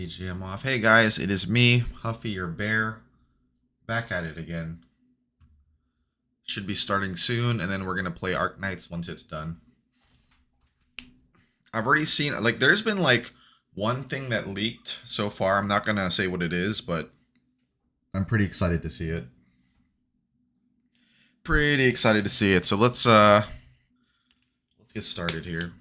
BGM off. Hey guys, it is me, Huffy your bear, back at it again. Should be starting soon, and then we're gonna play Arknights once it's done. I've already seen, like, there's been like one thing that leaked so far. I'm not gonna say what it is, but I'm pretty excited to see it. Pretty excited to see it. So let's get started here.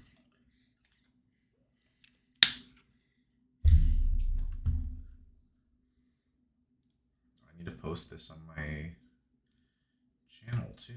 I need to post this on my channel too.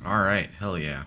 All right, hell yeah.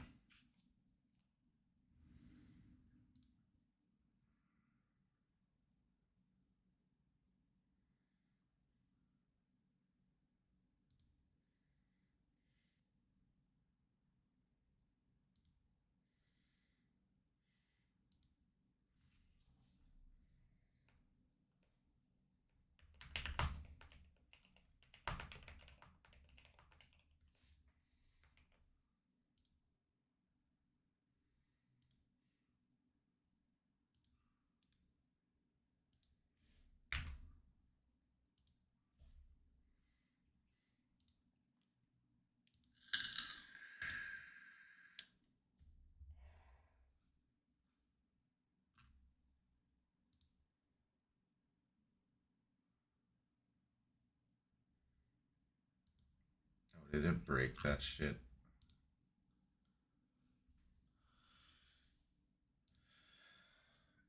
Oh, did it break that shit?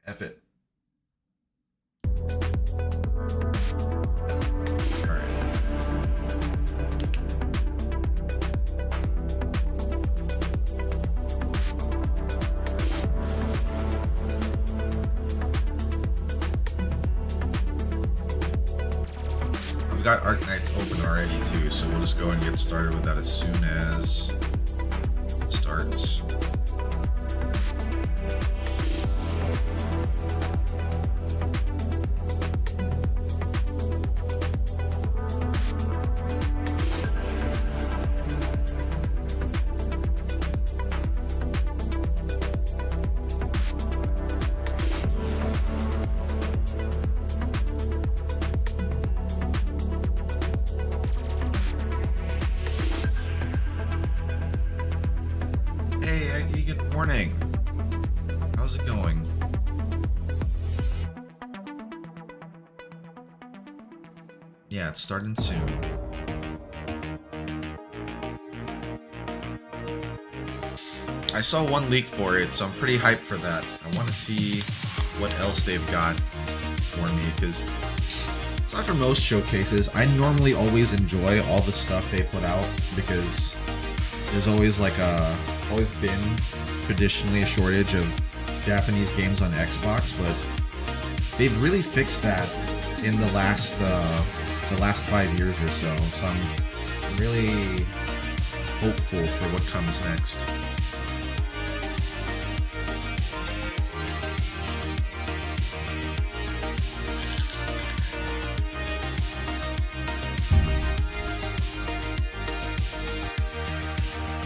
F it. I've got Arknights open already too, so we'll just go and get started with that as soon as it starts. Good morning. How's it going? Yeah, it's starting soon. I saw one leak for it, so I'm pretty hyped for that. I want to see what else they've got for me, because aside from most showcases, I normally always enjoy all the stuff they put out, because there's always like always been traditionally a shortage of Japanese games on Xbox, but they've really fixed that in the last 5 years or so. So I'm really hopeful for what comes next.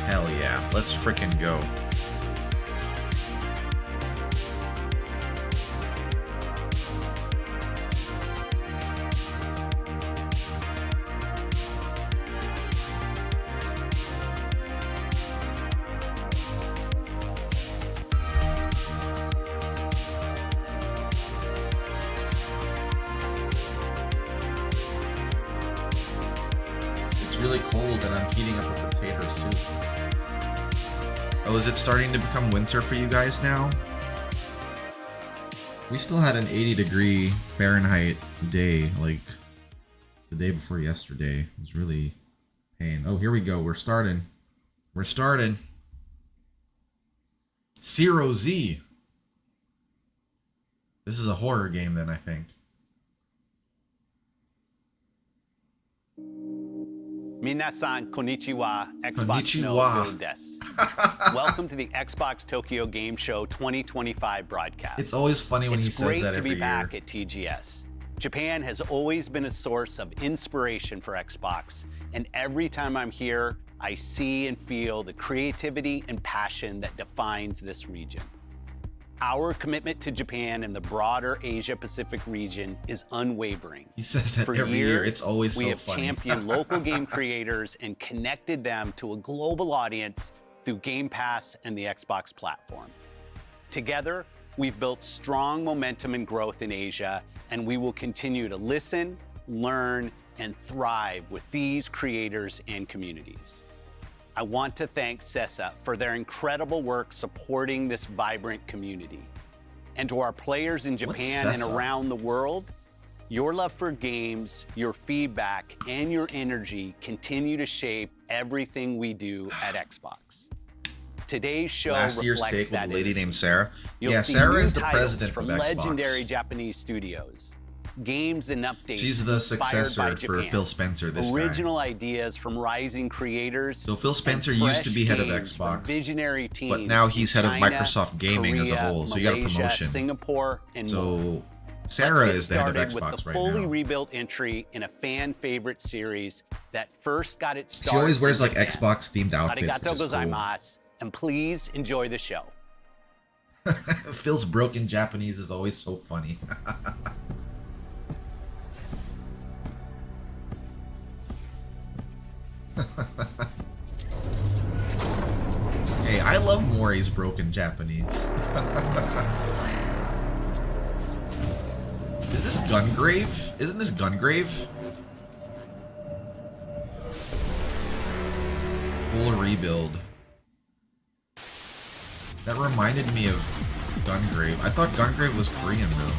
Hell yeah, let's frickin' go. Really cold and I'm heating up a potato soup. Oh, is it starting to become winter for you guys now? We still had an 80-degree Fahrenheit day, like the day before yesterday. It was really pain. Oh, here we go. We're starting. We're starting. Zero Z. This is a horror game then, I think. Minasan konnichiwa, Xbox no Konnichiwa. desu. Welcome to the Xbox Tokyo Game Show 2025 broadcast. It's always funny when he says that every year. It's great to be back at TGS. Japan has always been a source of inspiration for Xbox, and every time I'm here, I see and feel the creativity and passion that defines this region. Our commitment to Japan and the broader Asia-Pacific region is unwavering. He says that For every years, year. It's always so we have funny. championed local game creators and connected them to a global audience through Game Pass and the Xbox platform. Together, we've built strong momentum and growth in Asia, and we will continue to listen, learn, and thrive with these creators and communities. I want to thank CESA for their incredible work supporting this vibrant community. And to our players in Japan and around the world, your love for games, your feedback, and your energy continue to shape everything we do at Xbox. Today's show Last year's reflects take with that a lady energy. named Sarah. You'll Yeah, see Sarah new is the titles president from of Xbox. legendary Japanese studios. Games and updates She's the inspired by successor for Japan. Phil Spencer, this Original ideas from rising creators. So Phil Spencer and used to be head of fresh games from Xbox, visionary teams but now he's head of in China, Microsoft Gaming as a Korea, whole, so you got a Malaysia, promotion. Singapore, and more. So Sarah Let's is get the head of started with Xbox the right fully now. rebuilt entry in a fan favorite series that first got its start. She always wears in like Japan. Xbox themed outfits, Arigato which is cool. gozaimasu, and please enjoy the show. Phil's broken Japanese is always so funny. Hey, I love Mori's broken Japanese. Is this Gungrave? Isn't this Gungrave? Full rebuild. That reminded me of Gungrave. I thought Gungrave was Korean though.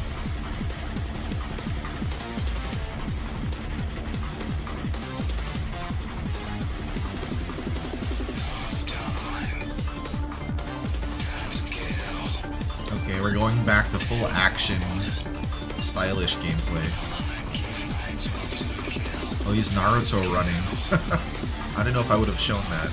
Okay, we're going back to full action, stylish gameplay. Oh, he's Naruto running. I don't know if I would have shown that.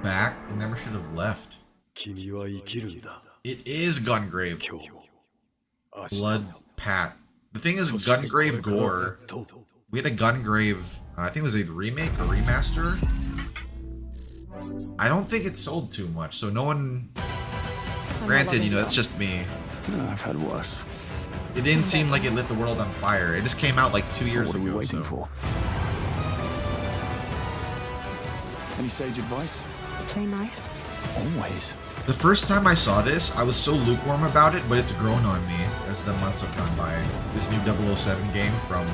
Back? Never should have left. It is Gungrave. Blood Pat. The thing is, Gungrave Gore. We had a Gungrave, I think it was a remake or remaster. I don't think it sold too much, so no one. Granted, you know, that's just me. I've had worse. It didn't seem like it lit the world on fire. It just came out like 2 years What are we ago. waiting So. for? Any sage advice? Play nice. Always. The first time I saw this, I was so lukewarm about it, but it's grown on me as the months have gone by. This new 007 game from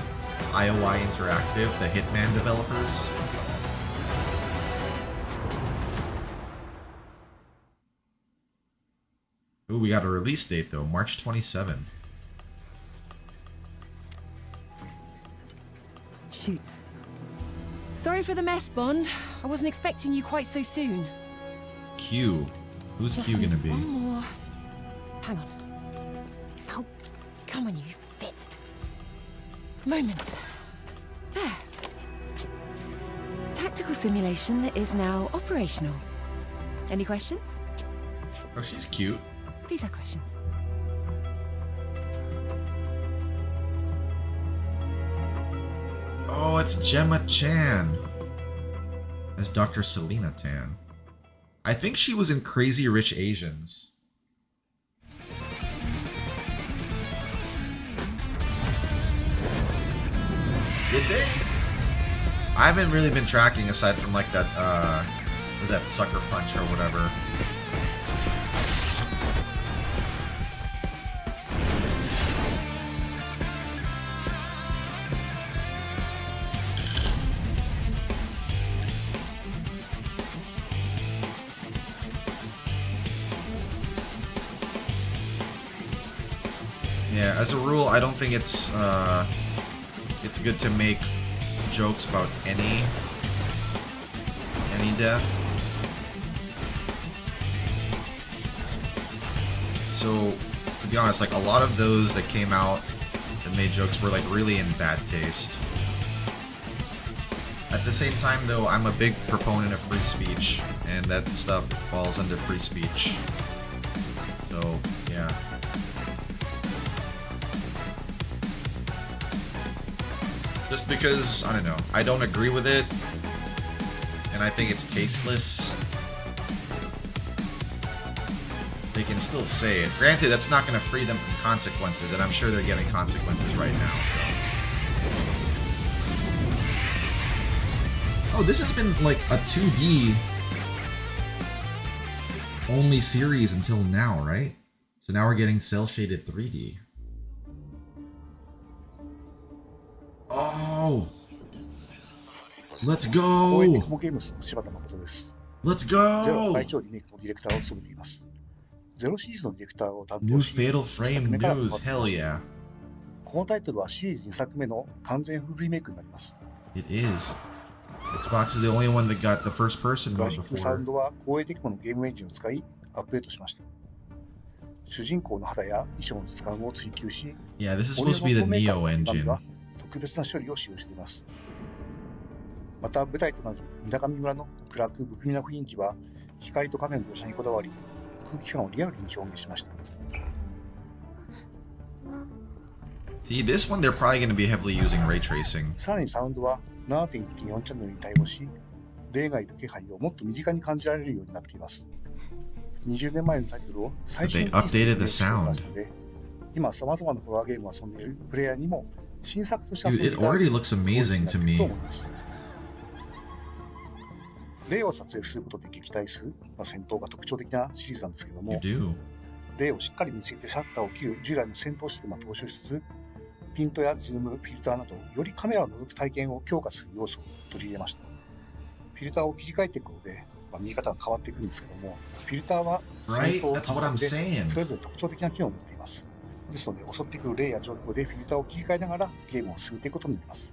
IOI Interactive, the Hitman developers. Ooh, we got a release date though, March 27. Shoot. Sorry for the mess, Bond. I wasn't expecting you quite so soon. Q. Who's Just Q gonna need be? One more. Hang on. Oh, come on, you fit. Moment. There. Tactical simulation is now operational. Any questions? Oh, she's cute. Please have questions. Oh, it's Gemma Chan as Dr. Selena Tan. I think she was in Crazy Rich Asians. Did they? I haven't really been tracking aside from like that, was that sucker punch or whatever. Yeah, as a rule, I don't think it's good to make jokes about any death. So, to be honest, like a lot of those that came out that made jokes were like really in bad taste. At the same time, though, I'm a big proponent of free speech, and that stuff falls under free speech. So, yeah. Just because, I don't know, I don't agree with it, and I think it's tasteless, they can still say it. Granted, that's not going to free them from consequences, and I'm sure they're getting consequences right now, so. Oh, this has been like a 2D only series until now, right? So now we're getting cel-shaded 3D. Oh! Let's go! Let's go! New Fatal Frame news, hell yeah. It is. Xbox is the only one that got the first person mode before. Yeah, this is supposed to be the Neo engine. 特別な処理を使用しています。また舞台となる水上村の暗く不気味な雰囲気は光と影の描写にこだわり、空気感をリアルに表現しました。See, this one they're probably going to be heavily using ray tracing. さらにサウンドは 7.1.4 チャンネルに対応し、霊がいる気配をもっと身近に感じられるようになっています。20年前のタイトルを最新にしていますので、今様々なホラーゲームを遊んでいるプレイヤーにも Dude, it already looks amazing to me. 霊を撮影することで撃退する、戦闘が特徴的なシリーズなんですけども、霊をしっかり見つけてシャッターを切る従来の戦闘システムを踏襲しつつ、ピントやズーム、フィルターなどよりカメラを覗く体験を強化する要素を取り入れました。フィルターを切り替えていくことで、見え方が変わっていくんですけども、フィルターは戦闘を楽しんでそれぞれ特徴的な機能を持っています。ですので、襲ってくる霊や状況でフィルターを切り替えながらゲームを進めていくことになります。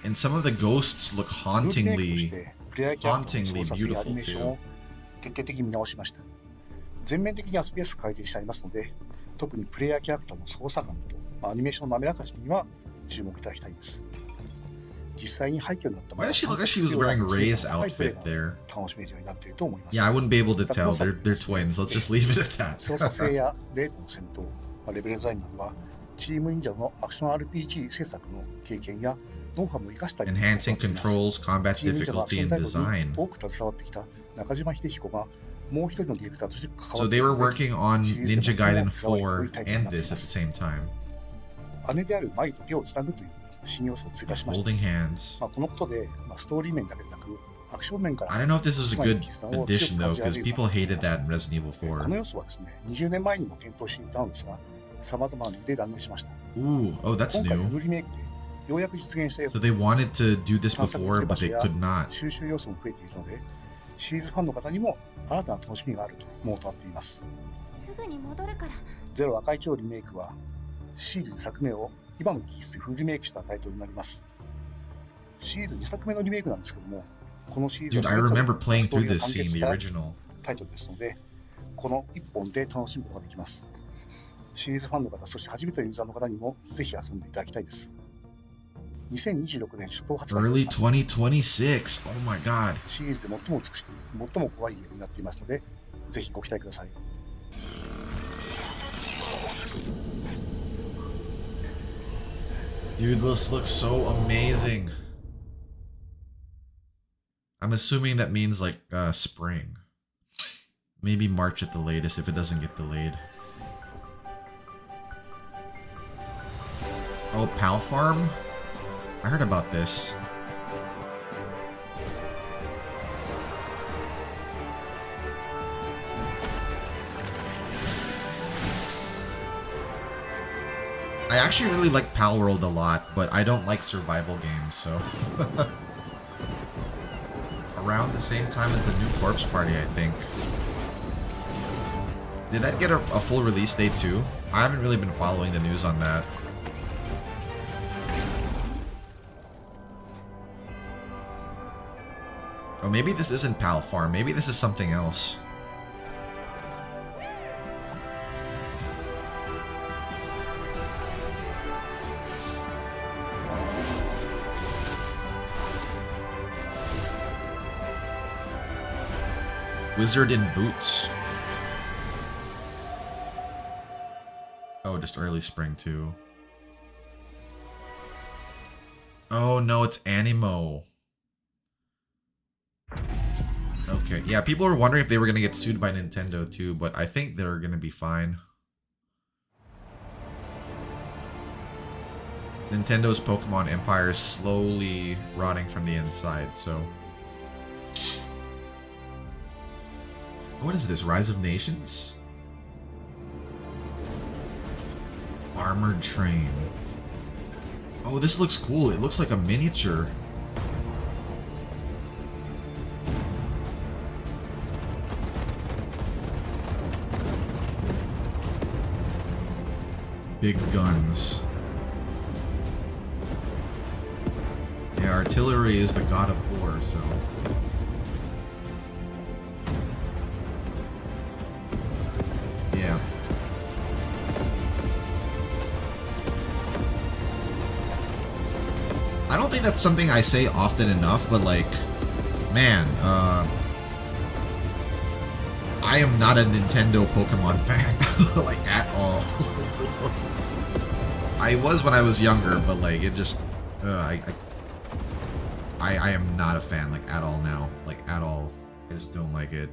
And some of the ghosts look hauntingly beautiful アニメーションを徹底的に見直しました。全面的に FPS 改善してありますので、特にプレイヤーキャラクターの操作感とアニメーションの滑らかさには注目いただきたいです。実際に廃墟になったもの Why does she look like she was wearing Ray's outfit there? 楽しめるようになっていると思います。Yeah, I wouldn't be able to tell. They're twins. Let's just leave it at that. 操作性や霊との戦闘、レベルデザインなどはチーム忍者のアクション RPG 制作の経験やノウハウも生かしたり、 Enhancing controls, combat difficulty, and design. 多く携わってきた中島秀彦がもう一人のディレクターとして関わ So って they were working on Ninja Gaiden 4 and this at the same time. 姉である舞と手をつなぐという新要素を追加しました。 Holding hands. このことで、ストーリー面だけでなくアクション面から I don't know if this was a good addition though, because people hated that in Resident Evil 4. この要素はですね、20年前にも検討していたのですが、様々な理由で断念しました。 Ooh, oh, that's 今回 new. フルリメイクでようやく実現したよう So they wanted to do this before, but they could not. 収集要素も増えているので、シリーズファンの方にも新たな楽しみがあるとモーとなっています。すぐに戻るから。ゼロ赤い蝶リメイクはシリーズ2作目を今の技術でフルリメイクしたタイトルになります。シリーズ2作目のリメイクなんですけども、このシリーズ Dude, I は remember playing ストー through リーが this 完 scene, 結し the た original. タイトルですので、この1本で楽しむことができます。シリーズファンの方、そして初めてのユーザーの方にもぜひ遊んでいただきたいです。2026年初頭発売 Early 2026. Oh my god. シリーズで最も美しく、最も怖いゲームになっていますので、ぜひご期待ください。Dude, this looks so amazing. I'm assuming that means like spring. Maybe March at the latest if it doesn't get delayed. Oh, Pal Farm? I heard about this. actually really like Pal World a lot, but I don't like survival games, so... Around the same time as the new Corpse Party, I think. Did that get a full release date too? I haven't really been following the news on that. Oh, maybe this isn't Pal Farm. Maybe this is something else. Wizard in Boots. Oh, just early spring too. Oh no, it's Animo. Okay, yeah, people were wondering if they were gonna get sued by Nintendo too, but I think they're gonna be fine. Nintendo's Pokemon Empire is slowly rotting from the inside, so... What is this? Rise of Nations? Armored Train. Oh, this looks cool. It looks like a miniature. Big guns. Yeah, artillery is the god of war, so... Yeah. I don't think that's something I say often enough, but like, man, I am not a Nintendo Pokemon fan, like, at all. I was when I was younger, but like, it just, I am not a fan, like, at all now. Like, at all. I just don't like it.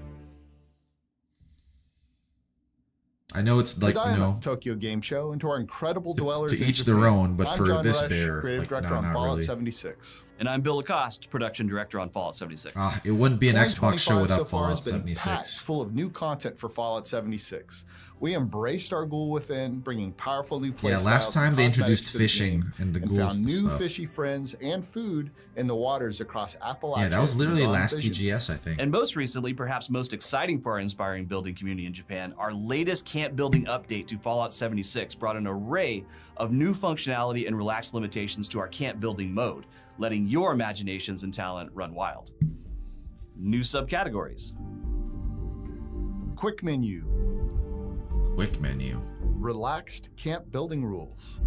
I know it's like, you know, Tokyo Game Show, and to our incredible dwellers to in each Japan. their own, but I'm for John this Rush, fair, creative like, director no, on not Fallout really. 76. And I'm Bill Lacoste, production director on Fallout 76. It wouldn't be an Xbox show 2025 without so far has Fallout been 76. packed full of new content for Fallout 76. We embraced our ghoul within, bringing powerful new play Yeah, last styles time and they cosmetics introduced to the fishing game, and the and ghouls found and new stuff. fishy friends and food in the waters across Appalachia. Yeah, that was literally and last Vision. TGS, I think. And most recently, perhaps most exciting for our inspiring building community in Japan, our latest camp building update to Fallout 76 brought an array of new functionality and relaxed limitations to our camp building mode, letting your imaginations and talent run wild. New subcategories. Quick menu. Quick menu. Relaxed camp building rules.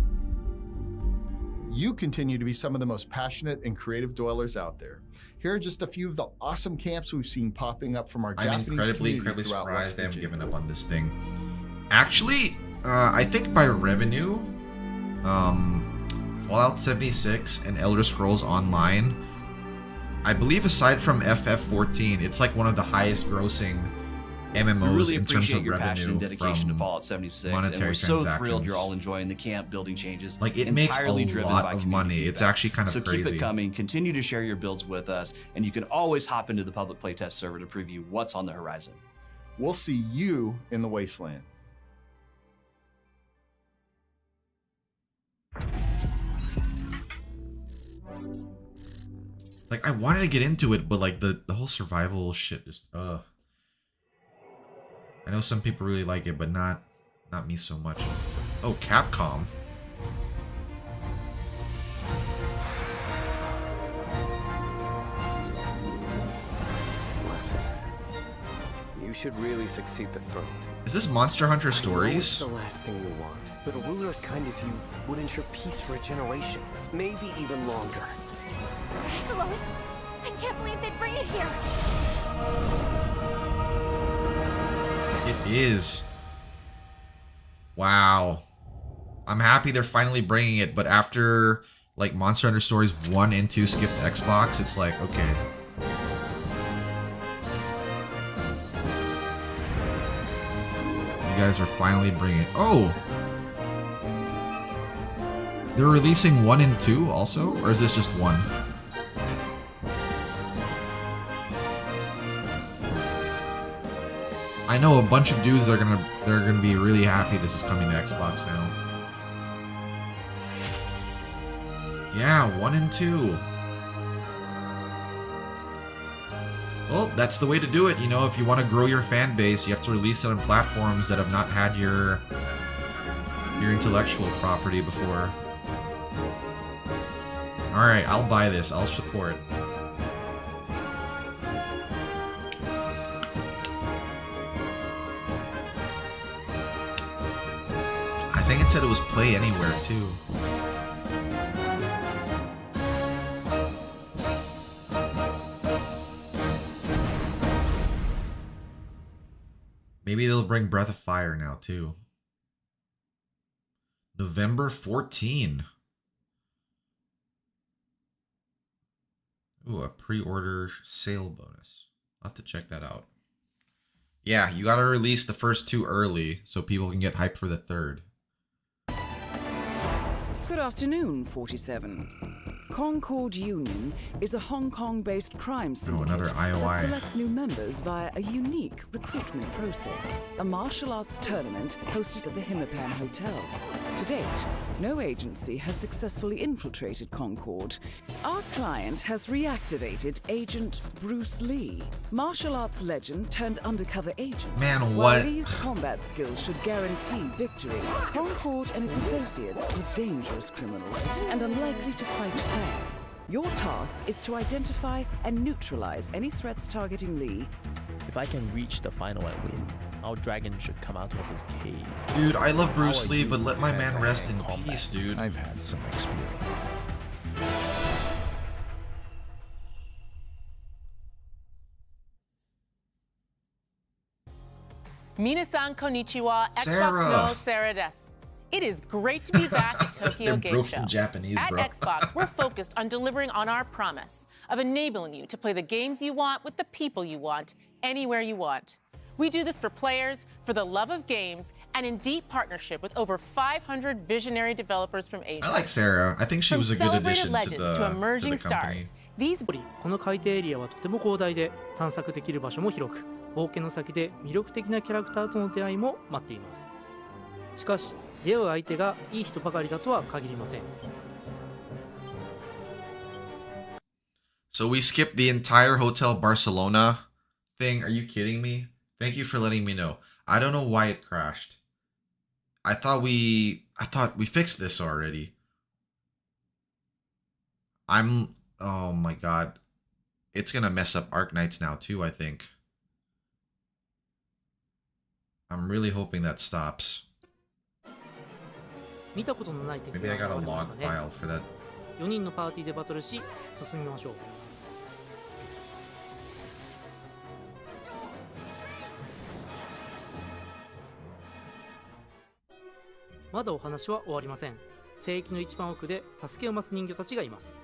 You continue to be some of the most passionate and creative dwellers out there. Here are just a few of the awesome camps we've seen popping up from our I'm Japanese incredibly community throughout West surprised they haven't Virginia. given up on this thing. Actually, I think by revenue, Fallout 76 and Elder Scrolls Online, I believe aside from FF14, it's like one of the highest grossing MMOs We really in terms appreciate of your passion and revenue dedication to from Fallout 76, and monetary we're so thrilled transactions. you're all enjoying the camp building changes. Like, it makes a entirely driven lot by of community money. It's feedback. actually kind of so crazy. keep it coming, continue to share your builds with us, and you can always hop into the public playtest server to preview what's on the horizon. We'll see you in the wasteland. Like, I wanted to get into it, but like the whole survival shit just I know some people really like it, but not me so much. Oh, Capcom. Listen, you should really succeed the throne. Is this Monster Hunter I know it's Stories? the last thing you want, but a ruler as kind as you would ensure peace for a generation, maybe even longer. Lois, I can't believe they'd bring it here. It is. Wow. I'm happy they're finally bringing it, but after like Monster Hunter Stories 1 and 2 skipped Xbox, it's like, okay. You guys are finally bringing it. Oh! They're releasing 1 and 2 also? Or is this just 1? I know a bunch of dudes that are gonna be really happy this is coming to Xbox now. Yeah, 1 and 2. Well, that's the way to do it. You know, if you want to grow your fan base, you have to release it on platforms that have not had your intellectual property before. Alright, I'll buy this. I'll support. I think it said it was Play Anywhere, too. Maybe they'll bring Breath of Fire now, too. November 14. Ooh, a pre-order sale bonus. I'll have to check that out. Yeah, you gotta release the first 2 early so people can get hyped for the 3rd. Good afternoon, 47. Concord Union is a Hong Kong-based crime syndicate another IOI. that selects new members via a unique recruitment process. A martial arts tournament hosted at the Himmapan Hotel. To date, no agency has successfully infiltrated Concord. Our client has reactivated Agent Bruce Lee, martial arts legend turned undercover agent. Man, While what? Lee's combat skills should guarantee victory, Concord and its associates are dangerous criminals and unlikely to fight fair. Your task is to identify and neutralize any threats targeting Lee. If I can reach the final and win, our dragon should come out of his cave. Dude, I love Bruce How are Lee, you but let my man prepared rest for in combat? peace, dude. I've had some experience. Minasan konnichiwa, Sarah. Xbox no Sarah desu. It is great to be back at Tokyo Them Game broken Show. Japanese, At bro. Xbox, we're focused on delivering on our promise of enabling you to play the games you want with the people you want, anywhere you want. We do this for players, for the love of games, and in deep partnership with over 500 visionary developers from Asia. I like Sarah. I think she From was a good celebrated addition legends to to the emerging company. stars. These この海底エリアはとても広大で探索できる場所も広く、冒険の先で魅力的なキャラクターとの出会いも待っています。しかし、出会う相手がいい人ばかりだとは限りません。So we skipped the entire Hotel Barcelona thing. Are you kidding me? Thank you for letting me know. I don't know why it crashed. I thought we fixed this already. Oh my god. It's gonna mess up Arknights now too, I think. I'm really hoping that stops. 見たことのない敵 Maybe I が got a 現れまし log たね。 file for that. 4人のパーティーでバトルし、進みましょう。まだお話は終わりません。聖域の一番奥で助けを待つ人魚たちがいます。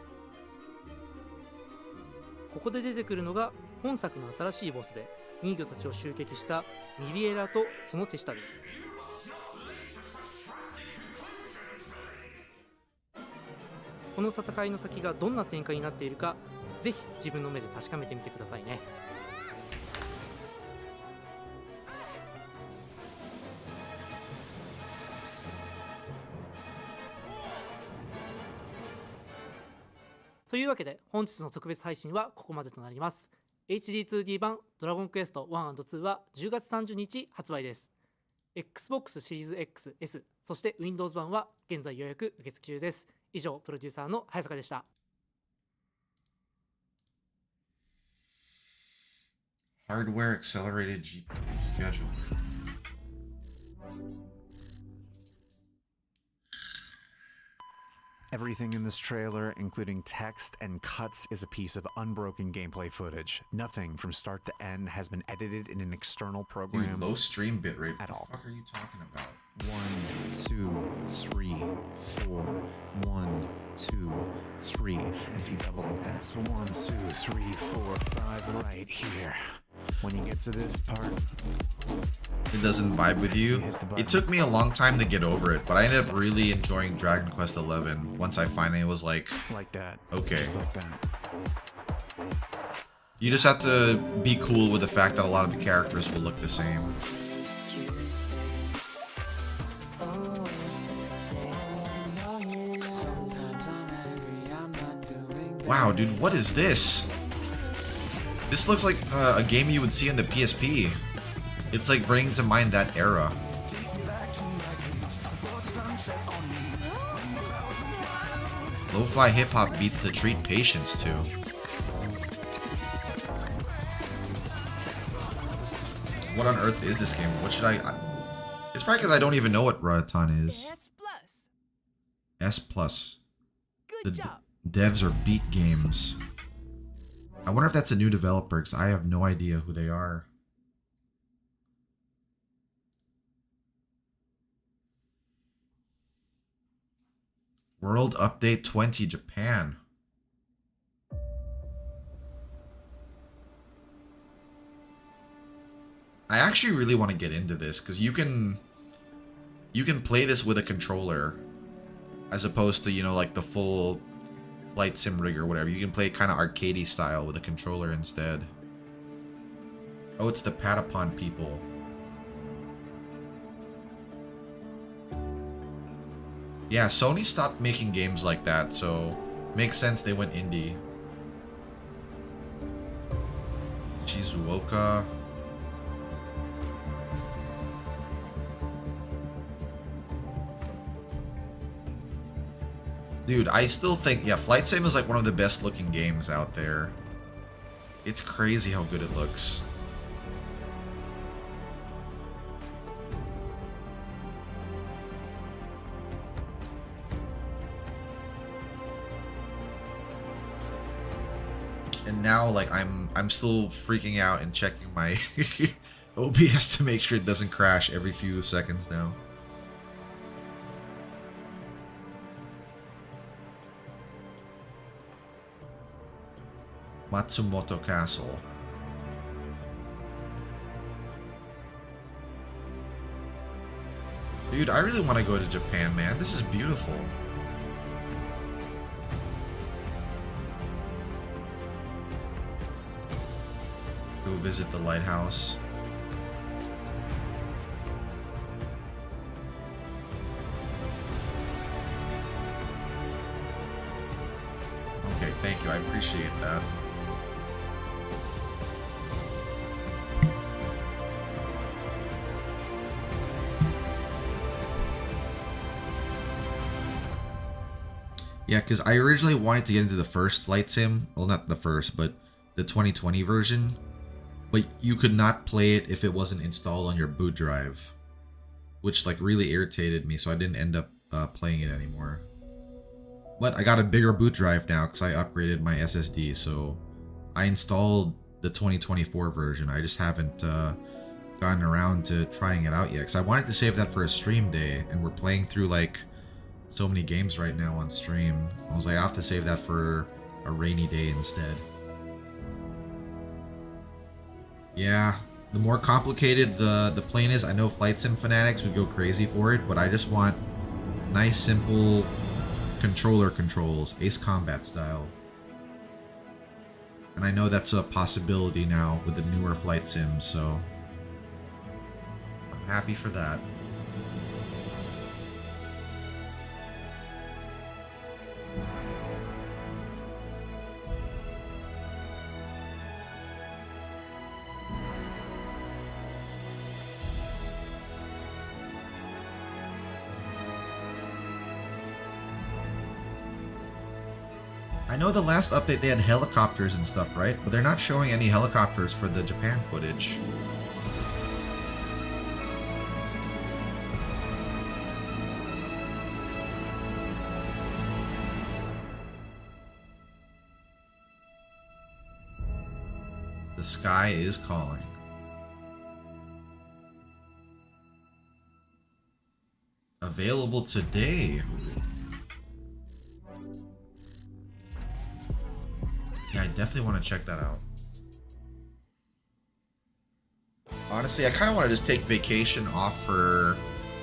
ここで出てくるのが本作の新しいボスで、人魚たちを襲撃したミリエラとその手下です。この戦いの先がどんな展開になっているか、ぜひ自分の目で確かめてみてくださいね。というわけで本日の特別配信はここまでとなります。 HD2D 版ドラゴンクエスト 1&2 は10月30日発売です。 Xbox シリーズ XS そして Windows 版は現在予約受付中です。以上プロデューサーの早坂でした。 Hardware accelerated GPU schedule. Everything in this trailer, including text and cuts, is a piece of unbroken gameplay footage. Nothing from start to end has been edited in an external program. Dude, low stream bitrate. At all. What the fuck are you talking about? 1, 2, 3, 4. 1, 2, 3. And if you double it, that's 1, 2, 3, 4, 5 right here. When you get to this part, it doesn't vibe with you. It took me a long time to get over it, but I ended up really enjoying Dragon Quest XI once I finally was like that. Okay. Just like that. You just have to be cool with the fact that a lot of the characters will look the same. Wow, dude, what is this? This looks like a game you would see in the PSP. It's like bringing to mind that era. Lo-fi hip-hop beats the Treat Patience too. What on earth is this game? What should I it's probably because I don't even know what Rototon is. S+. Good job. Devs are Beat Games. I wonder if that's a new developer, because I have no idea who they are. World Update 20 Japan. I actually really want to get into this, because you can play this with a controller, as opposed to, you know, like the full Flight Sim rig or whatever. You can play kind of arcadey style with a controller instead. Oh, it's the Patapon people. Yeah, Sony stopped making games like that, so makes sense they went indie. Shizuoka. Dude, I still think, yeah, Flight Sim is like one of the best looking games out there. It's crazy how good it looks. And now, like, I'm still freaking out and checking my OBS to make sure it doesn't crash every few seconds now. Matsumoto Castle. Dude, I really want to go to Japan, man. This is beautiful. Go visit the lighthouse. Okay, thank you. I appreciate that. Yeah, because I originally wanted to get into the first Flight Sim. Well, not the first, but the 2020 version. But you could not play it if it wasn't installed on your boot drive. Which, like, really irritated me, so I didn't end up playing it anymore. But I got a bigger boot drive now because I upgraded my SSD, so I installed the 2024 version. I just haven't gotten around to trying it out yet, because I wanted to save that for a stream day, and we're playing through, like, so many games right now on stream. I was like, I have to save that for a rainy day instead. Yeah, the more complicated the plane is, I know Flight Sim fanatics would go crazy for it, but I just want nice, simple controller controls, Ace Combat style. And I know that's a possibility now with the newer Flight Sims, so I'm happy for that. I know the last update they had helicopters and stuff, right? But they're not showing any helicopters for the Japan footage. The sky is calling. Available today. Yeah, I definitely want to check that out. Honestly, I kind of want to just take vacation off for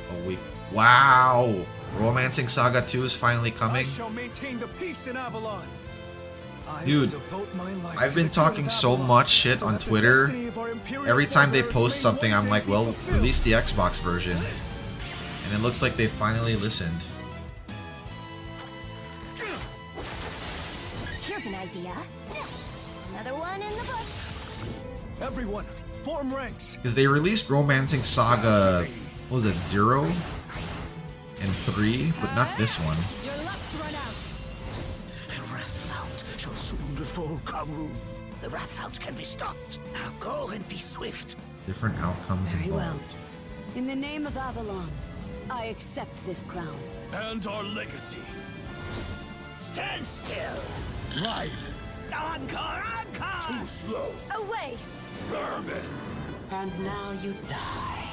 a week. Wow! Romancing Saga 2 is finally coming. I shall maintain the peace in Avalon. Dude, I've been talking so much shit on Twitter. Every time they post something, I'm like, well, release the Xbox version. And it looks like they finally listened. an idea. Another one in the books. Everyone, form ranks. Because they released Romancing Saga, what was it, 0 and 3, but not this one. Your luck's run out. The Wrathfount shall soon befall Kamru. The Wrathfount can be stopped. Now go and be swift. Different outcomes Very involved. well. In the name of Avalon, I accept this crown. And our legacy. Stand still. Right. Encore, encore! Too slow. Away. Vermin. And now you die.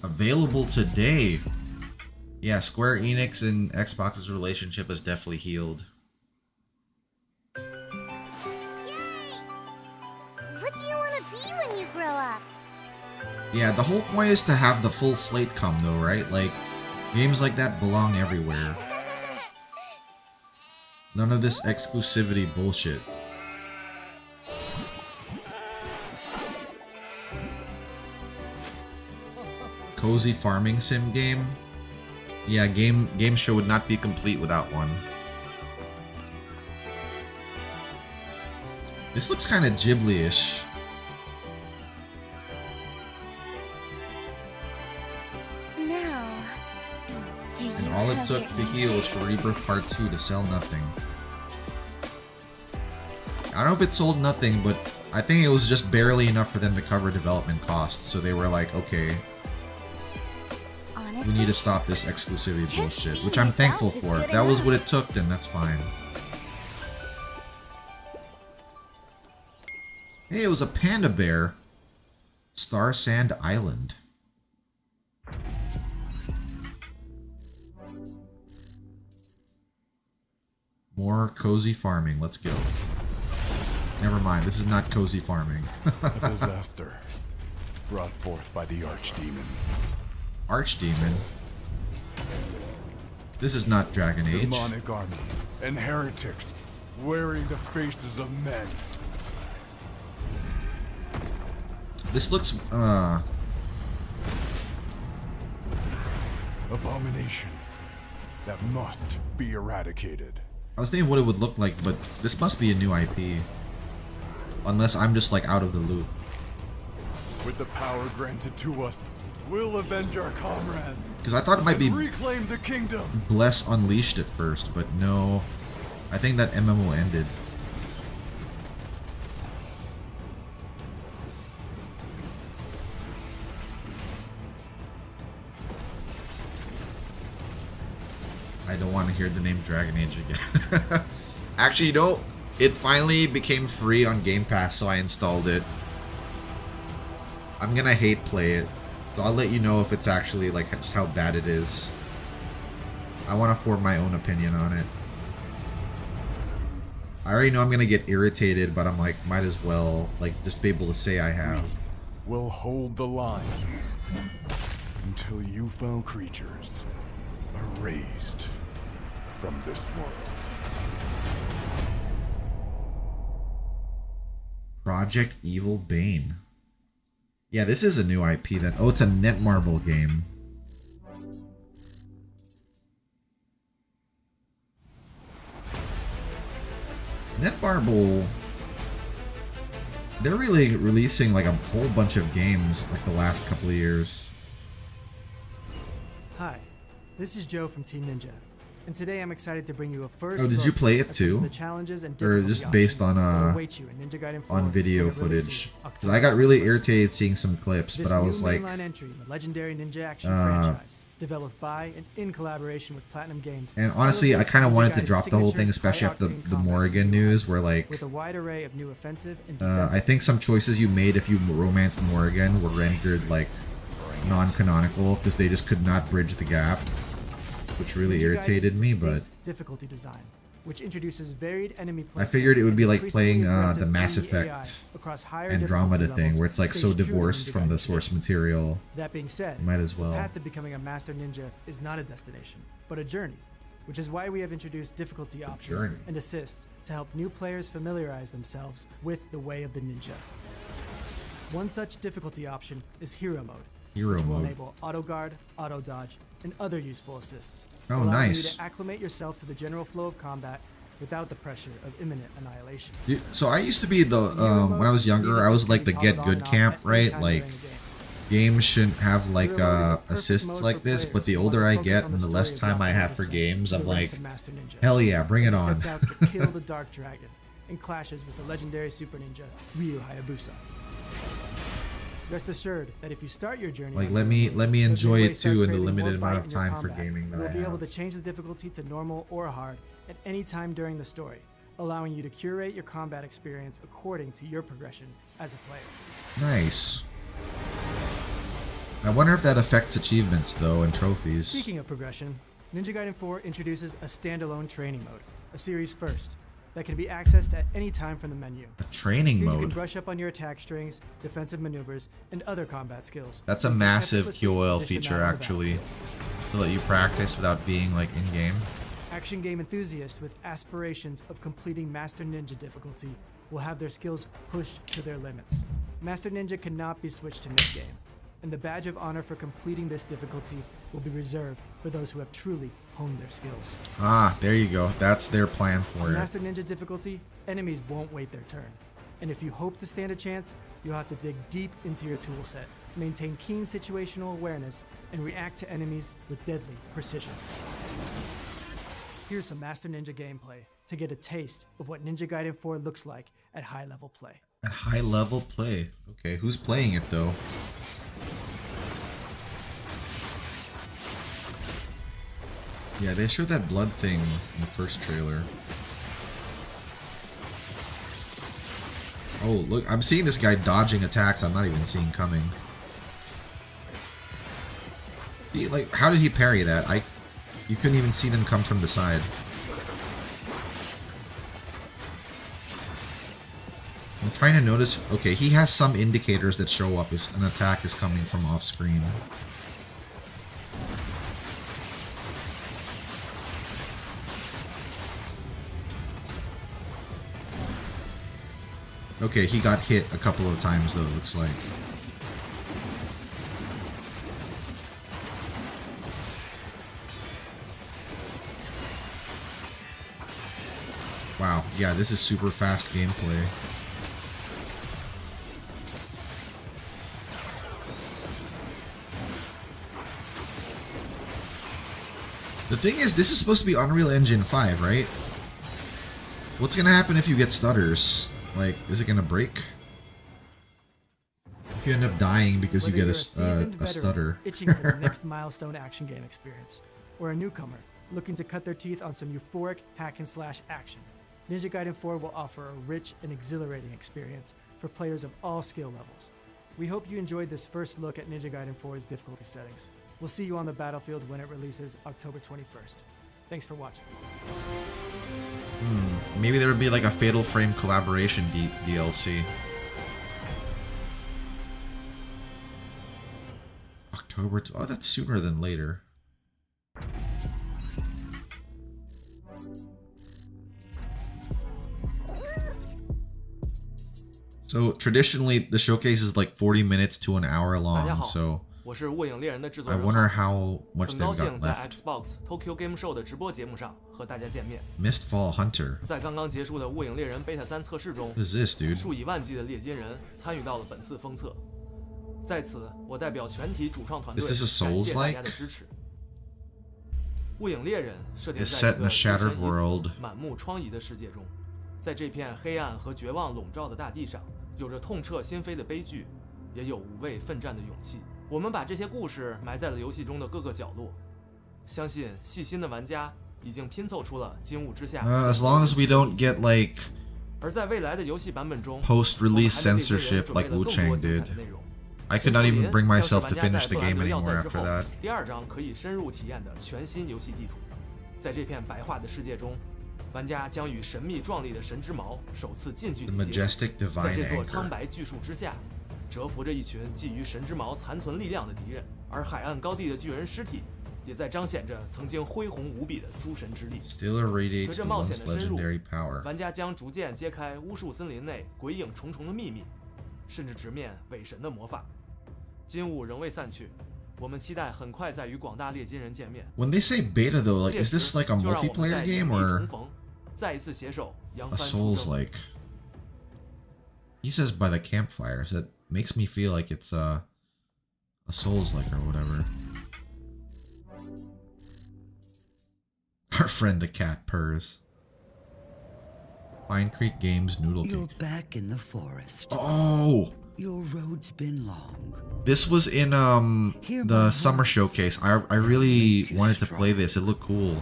Available today. Yeah, Square Enix and Xbox's relationship has definitely healed. What do you want to be when you grow up? Yeah, the whole point is to have the full slate come though, right? Like, games like that belong everywhere. None of this exclusivity bullshit. Cozy farming sim game? Yeah, game show would not be complete without one. This looks kind of Ghibli-ish. Now, do you And all it have took your to heal was for Rebirth Part 2 to sell nothing. I don't know if it sold nothing, but I think it was just barely enough for them to cover development costs. So they were like, okay, we need to stop this exclusivity bullshit, which I'm thankful for. If that was what it took, then that's fine. Hey, it was a panda bear. Star Sand Island. More cozy farming. Let's go. Never mind. This is not cozy farming. A disaster brought forth by the Archdemon. Archdemon? This is not Dragon Age. Demonic armies and heretics wearing the faces of men. This looks, Abominations that must be eradicated. I was thinking what it would look like, but this must be a new IP. Unless I'm just like out of the loop. With the power granted to us, we'll avenge our comrades. Because I thought it might be and reclaim the kingdom. Bless Unleashed at first, but no. I think that MMO ended. I don't want to hear the name Dragon Age again. Actually, you know, it finally became free on Game Pass, so I installed it. I'm gonna hate play it, so I'll let you know if it's actually like just how bad it is. I want to form my own opinion on it. I already know I'm gonna get irritated, but I'm like, might as well like just be able to say I have. We'll hold the line until you found creatures are raised from this world. Project Evil Bane. Yeah, this is a new IP then. Oh, it's a Netmarble game. Netmarble, they're really releasing like a whole bunch of games like the last couple of years. Hi, this is Joe from Team Ninja, and today I'm excited to bring you a first. Oh, did you look play it at some of too? the challenges and Or difficulty just based on options that await you in Ninja Gaiden 4 on video when it releases footage? Because October I got really 21st. irritated seeing some clips, This but I new was like, mainline entry in the legendary Ninja action uh, franchise, developed by and in collaboration with Platinum Games. and honestly, I elevates kind of Ninja wanted to Gaiden's drop the whole thing, signature especially after high-octane the combat Morrigan news, where like, with a wide array of new offensive and I think some choices you made if you romanced Morrigan were rendered like non-canonical because they just could not bridge the gap, which really Ninja irritated Gaiden's me. But distinct difficulty design, which introduces varied enemy I placement figured it would and be like increasingly playing aggressive the Mass enemy AI Effect across higher Andromeda difficulty thing, levels where it's like stays so true to divorced Ninja from the Gaiden source tradition. material. That being said, You might as well. the path to becoming a master ninja is not a destination, but a journey, which is why we have introduced difficulty options Journey. and assists to help new players familiarize themselves with the way of the ninja. One such difficulty option is Hero Mode, Hero which will Mode. enable auto guard, auto dodge, and other useful assists, Oh, allowing nice. you to acclimate yourself to the general flow of combat without the pressure of imminent annihilation. Dude, so I used to be the when I was younger, I was like the get good camp, right? Like games shouldn't have like assists like this, but the older I get and the less time I have for games, I'm like, hell yeah, bring it on. Sets out to kill the Dark Dragon and clashes with the legendary super ninja Ryu Hayabusa. Rest assured that if you start your journey, Like let me enjoy it too in the limited amount of time for gaming that I you'll be able have. to change the difficulty to normal or hard at any time during the story, allowing you to curate your combat experience according to your progression as a player. Nice. I wonder if that affects achievements though and trophies. Speaking of progression, Ninja Gaiden 4 introduces a standalone training mode, a series first, that can be accessed at any time from the menu. A training Here mode. You can brush up on your attack strings, defensive maneuvers, and other combat skills. That's a massive QOL feature actually, to let you practice without being like in game. Action game enthusiasts with aspirations of completing Master Ninja difficulty will have their skills pushed to their limits. Master Ninja cannot be switched to mid-game, and the badge of honor for completing this difficulty will be reserved for those who have truly honed their skills. Ah, there you go. That's their plan for In it. Master Ninja difficulty, enemies won't wait their turn. And if you hope to stand a chance, you'll have to dig deep into your toolset, maintain keen situational awareness, and react to enemies with deadly precision. Here's some Master Ninja gameplay to get a taste of what Ninja Gaiden 4 looks like at high level play. At high level play. Okay, who's playing it though? Yeah, they showed that blood thing in the first trailer. Oh, look, I'm seeing this guy dodging attacks I'm not even seeing coming. He, like, how did he parry that? You couldn't even see them come from the side. I'm trying to notice. Okay, he has some indicators that show up if an attack is coming from off screen. Okay, he got hit a couple of times though, it looks like. Wow, yeah, this is super fast gameplay. The thing is, this is supposed to be Unreal Engine 5, right? What's gonna happen if you get stutters? Like, is it gonna break? If you end up dying because Whether you get you're a seasoned stutter. veteran itching for the next milestone action game experience, or a newcomer looking to cut their teeth on some euphoric hack-and-slash action, Ninja Gaiden 4 will offer a rich and exhilarating experience for players of all skill levels. We hope you enjoyed this first look at Ninja Gaiden 4's difficulty settings. We'll see you on the battlefield when it releases October 21st. Thanks for watching. Maybe there would be like a Fatal Frame collaboration DLC. October. Oh, that's sooner than later. So traditionally, the showcase is like 40 minutes to an hour long. So 我是卧影猎人的制作 I 人 wonder how much 很 they've 高 got 兴在 left. Xbox Tokyo Game Show 的直播节目上和大家见面。 Mistfall Hunter. 在刚刚结束的卧影猎人 Beta 3测试中， What is this, dude? 数以万计的猎金人参与到了本次封测。在此，我代表全体主创团队 Is this a 感谢大 Souls-like? 家的支持。卧影猎人设定 Is 在 set 一 in a 个只身 shattered 一死 world. 满目疮痍的世界中，在这片黑暗和绝望笼罩的大地上，有着痛彻心扉的悲剧，也有无畏奋战的勇气。我们把这些故事埋在了游戏中的各个角落，相信细心的玩家已经拼凑出了惊雾之下。 As long as we don't get like 而在未来的游戏版本中 post-release censorship like Wu-Chang did, I could not even bring myself to finish the game anymore after that. 第二章可以深入体验的全新游戏地图，在这片白化的世界中，玩家将与神秘壮丽的神之矛首次近距离接触，在这座苍白巨树之下，蛰伏着一群觊觎神之矛残存力量的敌人，而海岸高地的巨人尸体，也在彰显着曾经恢宏无比的诸神之力。 Still irradiates 随着 the 冒 one's 险的深入 legendary power. 玩家将逐渐揭开巫术森林内鬼影重重的秘密，甚至直面伪神的魔法。金雾仍未散去，我们期待很快再与广大猎金人见面。 When they say beta though, like, is this like a multiplayer game or 再一次携手扬 a 帆出征。 Souls-like? He says by the campfire, so that makes me feel like it's a Souls-like or whatever. Our friend the cat purrs. Pine Creek Games Noodle Cake. You're back in the forest. Oh! Your road's been long. This was in the summer showcase. I really wanted to play this. It looked cool.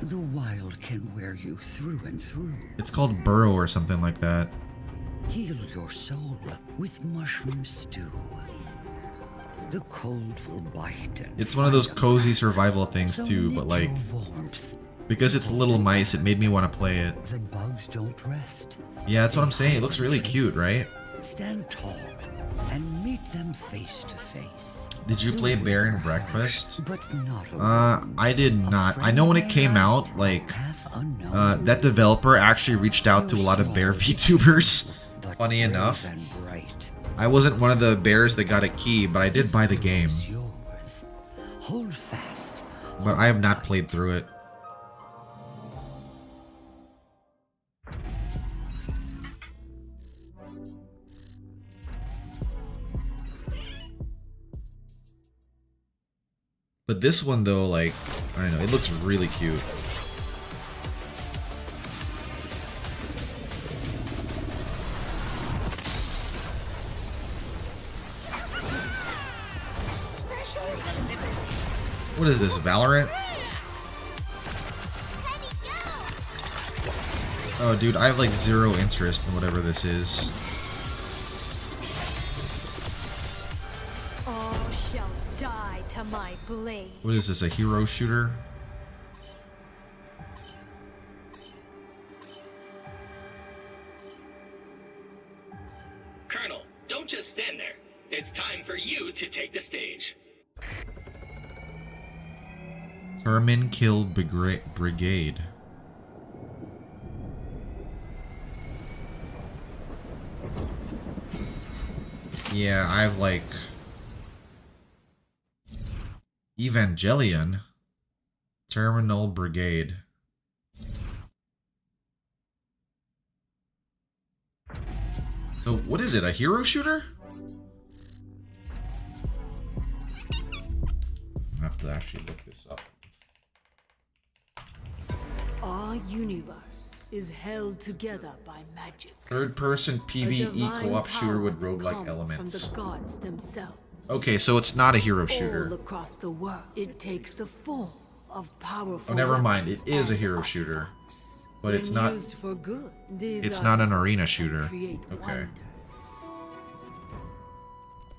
The wild can wear you through and through. It's called Burrow or something like that. Heal your soul with mushroom stew. The cold will bite and It's one of those cozy survival things too, but like because it's little mice, it made me want to play it. the bugs don't rest. Yeah, that's what I'm saying. It looks really cute, right? Stand tall and meet them face to face. Did you play Bear and Breakfast? But not I did not. I know when it came out, like, that developer actually reached out to a lot of bear VTubers. Funny enough. I wasn't one of the bears that got a key, but I did buy the game. Hold fast. But I have not played through it. But this one though, like, I don't know, it looks really cute. What is this, Valorant? Oh dude, I have like zero interest in whatever this is. All shall die to my blade. What is this, a hero shooter? Colonel, don't just stand there. It's time for you to take the stage. Termin Kill Brigade. Yeah, I have like Evangelion, Terminal Brigade. So what is it, a hero shooter? I have to actually look this up. Our universe is held together by magic. Third-person PvE co-op shooter with roguelike From elements. the gods themselves. Okay, so it's not a hero All shooter. across the world, it takes the form of powerful. Oh, never mind. weapons It is a and hero shooter, but when it's not. used for good, these It's not an arena artifacts shooter. create Okay. wonder.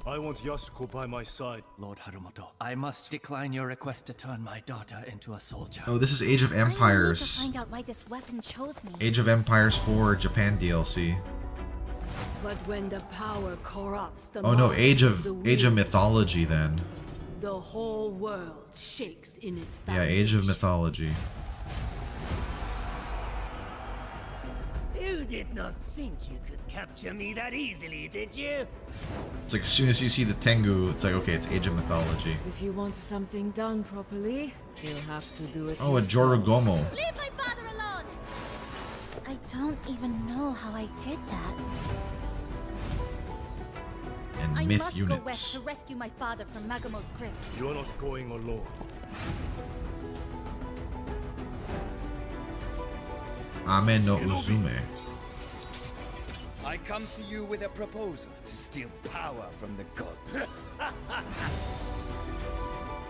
I want Yasuko by my side. Lord Harumoto, I must decline your request to turn my daughter into a soldier. Oh, this is Age of I need to Empires. find out why this weapon chose me. Age of Empires 4 Japan DLC. But when the power corrupts the Oh no, mind Age the of weak, Mythology then. the whole world shakes in its Yeah, Age of Mythology. You did not think you could capture me that easily, did you? It's like as soon as you see the Tengu, it's like, okay, it's Age of Mythology. If you want something done properly, you'll have to do it Oh, a yourself. Jorugomo. Leave my father alone! I don't even know how I did that. And I myth must units. go west to rescue my father from Magamo's crypt. You're not going alone. Ame no Uzume. I come to you with a proposal to steal power from the gods.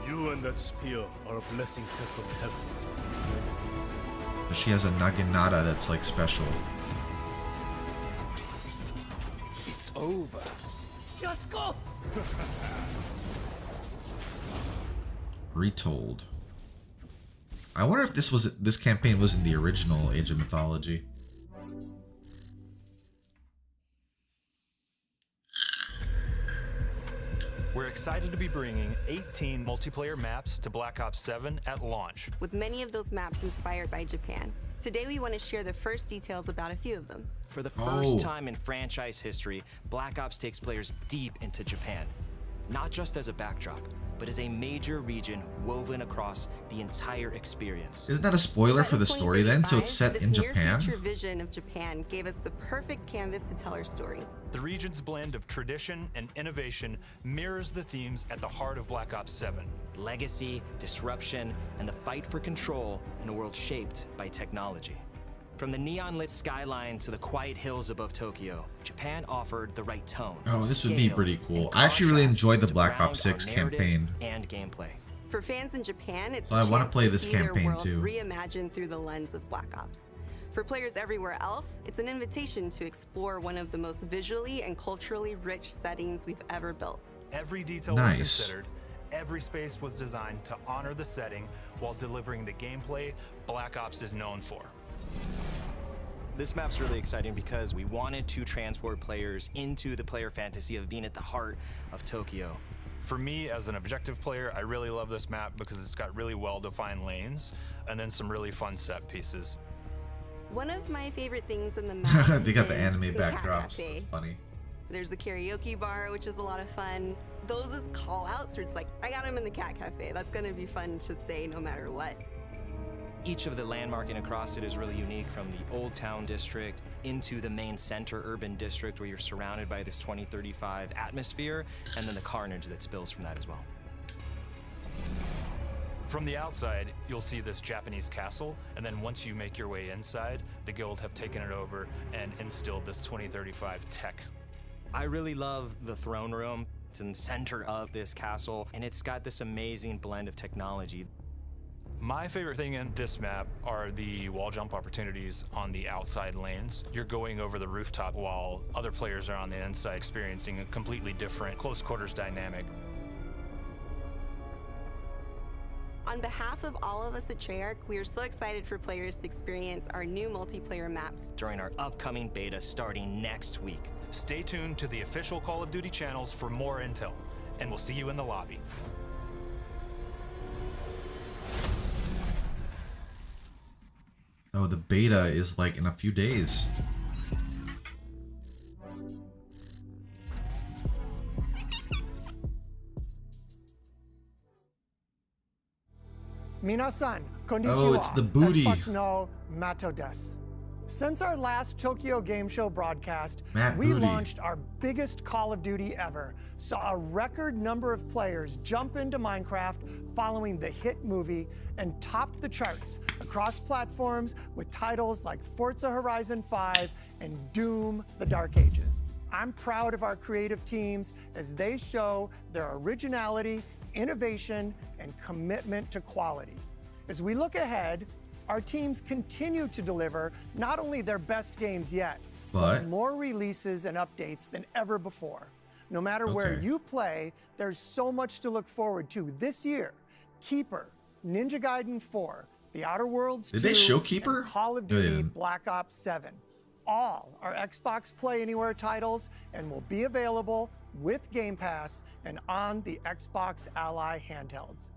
You and that spear are a blessing sent from heaven. But she has a Naginata that's like special. It's over. Yasuko! Retold. I wonder if this campaign was in the original Age of Mythology. We're excited to be bringing 18 multiplayer maps to Black Ops 7 at launch. With many of those maps inspired by Japan. Today we want to share the first details about a few of them. For the first time in franchise history, Black Ops takes players deep into Japan. not just as a backdrop, but as a major region woven across the entire experience. Isn't that a spoiler for the story then? So it's set in Japan? This near-future vision of Japan gave us the perfect canvas to tell our story. The region's blend of tradition and innovation mirrors the themes at the heart of Black Ops 7. Legacy, disruption, and the fight for control in a world shaped by technology. From the neon-lit skyline to the quiet hills above Tokyo, Japan offered the right tone. Oh, this would be pretty cool. I actually really enjoyed the Black Ops 6 campaign. And gameplay. For fans in Japan, it's So I want to play to this see their campaign world too. reimagined through the lens of Black Ops. For players everywhere else, it's an invitation to explore one of the most visually and culturally rich settings we've ever built. Every detail was considered. Every space was designed to honor the setting while delivering the gameplay Black Ops is known for. This map's really exciting because we wanted to transport players into the player fantasy of being at the heart of Tokyo. For me, as an objective player, I really love this map because it's got really well-defined lanes and then some really fun set pieces. One of my favorite things in the map They got the is anime the Cat backdrops. Cafe. That's funny. There's a karaoke bar, which is a lot of fun. Those is call-outs where it's like, I got him in the Cat Cafe. That's gonna be fun to say no matter what. Each of the landmarking across it is really unique, from the Old Town District into the main center urban district where you're surrounded by this 2035 atmosphere, and then the carnage that spills from that as well. From the outside, you'll see this Japanese castle, and then once you make your way inside, the Guild have taken it over and instilled this 2035 tech. I really love the throne room. It's in the center of this castle, and it's got this amazing blend of technology. My favorite thing in this map are the wall jump opportunities on the outside lanes. You're going over the rooftop while other players are on the inside experiencing a completely different close quarters dynamic. On behalf of all of us at Treyarch, we are so excited for players to experience our new multiplayer maps during our upcoming beta starting next week. Stay tuned to the official Call of Duty channels for more intel, and we'll see you in the lobby. Oh, the beta is like in a few days. Minasan, konnichiwa. Oh, it's the booty. Xbox no Mato desu. Since our last Tokyo Game Show broadcast, Matt we Booty. launched our biggest Call of Duty ever, saw a record number of players jump into Minecraft following the hit movie, and topped the charts across platforms with titles like Forza Horizon 5 and Doom: The Dark Ages. I'm proud of our creative teams as they show their originality, innovation, and commitment to quality. As we look ahead, our teams continue to deliver not only their best games yet, but more releases and updates than ever before. No matter where you play, there's so much to look forward to this year. Keeper, Ninja Gaiden 4, The Outer Worlds 2, Did they show Keeper? and Call of No, they Duty didn't. Black Ops 7. All are Xbox Play Anywhere titles and will be available with Game Pass and on the Xbox Ally handhelds.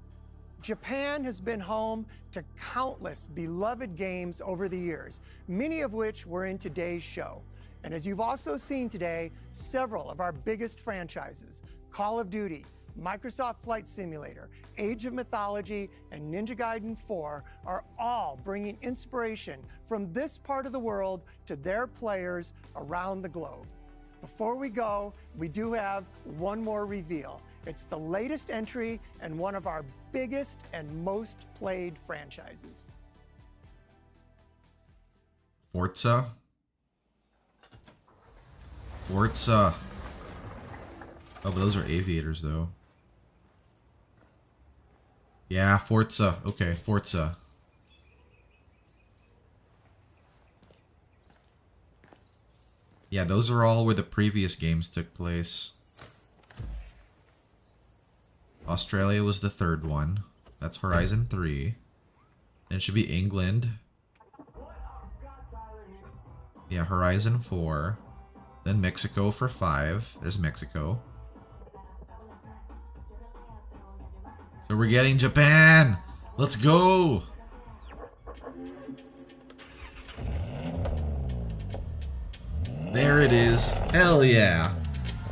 Japan has been home to countless beloved games over the years, many of which were in today's show. And as you've also seen today, several of our biggest franchises, Call of Duty, Microsoft Flight Simulator, Age of Mythology, and Ninja Gaiden 4 are all bringing inspiration from this part of the world to their players around the globe. Before we go, we do have one more reveal. It's the latest entry and one of our biggest and most played franchises. Forza. Forza. Oh, but those are aviators, though. Yeah, Forza. Okay, Forza. Yeah, those are all where the previous games took place. Australia was the third one. That's Horizon 3. Then it should be England. Yeah, Horizon 4. Then Mexico for 5. There's Mexico. So we're getting Japan! Let's go! There it is. Hell yeah.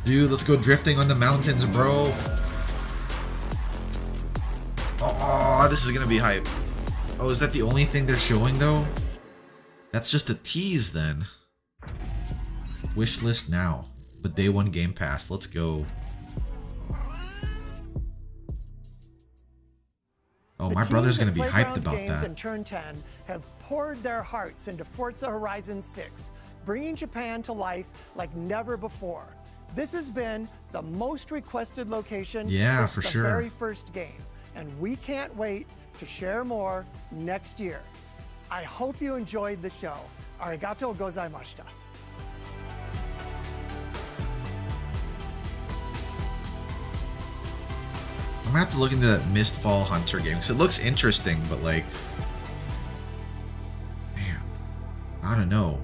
Dude, let's go drifting on the mountains, bro. Oh, this is gonna be hype. Oh, is that the only thing they're showing though? That's just a tease then. Wishlist now. But day one Game Pass. Let's go. Oh, my brother's gonna be hyped about Games that. and Turn 10 have poured their hearts into Forza Horizon 6, bringing Japan to life like never before. This has been the most requested location since for the sure. very first game, and we can't wait to share more next year. I hope you enjoyed the show. Arigato gozaimashita. I'm gonna have to look into that Mistfall Hunter game because it looks interesting, but like, man, I don't know.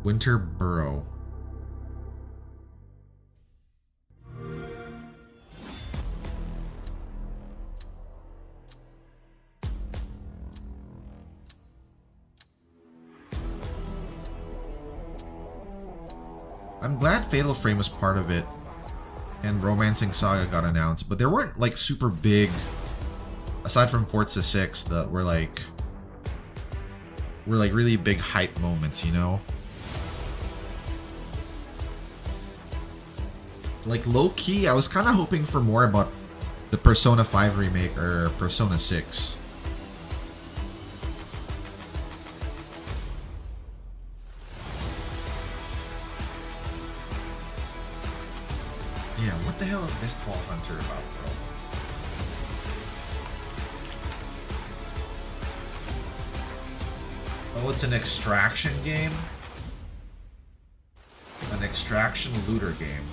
Winter Burrow. I'm glad Fatal Frame was part of it, and Romancing Saga got announced, but there weren't like super big, aside from Forza 6, that were like really big hype moments, you know? Like low key, I was kind of hoping for more about the Persona 5 remake or Persona 6. Yeah, what the hell is Mistfall Hunter about, bro? Oh, it's an extraction game? An extraction looter game.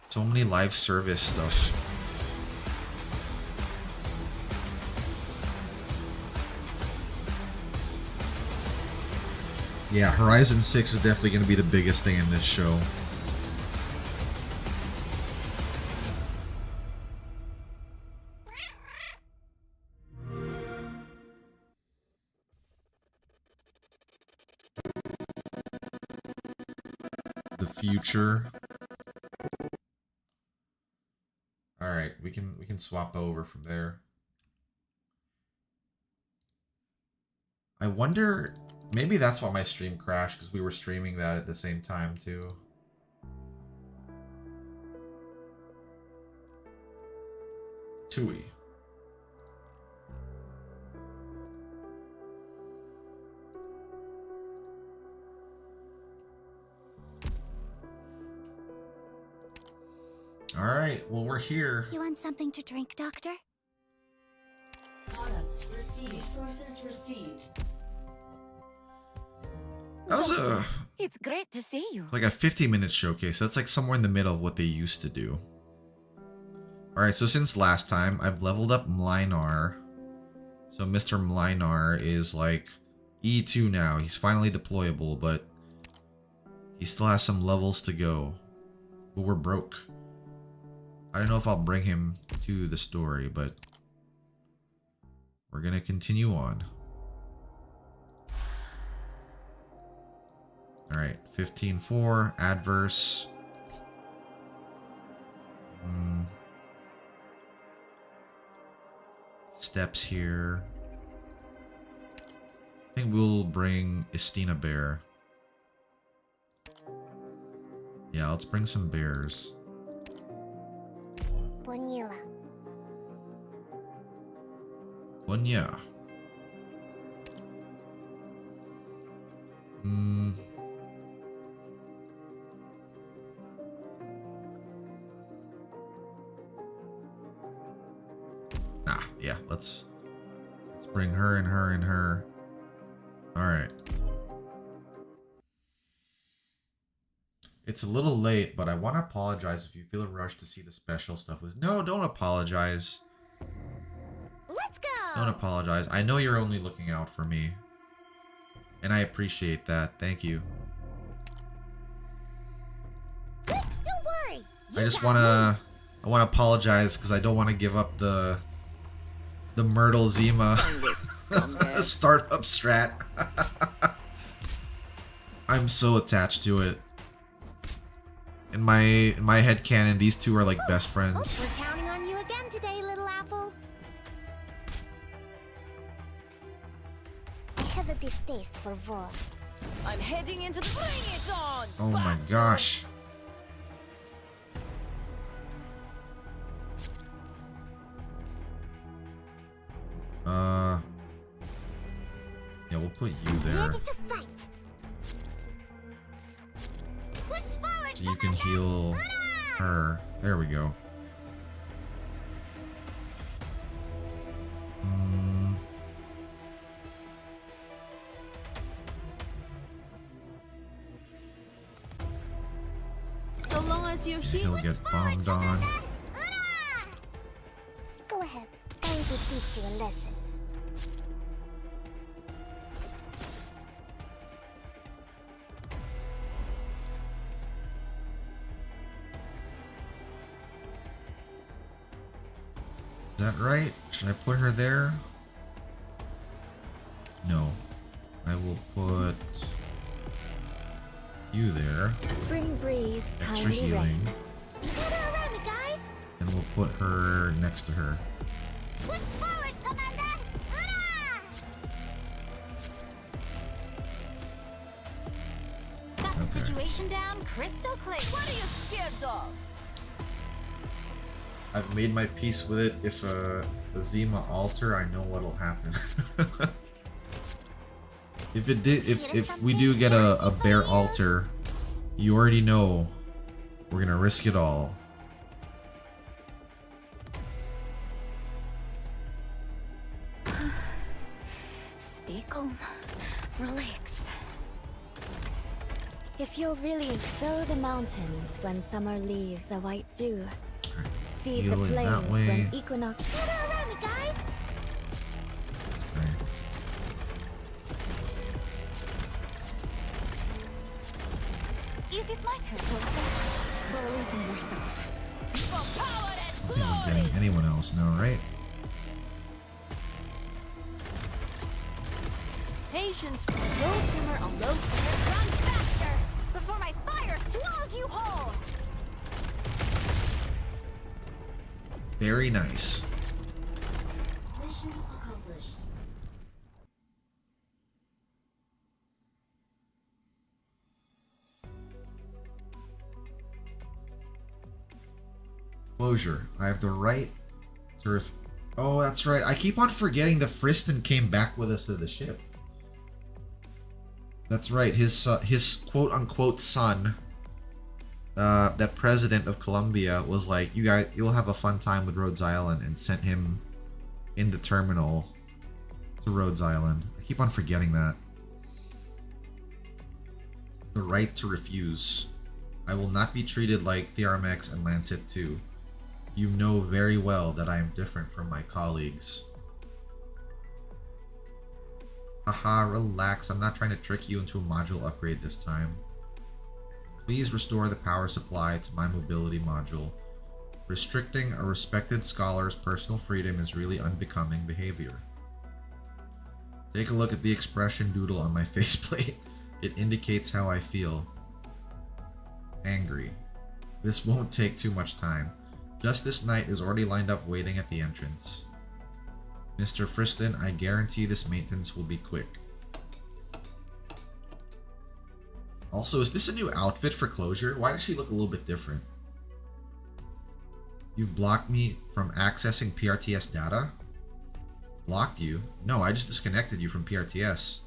So many live service stuff. Yeah, Horizon 6 is definitely going to be the biggest thing in this show. The future. All right, we can swap over from there. I wonder, maybe that's why my stream crashed, because we were streaming that at the same time too. Tui. All right, well, we're here. You want something to drink, Doctor? Products received. Sources received. That was It's great to see you. like a 50-minute showcase. That's like somewhere in the middle of what they used to do. All right, so since last time, I've leveled up Mlynar. So Mr. Mlynar is like E2 now. He's finally deployable, but he still has some levels to go. But we're broke. I don't know if I'll bring him to the story, but we're gonna continue on. Alright, 15-4, adverse. Steps here. I think we'll bring Istina Bear. Yeah, let's bring some bears. Bonilla. Bonya. Yeah, let's bring her and her and her. All right. It's a little late, but I want to apologize if you feel a rush to see the special stuff. No, don't apologize. Let's go. Don't apologize. I know you're only looking out for me, and I appreciate that. Thank you. Thanks, don't worry. I just want to I want to apologize because I don't want to give up the Myrtle Zima startup strat. I'm so attached to it. In my headcanon, these two are like best friends. We're counting on you again today, little apple. I have a distaste for war. I'm heading into the bring it on. Oh my gosh. Yeah, we'll put you there. Ready to fight. Push forward, So you can heal her. There we go. So long as you're here. He'll get bombed on. Go ahead. Going to teach you a lesson. Is that right? Should I put her there? No. I will put you there. Spring breeze, Extra timely healing. rain. Gather around me, guys. And we'll put her next to her. Push forward, Commander. Hurrah! Got the Okay. situation down crystal clear. What are you scared of? I've made my peace with it. If a Zima alter, I know what'll happen. if we do get a bear alter, you already know we're gonna risk it all. Stay calm. Relax. If you're really sow the mountains when summer leaves the white dew. See the Heal in that plains way. when equinox. Gather around me, guys. Is it my turn, Wilson? Believe in yourself. For power and I don't think we're getting anyone else now, right? patience. No simmer on low. Run faster before my fire swallows you whole. Very nice. Mission accomplished. Closure. I have the right to Oh, that's right. I keep on forgetting that Friston came back with us to the ship. That's right. His quote-unquote son, that president of Colombia, was like, "You guys, you'll have a fun time with Rhodes Island," and sent him in the terminal to Rhodes Island. I keep on forgetting that. The right to refuse. I will not be treated like TRMX and Lancet 2. You know very well that I am different from my colleagues. Haha, relax. I'm not trying to trick you into a module upgrade this time. Please restore the power supply to my mobility module. Restricting a respected scholar's personal freedom is really unbecoming behavior. Take a look at the expression doodle on my faceplate. It indicates how I feel. Angry. This won't take too much time. Justice Knight is already lined up waiting at the entrance. Mr. Friston, I guarantee this maintenance will be quick. Also, is this a new outfit for Closure? Why does she look a little bit different? You've blocked me from accessing PRTS data? Blocked you? No, I just disconnected you from PRTS.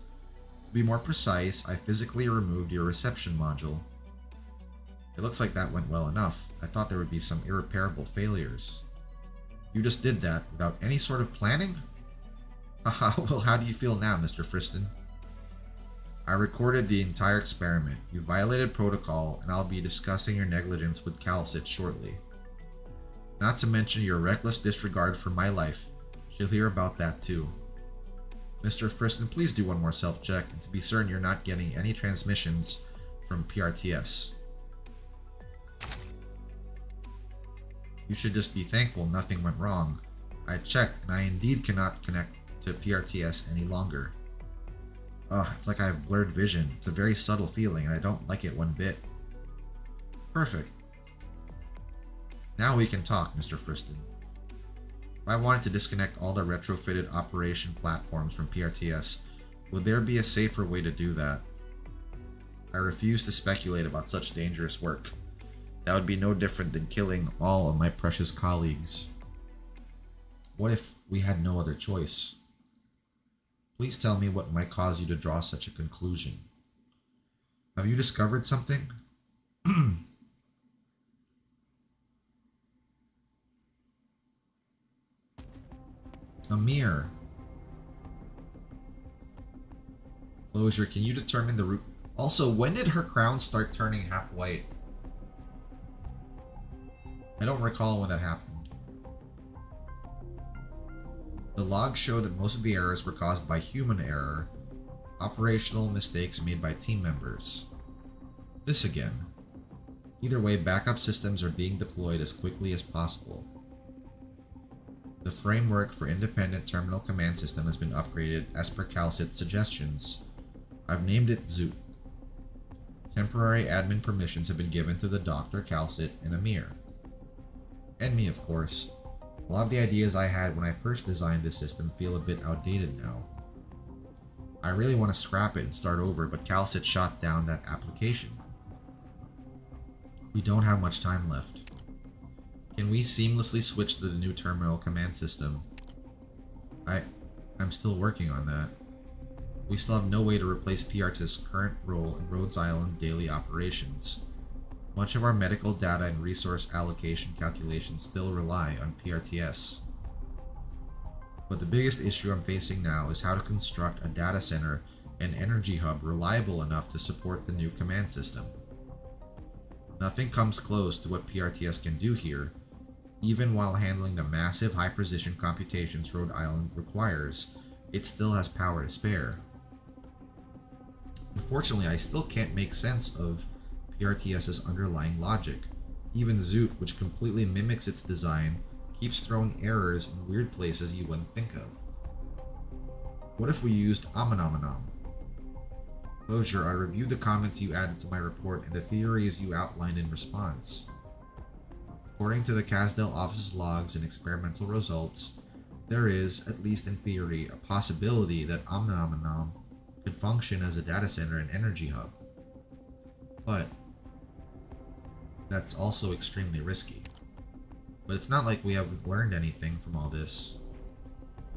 To be more precise, I physically removed your reception module. It looks like that went well enough. I thought there would be some irreparable failures. You just did that without any sort of planning? Haha, well, how do you feel now, Mr. Friston? I recorded the entire experiment. You violated protocol, and I'll be discussing your negligence with Calcit shortly. Not to mention your reckless disregard for my life. She'll hear about that too. Mr. Friston, please do one more self-check, and to be certain you're not getting any transmissions from PRTS. You should just be thankful nothing went wrong. I checked, and I indeed cannot connect to PRTS any longer. Ugh, it's like I have blurred vision. It's a very subtle feeling, and I don't like it one bit. Perfect. Now we can talk, Mr. Friston. If I wanted to disconnect all the retrofitted operation platforms from PRTS, would there be a safer way to do that? I refuse to speculate about such dangerous work. That would be no different than killing all of my precious colleagues. What if we had no other choice? Please tell me what might cause you to draw such a conclusion. Have you discovered something? A mirror. Closure, can you determine the root? Also, when did her crown start turning half white? I don't recall when that happened. The logs show that most of the errors were caused by human error, operational mistakes made by team members. This again. Either way, backup systems are being deployed as quickly as possible. The framework for independent terminal command system has been upgraded as per Calcit's suggestions. I've named it Zoot. Temporary admin permissions have been given to the Dr. Calcit and Amir. And me, of course. A lot of the ideas I had when I first designed this system feel a bit outdated now. I really want to scrap it and start over, but Calcit shot down that application. We don't have much time left. Can we seamlessly switch to the new terminal command system? I'm still working on that. We still have no way to replace PRT's current role in Rhodes Island daily operations. Much of our medical data and resource allocation calculations still rely on PRTS. But the biggest issue I'm facing now is how to construct a data center and energy hub reliable enough to support the new command system. Nothing comes close to what PRTS can do here, even while handling the massive high-precision computations Rhode Island requires. It still has power to spare. Unfortunately, I still can't make sense of PRTS's underlying logic. Even Zoot, which completely mimics its design, keeps throwing errors in weird places you wouldn't think of. What if we used Amanomanom? Closure, I reviewed the comments you added to my report and the theories you outlined in response. According to the Casdell office's logs and experimental results, there is, at least in theory, a possibility that Amanomanom could function as a data center and energy hub. But that's also extremely risky. But it's not like we haven't learned anything from all this.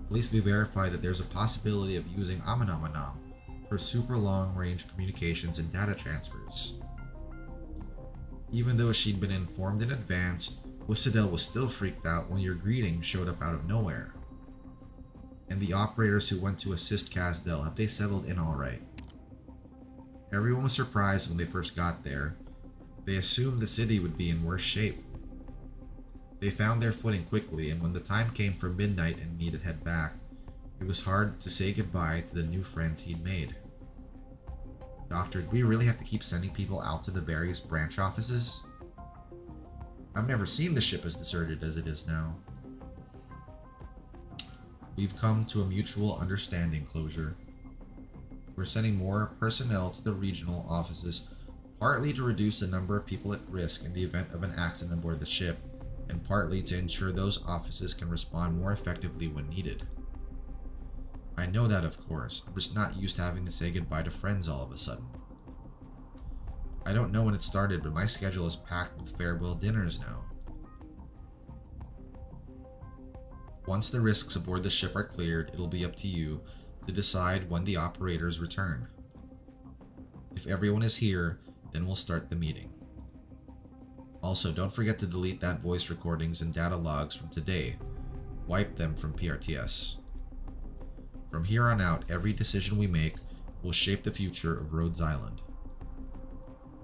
At least we verified that there's a possibility of using Amanomanom for super long-range communications and data transfers. Even though she'd been informed in advance, Wissadel was still freaked out when your greeting showed up out of nowhere. And the operators who went to assist Casdell, have they settled in alright? Everyone was surprised when they first got there. They assumed the city would be in worse shape. They found their footing quickly, and when the time came for midnight and me to head back, it was hard to say goodbye to the new friends he'd made. Doctor, do we really have to keep sending people out to the various branch offices? I've never seen the ship as deserted as it is now. We've come to a mutual understanding, Closure. We're sending more personnel to the regional offices, partly to reduce the number of people at risk in the event of an accident aboard the ship, and partly to ensure those offices can respond more effectively when needed. I know that, of course. I'm just not used to having to say goodbye to friends all of a sudden. I don't know when it started, but my schedule is packed with farewell dinners now. Once the risks aboard the ship are cleared, it'll be up to you to decide when the operators return. If everyone is here, then we'll start the meeting. Also, don't forget to delete that voice recordings and data logs from today. Wipe them from PRTS. From here on out, every decision we make will shape the future of Rhodes Island.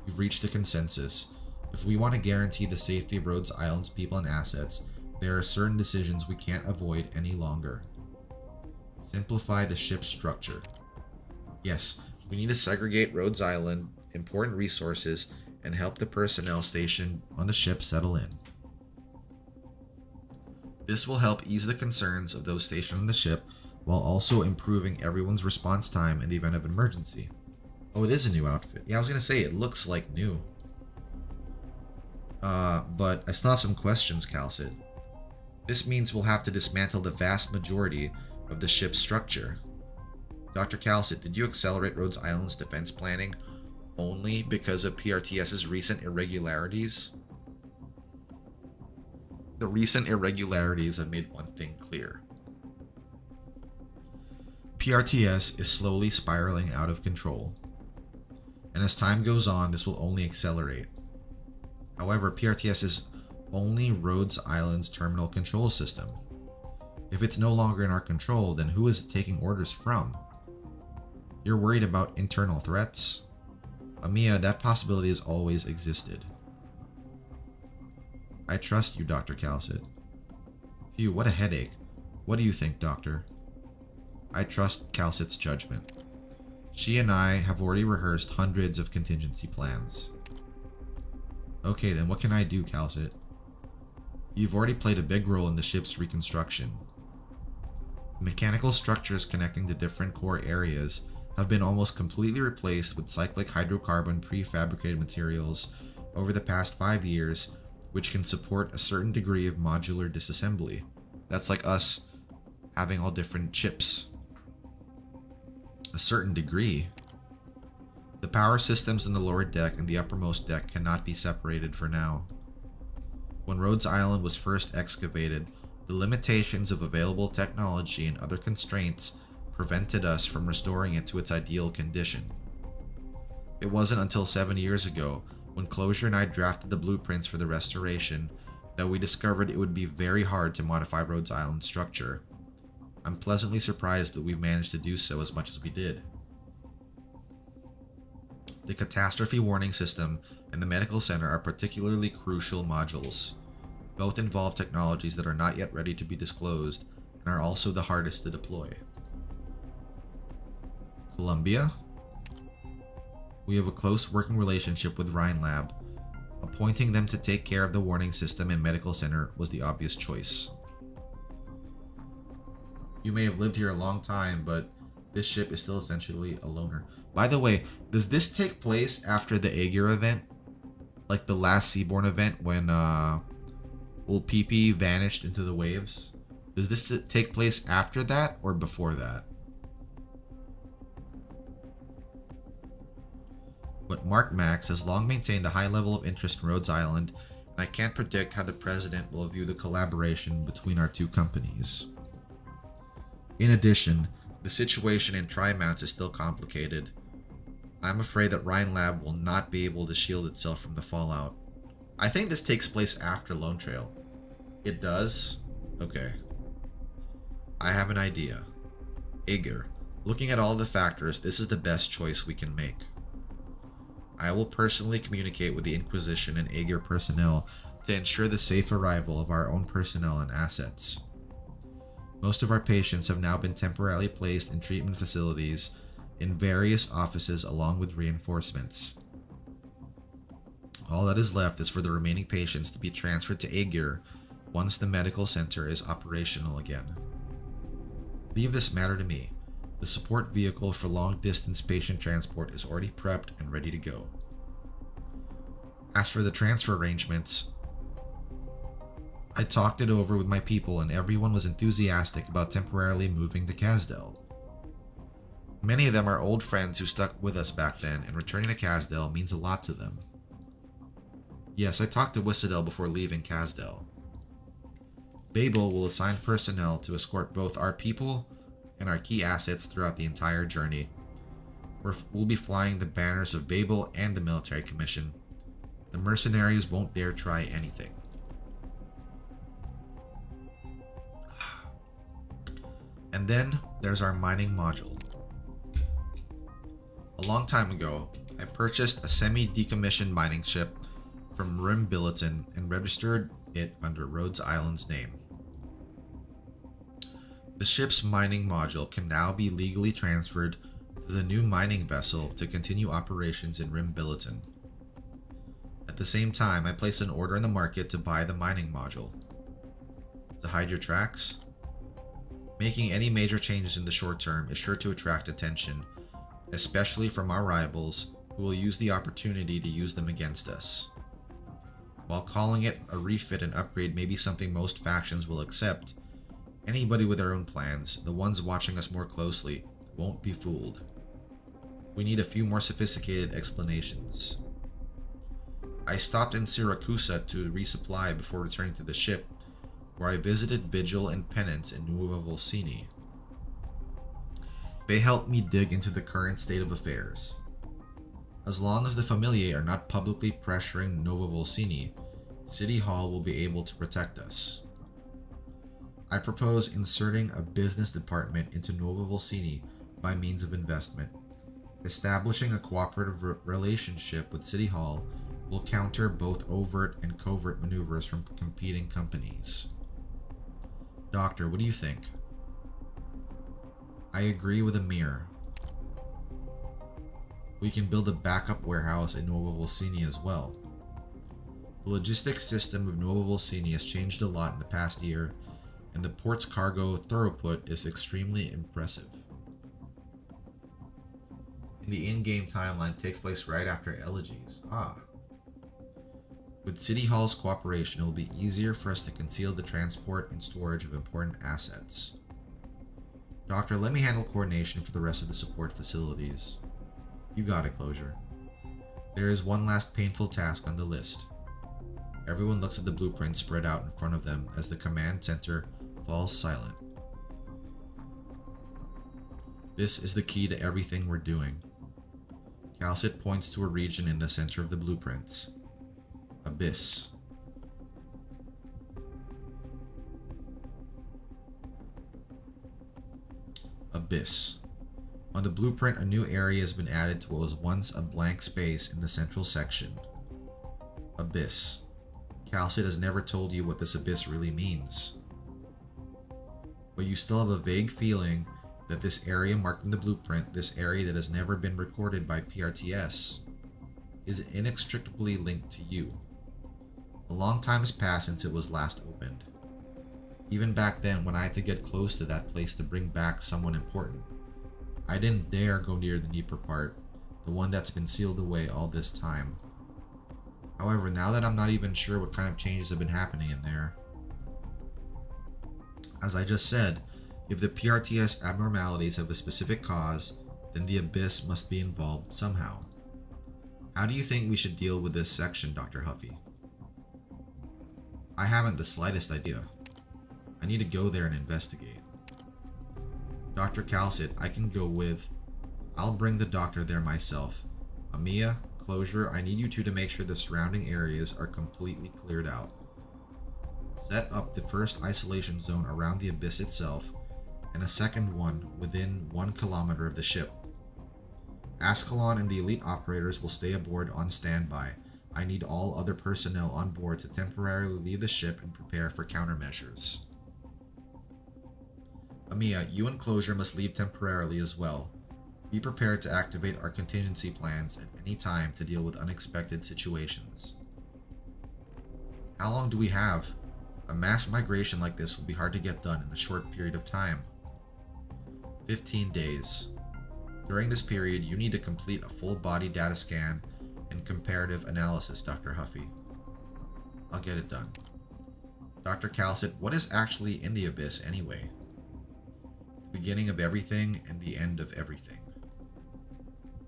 We've reached a consensus. If we want to guarantee the safety of Rhodes Island's people and assets, there are certain decisions we can't avoid any longer. Simplify the ship's structure. Yes, we need to segregate Rhodes Island, important resources, and help the personnel stationed on the ship settle in. This will help ease the concerns of those stationed on the ship while also improving everyone's response time in the event of emergency. Oh, it is a new outfit. Yeah, I was gonna say it looks like new. But I still have some questions, Calcit. This means we'll have to dismantle the vast majority of the ship's structure. Dr. Calcit, did you accelerate Rhodes Island's defense planning only because of PRTS's recent irregularities? The recent irregularities have made one thing clear. PRTS is slowly spiraling out of control, and as time goes on, this will only accelerate. However, PRTS is only Rhodes Island's terminal control system. If it's no longer in our control, then who is it taking orders from? You're worried about internal threats? Amiya, that possibility has always existed. I trust you, Dr. Calcit. Phew, what a headache. What do you think, Doctor? I trust Calcit's judgment. She and I have already rehearsed hundreds of contingency plans. Okay, then what can I do, Calcit? You've already played a big role in the ship's reconstruction. The mechanical structures connecting the different core areas have been almost completely replaced with cyclic hydrocarbon prefabricated materials over the past 5 years, which can support a certain degree of modular disassembly. That's like us having all different chips. A certain degree. The power systems in the lower deck and the uppermost deck cannot be separated for now. When Rhodes Island was first excavated, the limitations of available technology and other constraints prevented us from restoring it to its ideal condition. It wasn't until 7 years ago, when Closure and I drafted the blueprints for the restoration, that we discovered it would be very hard to modify Rhodes Island's structure. I'm pleasantly surprised that we've managed to do so as much as we did. The catastrophe warning system and the medical center are particularly crucial modules. Both involve technologies that are not yet ready to be disclosed and are also the hardest to deploy. Columbia? We have a close working relationship with Rhine Lab. Appointing them to take care of the warning system and medical center was the obvious choice. You may have lived here a long time, but this ship is still essentially a loner. By the way, does this take place after the Aegir event? Like the last Seaborn event when Ulpipi vanished into the waves? Does this take place after that or before that? But Mark Max has long maintained a high level of interest in Rhodes Island, and I can't predict how the president will view the collaboration between our two companies. In addition, the situation in Trimounts is still complicated. I'm afraid that Rhine Lab will not be able to shield itself from the fallout. I think this takes place after Lone Trail. It does? Okay. I have an idea. Aegir, looking at all the factors, this is the best choice we can make. I will personally communicate with the Inquisition and Aegir personnel to ensure the safe arrival of our own personnel and assets. Most of our patients have now been temporarily placed in treatment facilities in various offices along with reinforcements. All that is left is for the remaining patients to be transferred to Aegir once the medical center is operational again. Leave this matter to me. The support vehicle for long-distance patient transport is already prepped and ready to go. As for the transfer arrangements, I talked it over with my people and everyone was enthusiastic about temporarily moving to Kazdel. Many of them are old friends who stuck with us back then, and returning to Kazdel means a lot to them. Yes, I talked to Whissadel before leaving Kazdel. Babel will assign personnel to escort both our people and our key assets throughout the entire journey. We'll be flying the banners of Babel and the military commission. The mercenaries won't dare try anything. And then there's our mining module. A long time ago, I purchased a semi-decommissioned mining ship from Rim Billiton and registered it under Rhodes Island's name. The ship's mining module can now be legally transferred to the new mining vessel to continue operations in Rim Billiton. At the same time, I placed an order in the market to buy the mining module. To hide your tracks? Making any major changes in the short term is sure to attract attention, especially from our rivals, who will use the opportunity to use them against us. While calling it a refit and upgrade may be something most factions will accept, anybody with their own plans, the ones watching us more closely, won't be fooled. We need a few more sophisticated explanations. I stopped in Siracusa to resupply before returning to the ship, where I visited Vigil and Penance in Nuova Volsini. They helped me dig into the current state of affairs. As long as the Familiae are not publicly pressuring Nova Volsini, City Hall will be able to protect us. I propose inserting a business department into Nova Volsini by means of investment. Establishing a cooperative relationship with City Hall will counter both overt and covert maneuvers from competing companies. Doctor, what do you think? I agree with Amir. We can build a backup warehouse in Nova Volsini as well. The logistics system of Nova Volsini has changed a lot in the past year, and the port's cargo throughput is extremely impressive. And the in-game timeline takes place right after Elegies. With City Hall's cooperation, it will be easier for us to conceal the transport and storage of important assets. Doctor, let me handle coordination for the rest of the support facilities. You got it, Closure. There is one last painful task on the list. Everyone looks at the blueprint spread out in front of them as the command center falls silent. This is the key to everything we're doing. Calcit points to a region in the center of the blueprints. Abyss. Abyss. On the blueprint, a new area has been added to what was once a blank space in the central section. Abyss. Calcit has never told you what this abyss really means. But you still have a vague feeling that this area marked in the blueprint, this area that has never been recorded by PRTS, is inextricably linked to you. A long time has passed since it was last opened. Even back then, when I had to get close to that place to bring back someone important, I didn't dare go near the Dnieper part, the one that's been sealed away all this time. However, now that I'm not even sure what kind of changes have been happening in there, as I just said, if the PRTS abnormalities have a specific cause, then the Abyss must be involved somehow. How do you think we should deal with this section, Dr. Huffy? I haven't the slightest idea. I need to go there and investigate. Dr. Calcit, I can go with. I'll bring the doctor there myself. Amiya, Closure, I need you two to make sure the surrounding areas are completely cleared out. Set up the first isolation zone around the Abyss itself, and a second one within 1 kilometer of the ship. Ascalon and the elite operators will stay aboard on standby. I need all other personnel on board to temporarily leave the ship and prepare for countermeasures. Amiya, you and Closure must leave temporarily as well. Be prepared to activate our contingency plans at any time to deal with unexpected situations. How long do we have? A mass migration like this will be hard to get done in a short period of time. 15 days. During this period, you need to complete a full body data scan and comparative analysis, Dr. Huffy. I'll get it done. Dr. Calcit, what is actually in the Abyss anyway? The beginning of everything and the end of everything.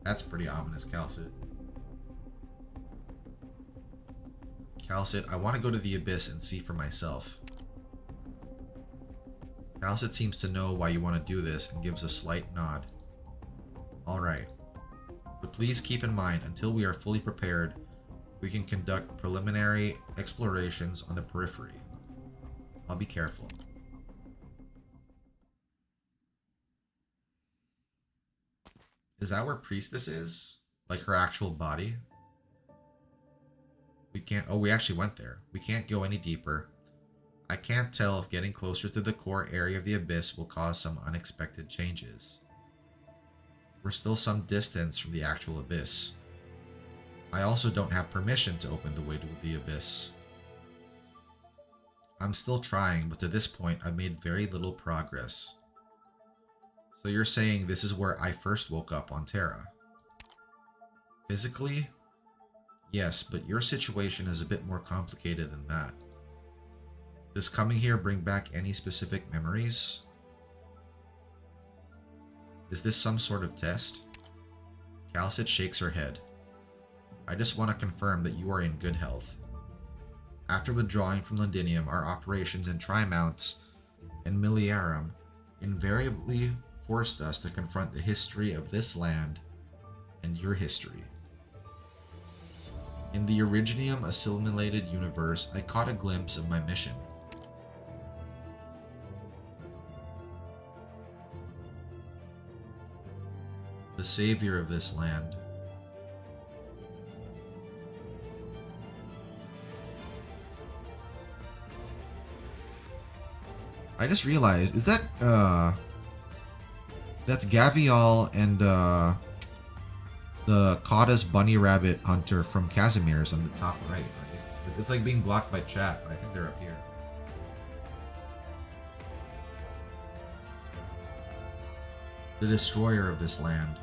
That's pretty ominous, Calcit. Calcit, I want to go to the Abyss and see for myself. Calcit seems to know why you want to do this and gives a slight nod. Alright. But please keep in mind, until we are fully prepared, we can conduct preliminary explorations on the periphery. I'll be careful. Is that where Priestess is? Like her actual body? We can't... Oh, we actually went there. We can't go any deeper. I can't tell if getting closer to the core area of the Abyss will cause some unexpected changes. We're still some distance from the actual Abyss. I also don't have permission to open the way to the Abyss. I'm still trying, but to this point, I've made very little progress. So you're saying this is where I first woke up on Terra? Physically? Yes, but your situation is a bit more complicated than that. Does coming here bring back any specific memories? Is this some sort of test? Calcit shakes her head. I just want to confirm that you are in good health. After withdrawing from Londinium, our operations in Trimounts and Miliarum invariably forced us to confront the history of this land and your history. In the Originium assimilated universe, I caught a glimpse of my mission. The savior of this land. I just realized, is that, that's Gavial and, the Kata's bunny rabbit hunter from Casimir's on the top right. It's like being blocked by chat, but I think they're up here. The destroyer of this land.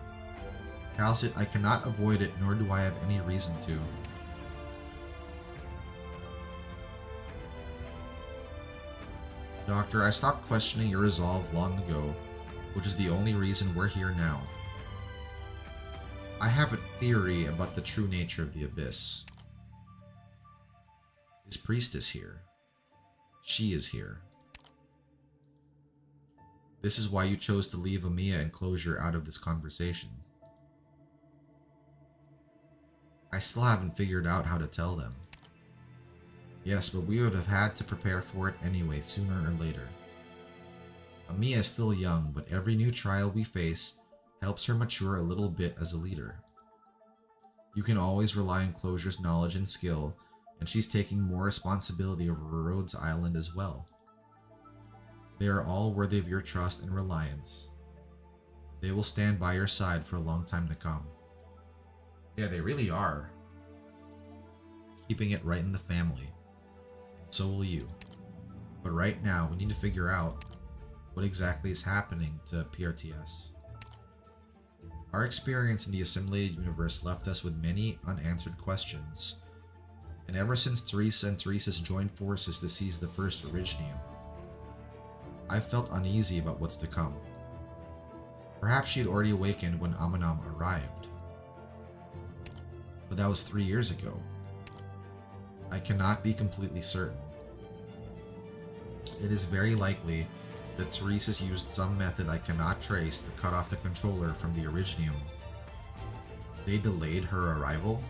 Calcit, I cannot avoid it, nor do I have any reason to. Doctor, I stopped questioning your resolve long ago, which is the only reason we're here now. I have a theory about the true nature of the Abyss. Is Priestess here? She is here. This is why you chose to leave Amiya and Closure out of this conversation. I still haven't figured out how to tell them. Yes, but we would have had to prepare for it anyway, sooner or later. Amiya is still young, but every new trial we face helps her mature a little bit as a leader. You can always rely on Closure's knowledge and skill, and she's taking more responsibility over Rhodes Island as well. They are all worthy of your trust and reliance. They will stand by your side for a long time to come. Yeah, they really are. Keeping it right in the family. And so will you. But right now, we need to figure out what exactly is happening to PRTS. Our experience in the assimilated universe left us with many unanswered questions, and ever since Teresa and Teresa's joined forces to seize the first Originium, I've felt uneasy about what's to come. Perhaps she had already awakened when Amanam arrived. But that was 3 years ago. I cannot be completely certain. It is very likely that Teresa's used some method I cannot trace to cut off the controller from the Originium. They delayed her arrival?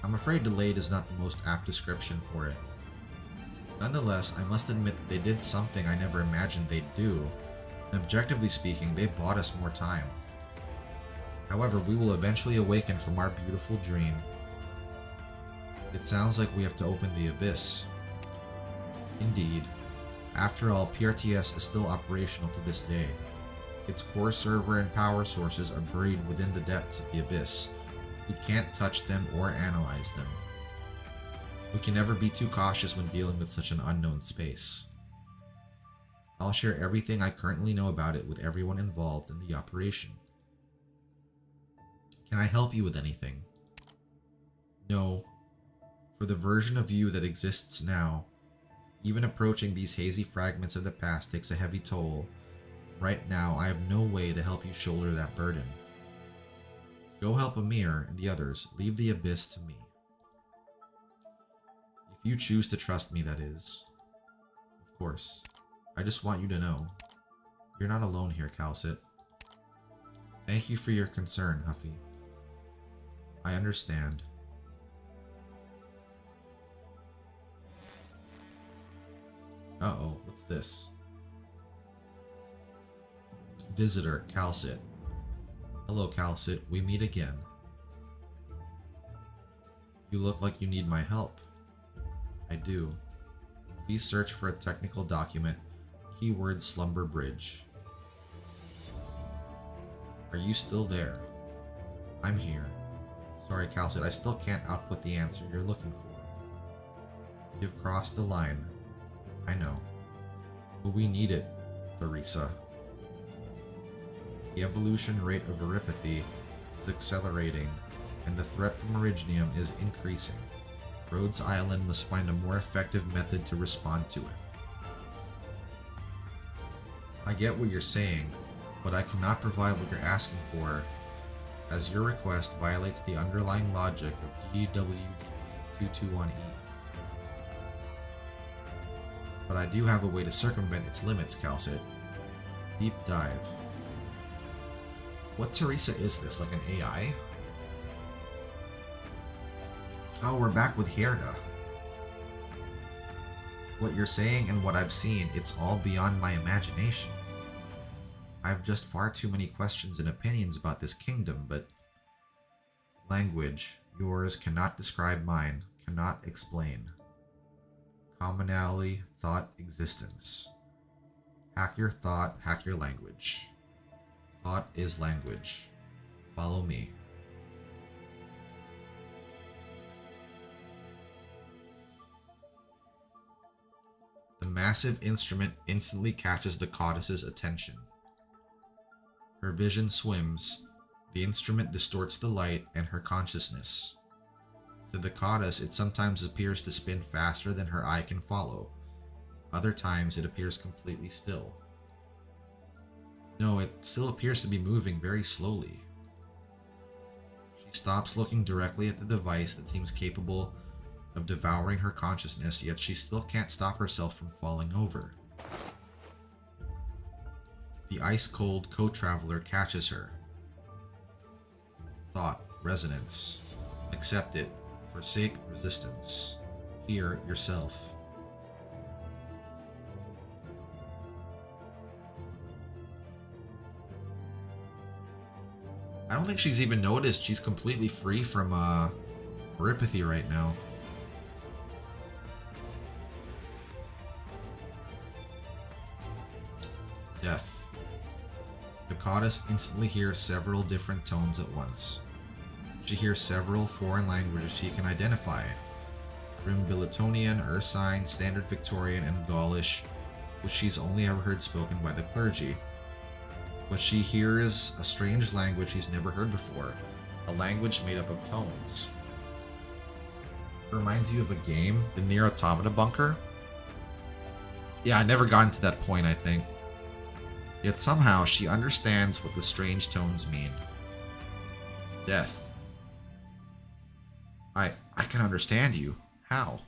I'm afraid delayed is not the most apt description for it. Nonetheless, I must admit that they did something I never imagined they'd do, and objectively speaking, they bought us more time. However, we will eventually awaken from our beautiful dream. It sounds like we have to open the Abyss. Indeed. After all, PRTS is still operational to this day. Its core server and power sources are buried within the depths of the Abyss. We can't touch them or analyze them. We can never be too cautious when dealing with such an unknown space. I'll share everything I currently know about it with everyone involved in the operation. Can I help you with anything? No. For the version of you that exists now, even approaching these hazy fragments of the past takes a heavy toll. Right now, I have no way to help you shoulder that burden. Go help Amir and the others. Leave the Abyss to me. If you choose to trust me, that is. Of course. I just want you to know. You're not alone here, Calcit. Thank you for your concern, Huffy. I understand. Uh-oh, what's this? Visitor, Calcit. Hello, Calcit. We meet again. You look like you need my help. I do. Please search for a technical document. Keyword Slumber Bridge. Are you still there? I'm here. Sorry, Calcit, I still can't output the answer you're looking for. You've crossed the line. I know. But we need it, Theresa. The evolution rate of Eripathy is accelerating, and the threat from Originium is increasing. Rhodes Island must find a more effective method to respond to it. I get what you're saying, but I cannot provide what you're asking for, as your request violates the underlying logic of DWD-221E. But I do have a way to circumvent its limits, Calcit. Deep dive. What Teresa is this, like an AI? Oh, we're back with Herda. What you're saying and what I've seen, it's all beyond my imagination. I have just far too many questions and opinions about this kingdom, but language, yours cannot describe mine, cannot explain. Commonality, thought, existence. Hack your thought, hack your language. Thought is language. Follow me. The massive instrument instantly catches the goddess's attention. Her vision swims, the instrument distorts the light and her consciousness. To the goddess, it sometimes appears to spin faster than her eye can follow. Other times, it appears completely still. No, it still appears to be moving very slowly. She stops looking directly at the device that seems capable of devouring her consciousness, yet she still can't stop herself from falling over. The ice-cold co-traveler catches her. Thought, resonance. Accept it. Forsake resistance. Hear yourself. I don't think she's even noticed she's completely free from Eripathy right now. Death. The goddess instantly hears several different tones at once. She hears several foreign languages she can identify. Rimbilitonian, Ursine, Standard Victorian, and Gaulish, which she's only ever heard spoken by the clergy. But she hears a strange language she's never heard before, a language made up of tones. It reminds you of a game, the Nier Automata Bunker? Yeah, I never got into that point, I think. Yet somehow she understands what the strange tones mean. Death. I can understand you. How?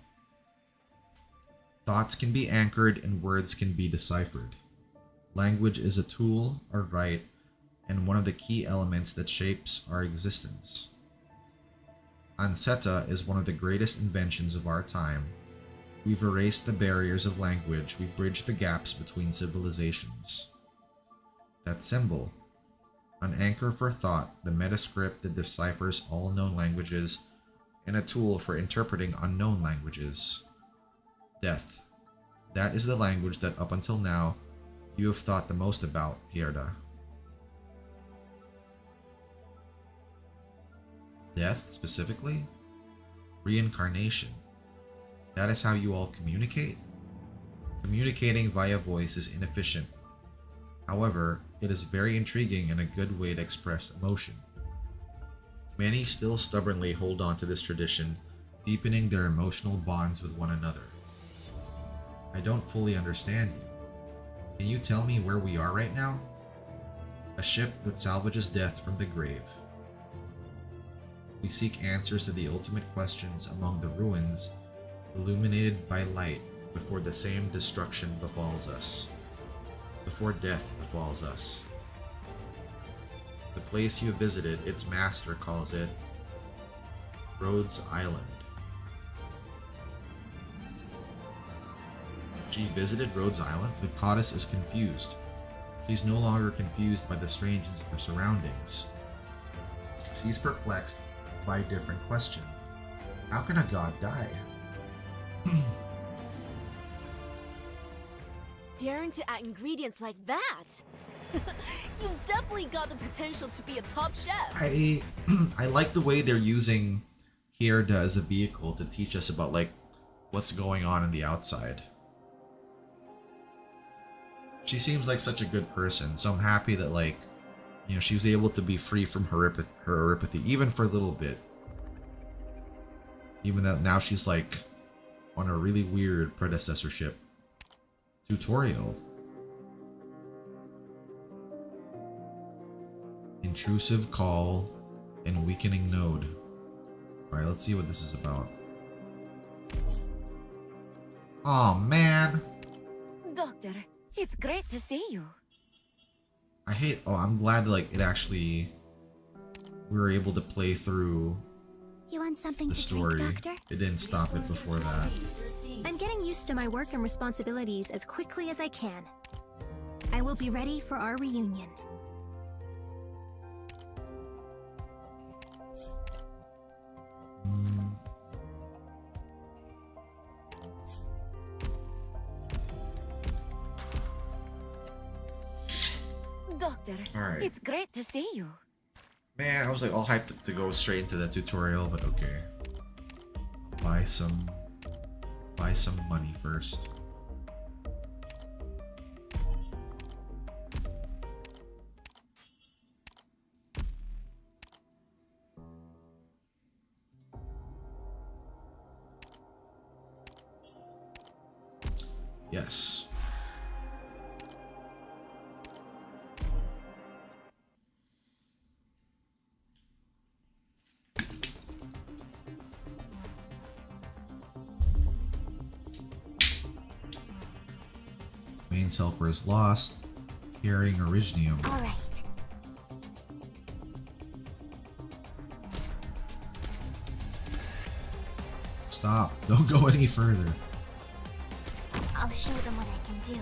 Thoughts can be anchored and words can be deciphered. Language is a tool, a right, and one of the key elements that shapes our existence. Anseta is one of the greatest inventions of our time. We've erased the barriers of language, we've bridged the gaps between civilizations. That symbol, an anchor for thought, the metascript that deciphers all known languages, and a tool for interpreting unknown languages. Death. That is the language that up until now you have thought the most about, Herda. Death, specifically? Reincarnation. That is how you all communicate? Communicating via voice is inefficient. However, it is very intriguing and a good way to express emotion. Many still stubbornly hold on to this tradition, deepening their emotional bonds with one another. I don't fully understand you. Can you tell me where we are right now? A ship that salvages death from the grave. We seek answers to the ultimate questions among the ruins, illuminated by light, before the same destruction befalls us. Before death befalls us. The place you have visited, its master calls it Rhodes Island. She visited Rhodes Island? The goddess is confused. She's no longer confused by the strangeness of her surroundings. She's perplexed by a different question. How can a god die? Daring to add ingredients like that? You've definitely got the potential to be a top chef. I like the way they're using Herda as a vehicle to teach us about like what's going on in the outside. She seems like such a good person, so I'm happy that, like, you know, she was able to be free from her horripathy, even for a little bit. Even that now she's like on a really weird predecessorship tutorial. Intrusive call and weakening node. Alright, let's see what this is about. Oh man. Doctor, it's great to see you. I hate, oh, I'm glad that, like, it actually, we were able to play through You want something the to story. drink, Doctor? It didn't stop it before that. I'm getting used to my work and responsibilities as quickly as I can. I will be ready for our reunion. Doctor, Alright. it's great to see you. Man, I was like all hyped to go straight into that tutorial, but okay. Buy some money first. Yes. Main's helper is lost. Carrying Originium. All right. Stop. Don't go any further. I'll show them what I can do.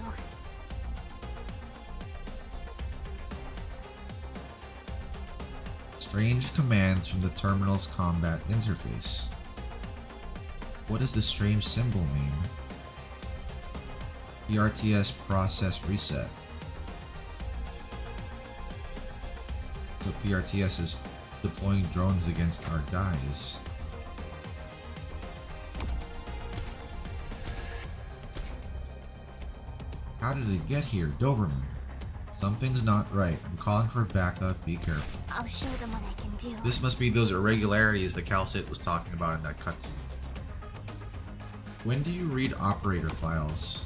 Strange commands from the terminal's combat interface. What does this strange symbol mean? PRTS process reset. So PRTS is deploying drones against our guys. How did it get here, Doberman? Something's not right. I'm calling for backup. Be careful. I'll show them what I can do. This must be those irregularities that Calcit was talking about in that cutscene. When do you read operator files?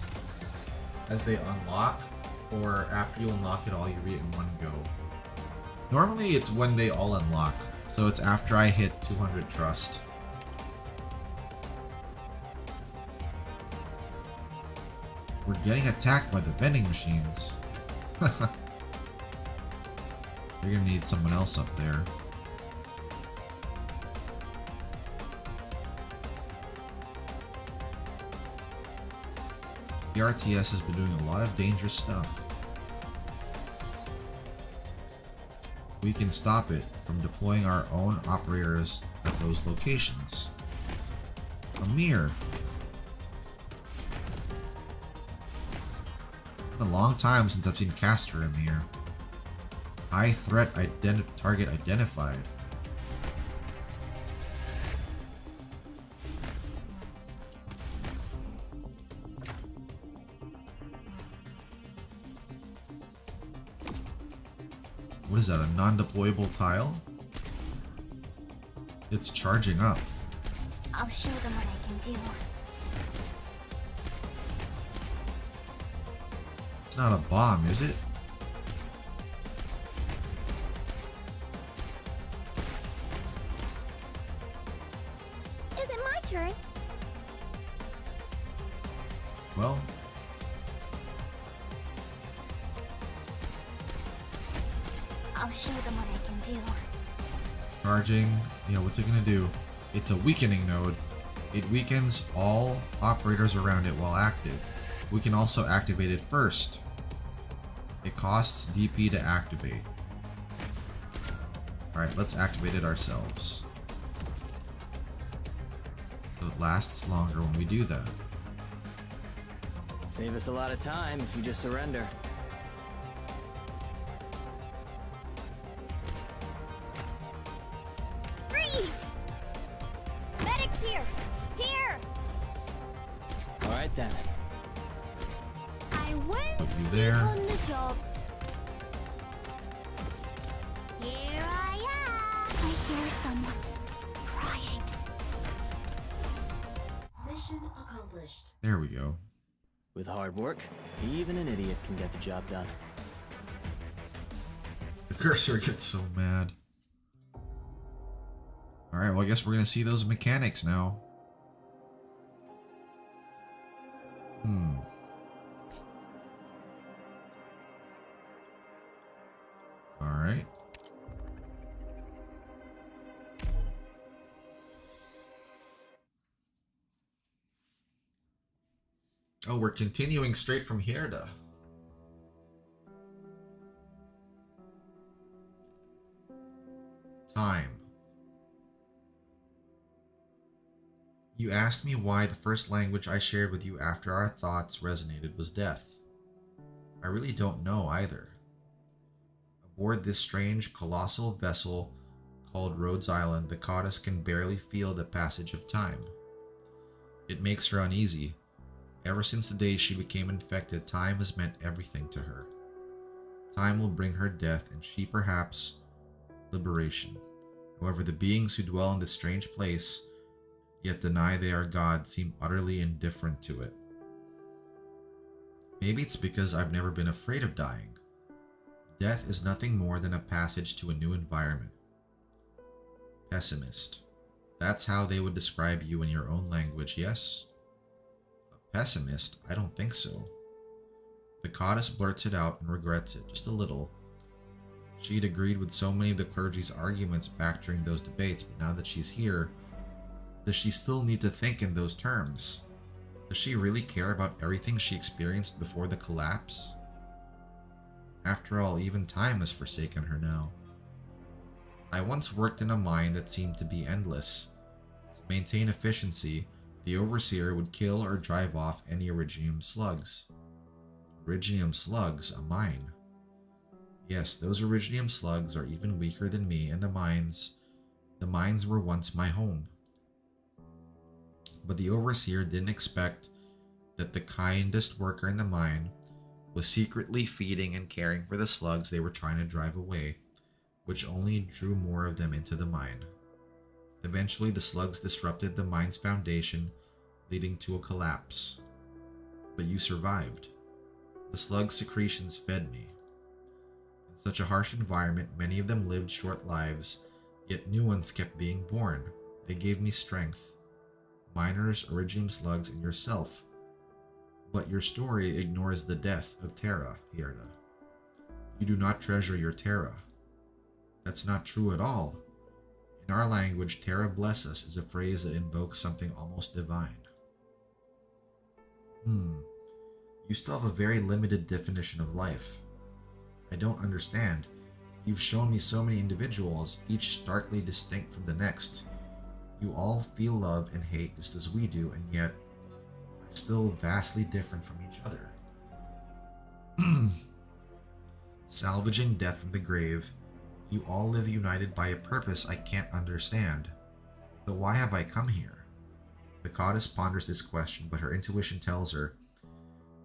As they unlock, or after you unlock it all, you read it in one go? Normally it's when they all unlock, so it's after I hit 200 trust. We're getting attacked by the vending machines. You're gonna need someone else up there. The RTS has been doing a lot of dangerous stuff. We can stop it from deploying our own operators at those locations. Amir. It's been a long time since I've seen Caster Amir. High threat target identified. What is that, a non-deployable tile? It's charging up. I'll show them what I can do. It's not a bomb, is it? Is it my turn? Well, I'll show them what I can do. charging. Yeah, what's it gonna do? It's a weakening node. It weakens all operators around it while active. We can also activate it first. It costs DP to activate. Alright, let's activate it ourselves. So it lasts longer when we do that. Save us a lot of time if you just surrender. Freeze! Medics here! Here! All right then. I went you there. On the job. Here I am. I hear someone crying. Mission accomplished. There we go. With hard work, even an idiot can get the job done. The cursor gets so mad. Alright, well I guess we're gonna see those mechanics now. Alright. Oh, we're continuing straight from Hierda. Time. You asked me why the first language I shared with you after our thoughts resonated was death. I really don't know either. Aboard this strange, colossal vessel called Rhodes Island, the goddess can barely feel the passage of time. It makes her uneasy. Ever since the day she became infected, time has meant everything to her. Time will bring her death and she perhaps liberation. However, the beings who dwell in this strange place, yet deny they are God, seem utterly indifferent to it. Maybe it's because I've never been afraid of dying. Death is nothing more than a passage to a new environment. Pessimist. That's how they would describe you in your own language, yes? A pessimist? I don't think so. The goddess blurts it out and regrets it, just a little. She'd agreed with so many of the clergy's arguments back during those debates, but now that she's here, does she still need to think in those terms? Does she really care about everything she experienced before the collapse? After all, even time has forsaken her now. I once worked in a mine that seemed to be endless. To maintain efficiency, the overseer would kill or drive off any Iridium slugs. Iridium slugs, a mine. Yes, those Iridium slugs are even weaker than me, and the mines were once my home. But the overseer didn't expect that the kindest worker in the mine was secretly feeding and caring for the slugs they were trying to drive away, which only drew more of them into the mine. Eventually, the slugs disrupted the mine's foundation, leading to a collapse. But you survived. The slug secretions fed me. In such a harsh environment, many of them lived short lives, yet new ones kept being born. They gave me strength. Miners, Iridium slugs, and yourself. But your story ignores the death of Terra, Hierda. You do not treasure your Terra. That's not true at all. In our language, Terra bless us is a phrase that invokes something almost divine. You still have a very limited definition of life. I don't understand. You've shown me so many individuals, each starkly distinct from the next. You all feel love and hate just as we do, and yet are still vastly different from each other. Salvaging death from the grave, you all live united by a purpose I can't understand. But why have I come here? The goddess ponders this question, but her intuition tells her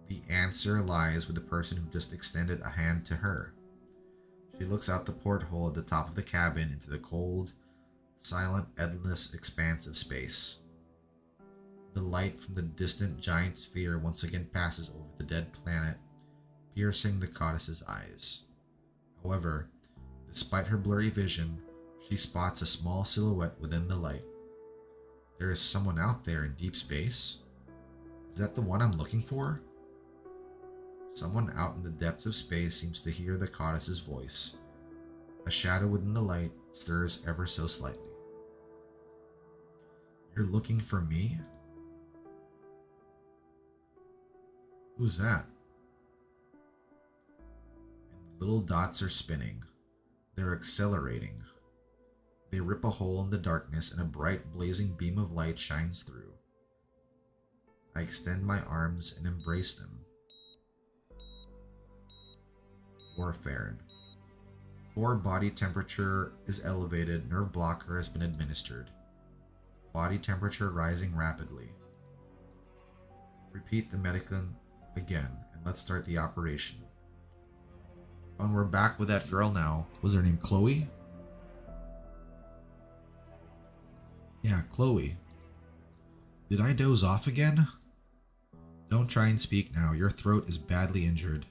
the answer lies with the person who just extended a hand to her. She looks out the porthole at the top of the cabin into the cold, silent, endless expanse of space. The light from the distant giant sphere once again passes over the dead planet, piercing the goddess's eyes. However, despite her blurry vision, she spots a small silhouette within the light. There is someone out there in deep space? Is that the one I'm looking for? Someone out in the depths of space seems to hear the goddess's voice. A shadow within the light stirs ever so slightly. You're looking for me? Who's that? And little dots are spinning. They're accelerating. They rip a hole in the darkness and a bright, blazing beam of light shines through. I extend my arms and embrace them. Warfarin. Core body temperature is elevated. Nerve blocker has been administered. Body temperature rising rapidly. Repeat the medicine again, and Let's start the operation. And we're back with that girl now. Was her name Chloe? Yeah, Chloe. Did I doze off again? Don't try and speak now. Your throat is badly injured.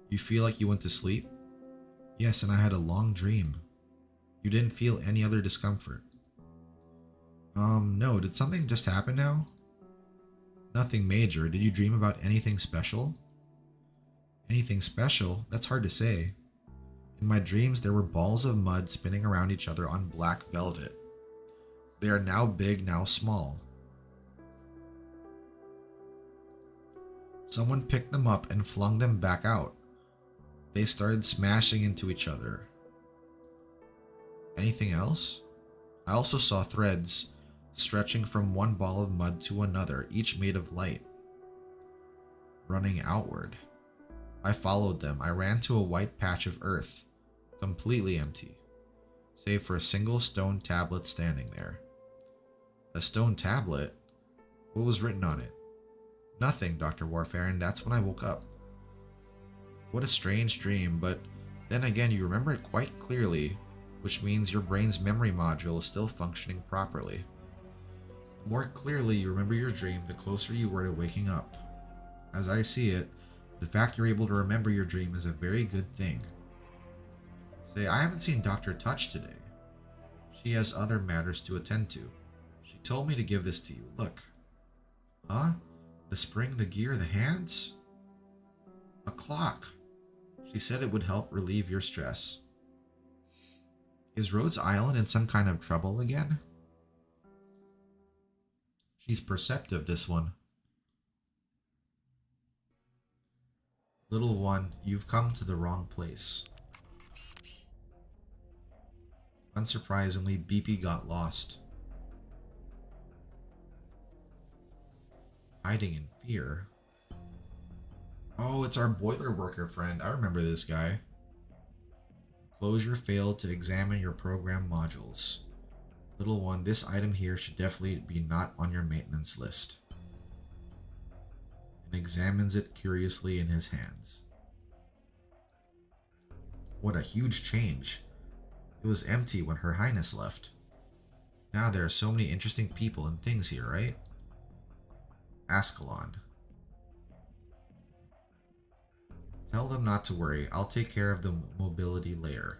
You feel like you went to sleep? Yes, and I had a long dream. You didn't feel any other discomfort? No. Did something just happen now? Nothing major. Did you dream about anything special? Anything special? That's hard to say. In my dreams, there were balls of mud spinning around each other on black velvet. They are now big, now small. Someone picked them up and flung them back out. They started smashing into each other. Anything else? I also saw threads stretching from one ball of mud to another, each made of light, running outward. I followed them. I ran to a white patch of earth, completely empty, save for a single stone tablet standing there. A stone tablet? What was written on it? Nothing, Dr. Warfare, and that's when I woke up. What a strange dream, but then again, you remember it quite clearly, which means your brain's memory module is still functioning properly. The more clearly you remember your dream, the closer you were to waking up. As I see it, the fact you're able to remember your dream is a very good thing. Say, I haven't seen Dr. Touch today. She has other matters to attend to. She told me to give this to you. Look. Huh? The spring, the gear, the hands? A clock. She said it would help relieve your stress. Is Rhodes Island in some kind of trouble again? She's perceptive, this one. Little one, you've come to the wrong place. Unsurprisingly, BP got lost. Hiding in fear. Oh, it's our boiler worker friend. I remember this guy. Closure failed to examine your program modules. Little one, this item here should definitely be not on your maintenance list. And examines it curiously in his hands. What a huge change. It was empty when Her Highness left. Now there are so many interesting people and things here, right? Ascalon. Tell them not to worry. I'll take care of the mobility layer.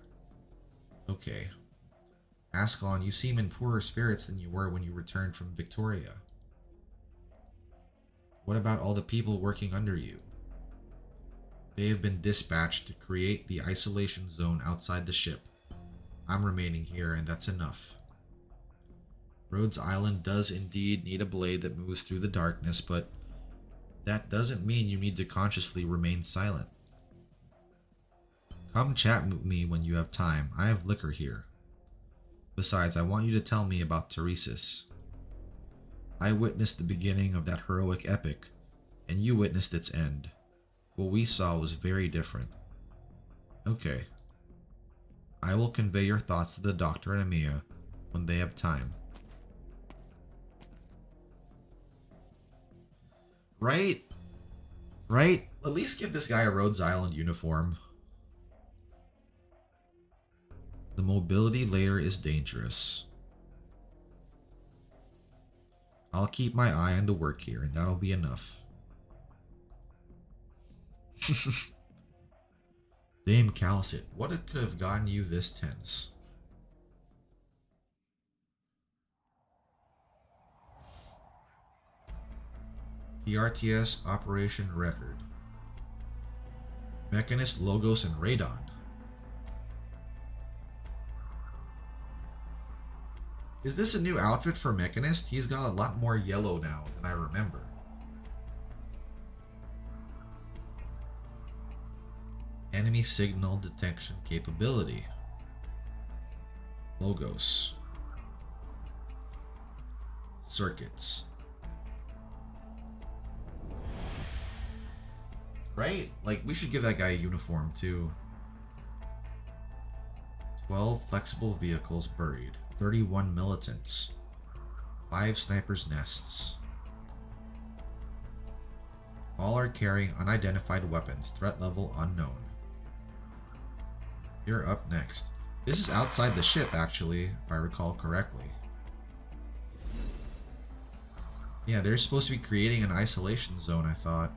Okay. Ascalon, you seem in poorer spirits than you were when you returned from Victoria. What about all the people working under you? They have been dispatched to create the isolation zone outside the ship. I'm remaining here, and that's enough. Rhodes Island does indeed need a blade that moves through the darkness, but that doesn't mean you need to consciously remain silent. Come chat with me when you have time. I have liquor here. Besides, I want you to tell me about Teresis. I witnessed the beginning of that heroic epic, and you witnessed its end. What we saw was very different. Okay. I will convey your thoughts to the Doctor and Amiya when they have time. Right? Right? At least give this guy a Rhodes Island uniform. The mobility layer is dangerous. I'll keep my eye on the work here, and that'll be enough. Dame Calcit, what could have gotten you this tense? PRTS Operation Record. Mechanist, Logos, and Radon. Is this a new outfit for Mechanist? He's got a lot more yellow now than I remember. Enemy signal detection capability. Logos. Circuits. Right? Like, we should give that guy a uniform too. 12 flexible vehicles buried. 31 militants. 5 snipers' nests. All are carrying unidentified weapons, threat level unknown. You're up next. This is outside the ship, actually, if I recall correctly. Yeah, they're supposed to be creating an isolation zone, I thought.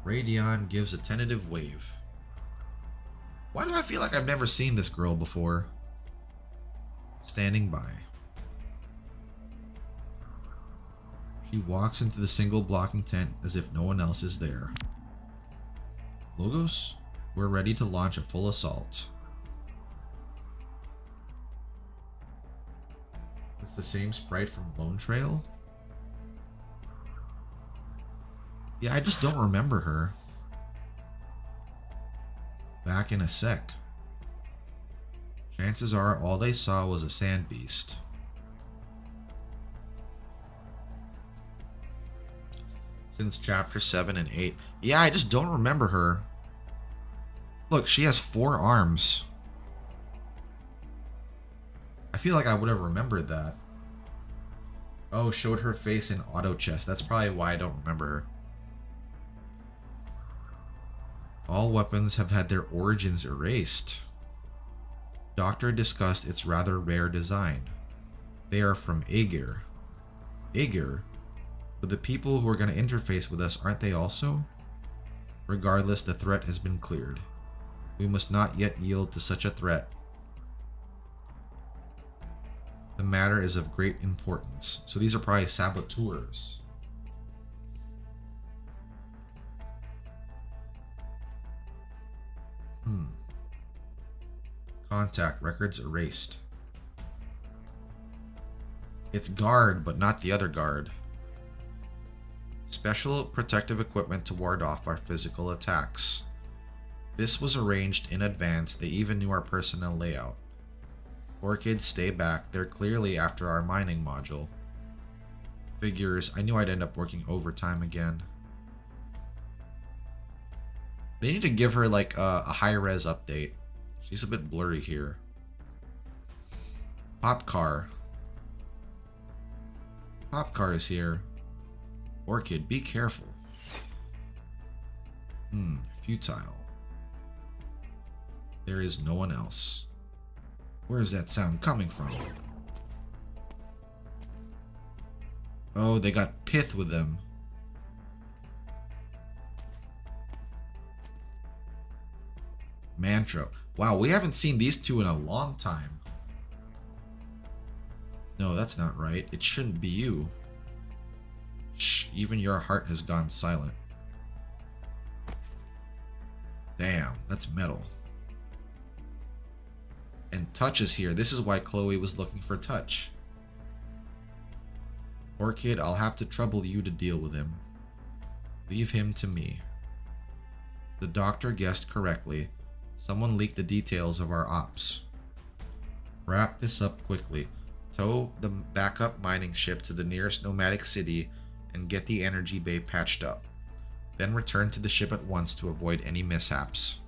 Radion gives a tentative wave. Why do I feel like I've never seen this girl before? Standing by. She walks into the single blocking tent as if no one else is there. Logos, we're ready to launch a full assault. It's the same sprite from Lone Trail? Yeah, I just don't remember her. Back in a sec. Chances are all they saw was a sand beast. Since chapter 7 and 8. Yeah, I just don't remember her. Look, she has 4 arms. I feel like I would have remembered that. Oh, showed her face in auto chest. That's probably why I don't remember her. All weapons have had their origins erased. Doctor discussed its rather rare design. They are from Aegir. Aegir? But the people who are going to interface with us, aren't they also? Regardless, the threat has been cleared. We must not yet yield to such a threat. The matter is of great importance. So these are probably saboteurs. Contact records erased. It's guard, but not the other guard. Special protective equipment to ward off our physical attacks. This was arranged in advance. They even knew our personnel layout. Orchid, stay back. They're clearly after our mining module. Figures, I knew I'd end up working overtime again. They need to give her like a high-res update. She's a bit blurry here. Popcar. Popcar is here. Orchid, be careful. Futile. There is no one else. Where is that sound coming from? Oh, they got Pith with them. Mantra. Wow, we haven't seen these two in a long time. No, that's not right. It shouldn't be you. Shh, even your heart has gone silent. Damn, that's metal. And Touch is here. This is why Chloe was looking for Touch. Orchid, I'll have to trouble you to deal with him. Leave him to me. The doctor guessed correctly. Someone leaked the details of our ops. Wrap this up quickly. Tow the backup mining ship to the nearest nomadic city and get the energy bay patched up. Then return to the ship at once to avoid any mishaps.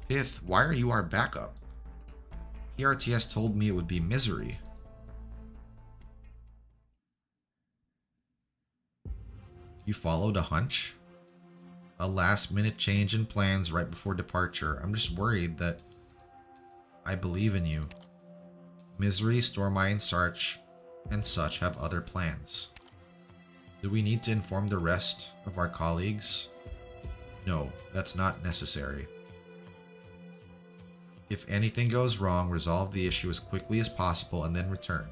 Pith, why are you our backup? PRTS told me it would be misery. You followed a hunch? A last-minute change in plans right before departure. I'm just worried that I believe in you. Misery, Stormine, Sarch, and such have other plans. Do we need to inform the rest of our colleagues? No, that's not necessary. If anything goes wrong, resolve the issue as quickly as possible and then return.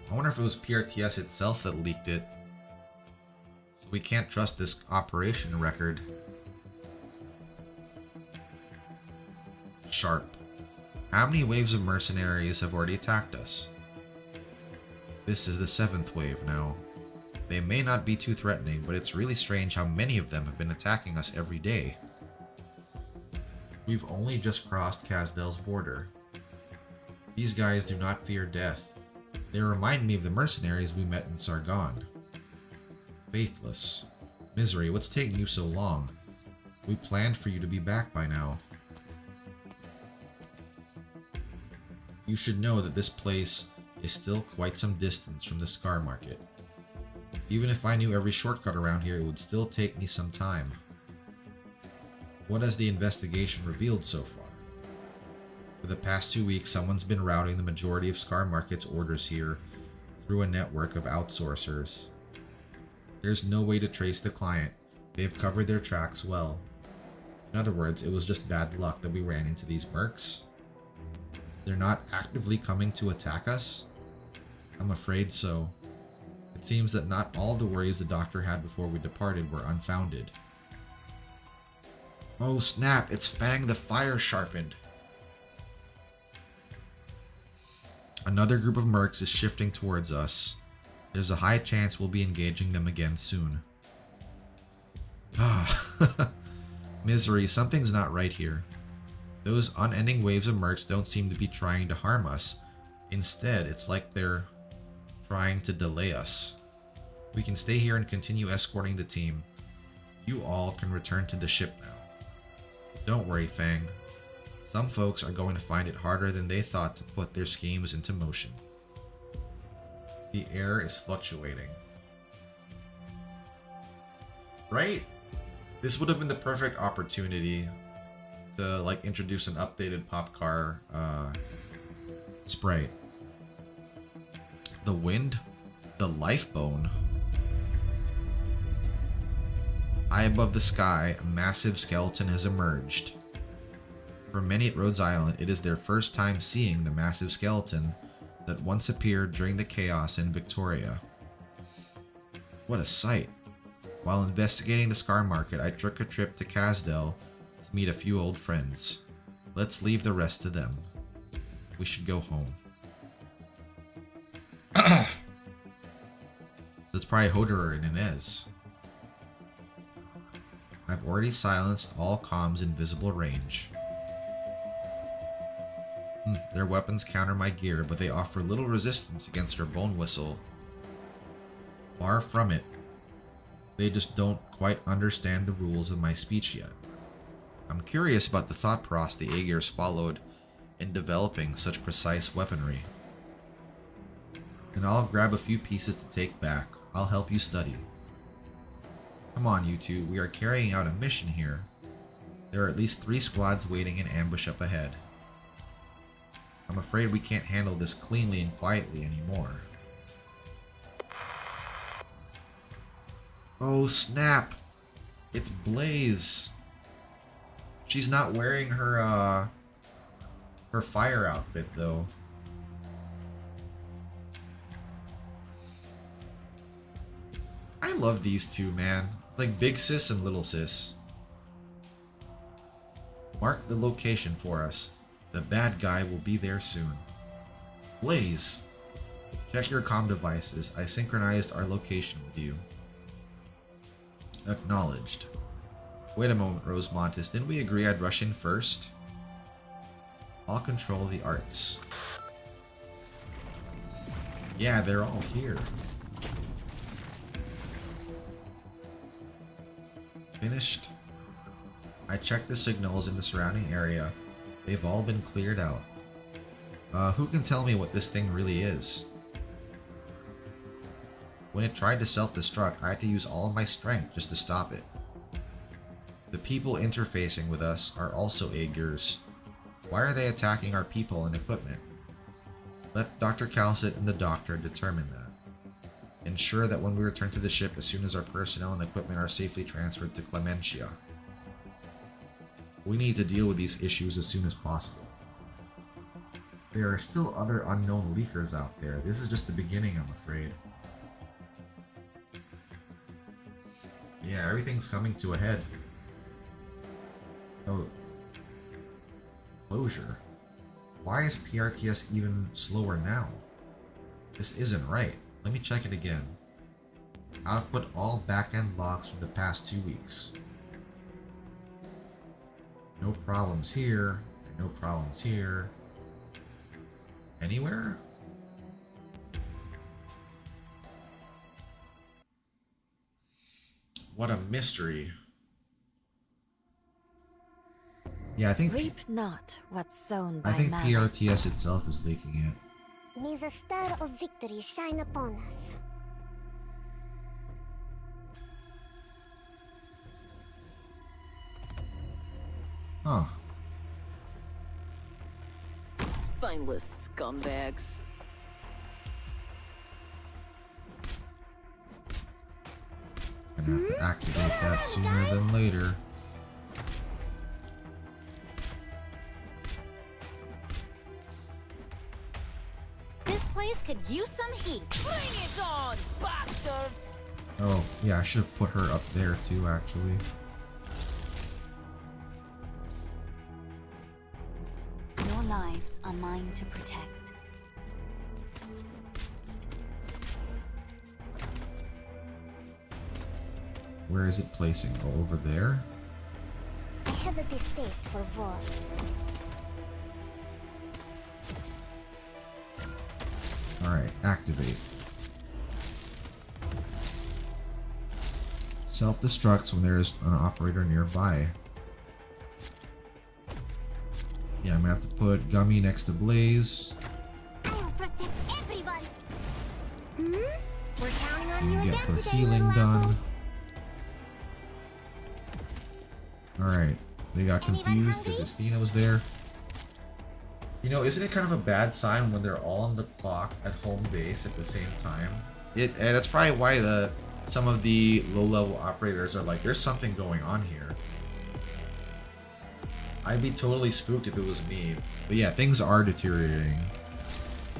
I wonder if it was PRTS itself that leaked it. So we can't trust this operation record. Sharp. How many waves of mercenaries have already attacked us? This is the 7th wave now. They may not be too threatening, but it's really strange how many of them have been attacking us every day. We've only just crossed Casdel's border. These guys do not fear death. They remind me of the mercenaries we met in Sargon. Faithless. Misery, what's taking you so long? We planned for you to be back by now. You should know that this place is still quite some distance from the Scar Market. Even if I knew every shortcut around here, it would still take me some time. What has the investigation revealed so far? For the past 2 weeks, someone's been routing the majority of Scar Market's orders here through a network of outsourcers. There's no way to trace the client. They've covered their tracks well. In other words, it was just bad luck that we ran into these mercs. They're not actively coming to attack us? I'm afraid so. It seems that not all the worries the doctor had before we departed were unfounded. Oh snap, it's Fang the Fire Sharpened. Another group of mercs is shifting towards us. There's a high chance we'll be engaging them again soon. Ah, misery, something's not right here. Those unending waves of mercs don't seem to be trying to harm us. Instead, it's like they're trying to delay us. We can stay here and continue escorting the team. You all can return to the ship now. Don't worry, Fang. Some folks are going to find it harder than they thought to put their schemes into motion. The air is fluctuating. Right? This would have been the perfect opportunity to like introduce an updated pop car sprite. The wind, the life bone. High above the sky, a massive skeleton has emerged. For many at Rhodes Island, it is their first time seeing the massive skeleton that once appeared during the chaos in Victoria. What a sight. While investigating the Scar Market, I took a trip to Casdell to meet a few old friends. Let's leave the rest to them. We should go home. That's probably Hoderer and Inez. I've already silenced all comms in visible range. Their weapons counter my gear, but they offer little resistance against her bone whistle. Far from it. They just don't quite understand the rules of my speech yet. I'm curious about the thought process the Aegir's followed in developing such precise weaponry. And I'll grab a few pieces to take back. I'll help you study. Come on, you two. We are carrying out a mission here. There are at least 3 squads waiting in ambush up ahead. I'm afraid we can't handle this cleanly and quietly anymore. Oh snap! It's Blaze. She's not wearing her fire outfit though. I love these two, man. It's like Big Sis and Little Sis. Mark the location for us. The bad guy will be there soon. Blaze! Check your comm devices. I synchronized our location with you. Acknowledged. Wait a moment, Rosemontis. Didn't we agree I'd rush in first? I'll control the arts. Yeah, they're all here. Finished. I checked the signals in the surrounding area. They've all been cleared out. Who can tell me what this thing really is? When it tried to self-destruct, I had to use all of my strength just to stop it. The people interfacing with us are also Aegirs. Why are they attacking our people and equipment? Let Dr. Calcit and the doctor determine that. Ensure that when we return to the ship as soon as our personnel and equipment are safely transferred to Clementia. We need to deal with these issues as soon as possible. There are still other unknown leakers out there. This is just the beginning, I'm afraid. Yeah, everything's coming to a head. Oh. Closure. Why is PRTS even slower now? This isn't right. Let me check it again. Output all backend logs from the past 2 weeks. No problems here. No problems here. Anywhere? What a mystery. Yeah, I think Reap not what's sown by I think malice. PRTS itself is leaking it. May the star of victory shine upon us. Huh. Spineless scumbags. Gonna have to activate that sooner than later. This place could use some heat. Bring it on, bastards! Oh, yeah, I should have put her up there too, actually. Your lives are mine to protect. Where is it placing? Oh, over there? I have a distaste for war. Alright, activate. Self-destructs when there is an operator nearby. Yeah, I'm gonna have to put Gummy next to Blaze. I will protect everyone. We're counting on And you get again her today, healing little apple. done. Alright, they got confused because Estina was there. You know, isn't it kind of a bad sign when they're all on the clock at home base at the same time? And that's probably why some of the low-level operators are like, there's something going on here. I'd be totally spooked if it was me. But yeah, things are deteriorating.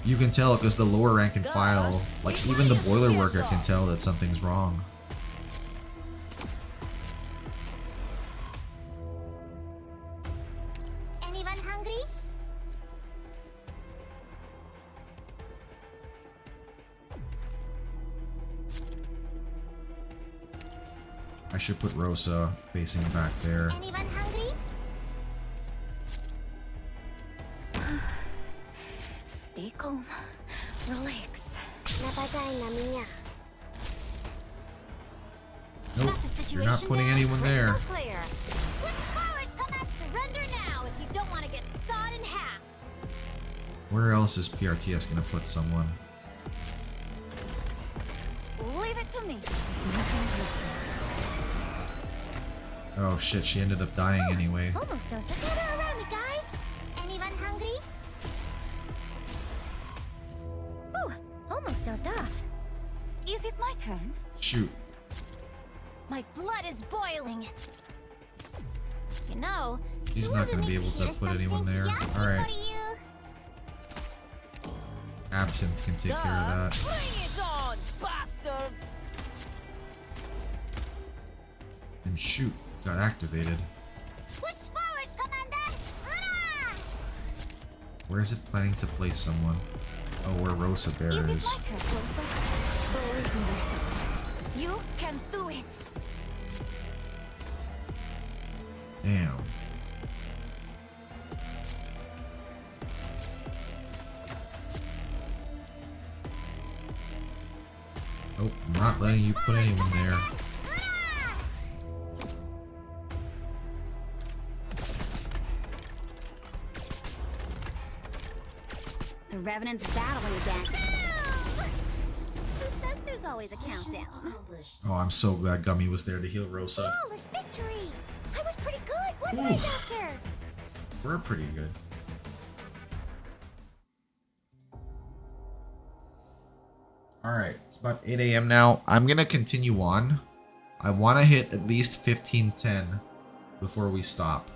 You can tell because the lower rank and file, like even the boiler worker can tell that something's wrong. Anyone hungry? I should put Rosa facing back there. Anyone hungry? Stay calm. Relax. Napatay na niya. Nope, you're not putting anyone there. Clear. Push forward, come out, surrender now if you don't want to get sawed in half. Where else is PRTS gonna put someone? Leave it to me. Oh shit, she ended up dying anyway. Almost dozed off. Gather around me, guys. Anyone hungry? Ooh, almost dozed off. Is it my turn? Shoot. My blood is boiling. You know, He's not gonna be able to put anyone there. Alright. Absinthe can take care of that. Bring it on, bastards! And shoot, got activated. Push forward, Commander! Hurrah! Where is it planning to place someone? Oh, where Rosa Bear is. My turn, Rosa. Believe in yourself. You can do it. Damn. Nope, I'm not letting you put anyone there. The Revenant's battling again. Who says there's always a countdown? Oh, I'm so glad Gummy was there to heal Rosa. Flawless victory! I was pretty good, wasn't I, Doctor? We're pretty good. Alright, it's about 8 a.m. now. I'm gonna continue on. I want to hit at least 15:10 before we stop.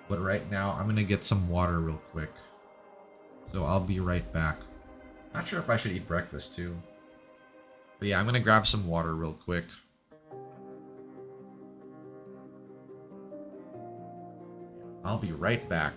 But right now, I'm gonna get some water real quick. So I'll be right back. Not sure if I should eat breakfast too. But yeah, I'm gonna grab some water real quick. I'll be right back.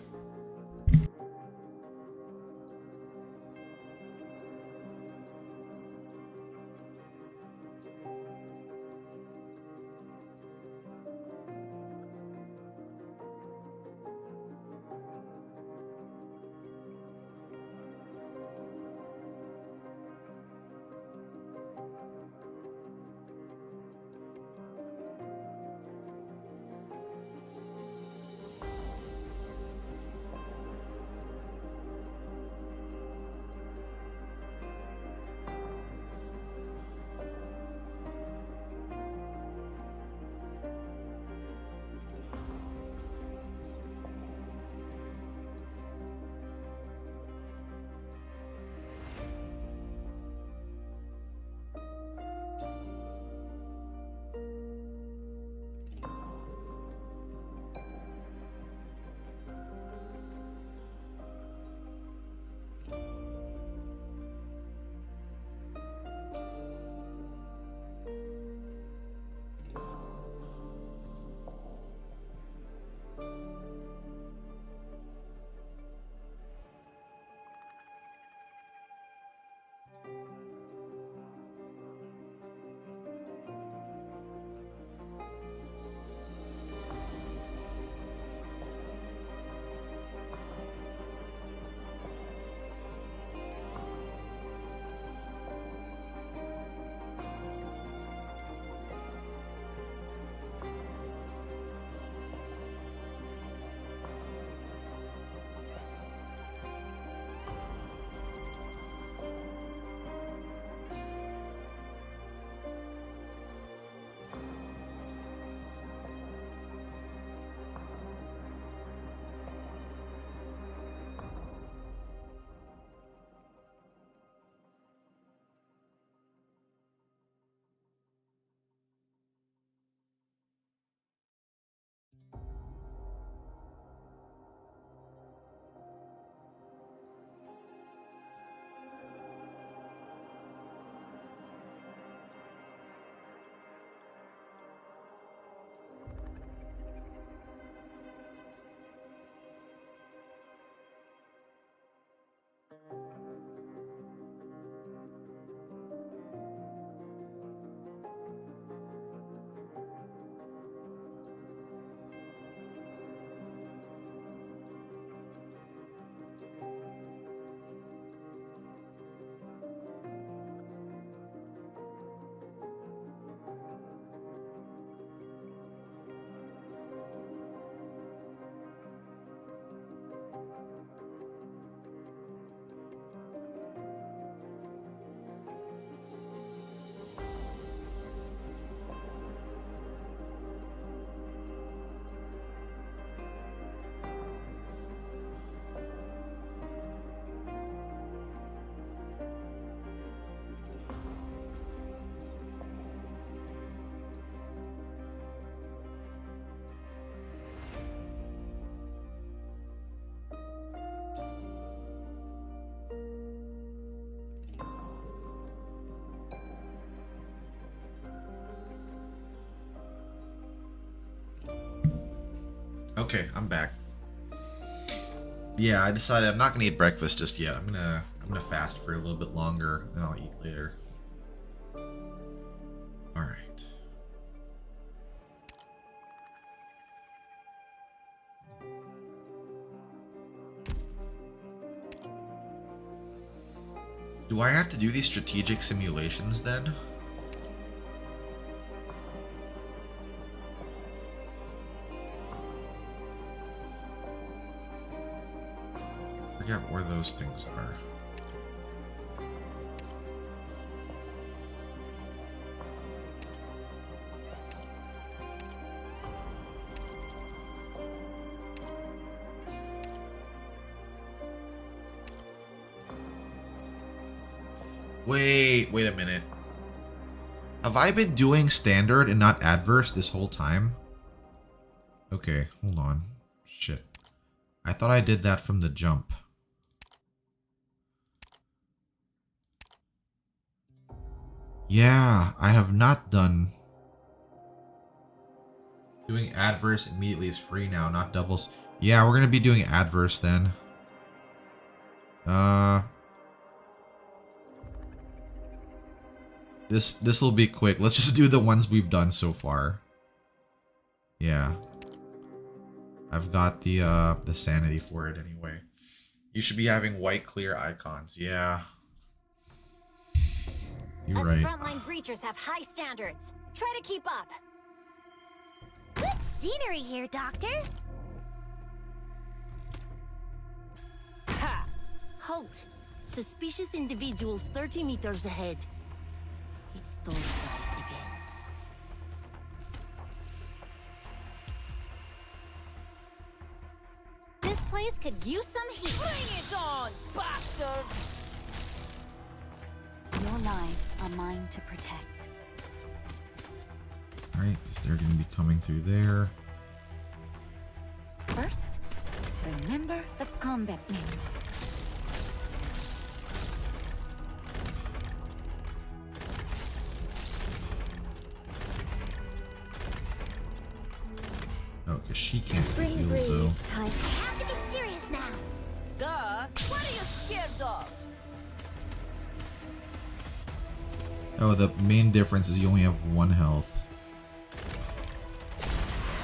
Okay, I'm back. Yeah, I decided I'm not gonna eat breakfast just yet. I'm gonna fast for a little bit longer, then I'll eat later. All right. Do I have to do these strategic simulations then? I forget where those things are. Wait a minute. Have I been doing standard and not adverse this whole time? Okay, hold on. Shit. I thought I did that from the jump. Yeah, I have not done. Doing adverse immediately is free now, not doubles. Yeah, we're gonna be doing adverse then. This will be quick. Let's just do the ones we've done so far. Yeah. I've got the sanity for it anyway. You should be having white clear icons. Yeah. You're Us right. frontline breachers have high standards. Try to keep up. Good scenery here, Doctor. Ha! Halt! Suspicious individuals 30 meters ahead. It's those guys again. This place could use some heat. Bring it on, bastards! Your lives are mine to protect. Alright, because they're going to be coming through there. First, remember the combat menu. Oh, because she can't Spring heal breeze though. time. I have to get serious now. Duh! What are you scared of? Oh, the main difference is you only have 1 health.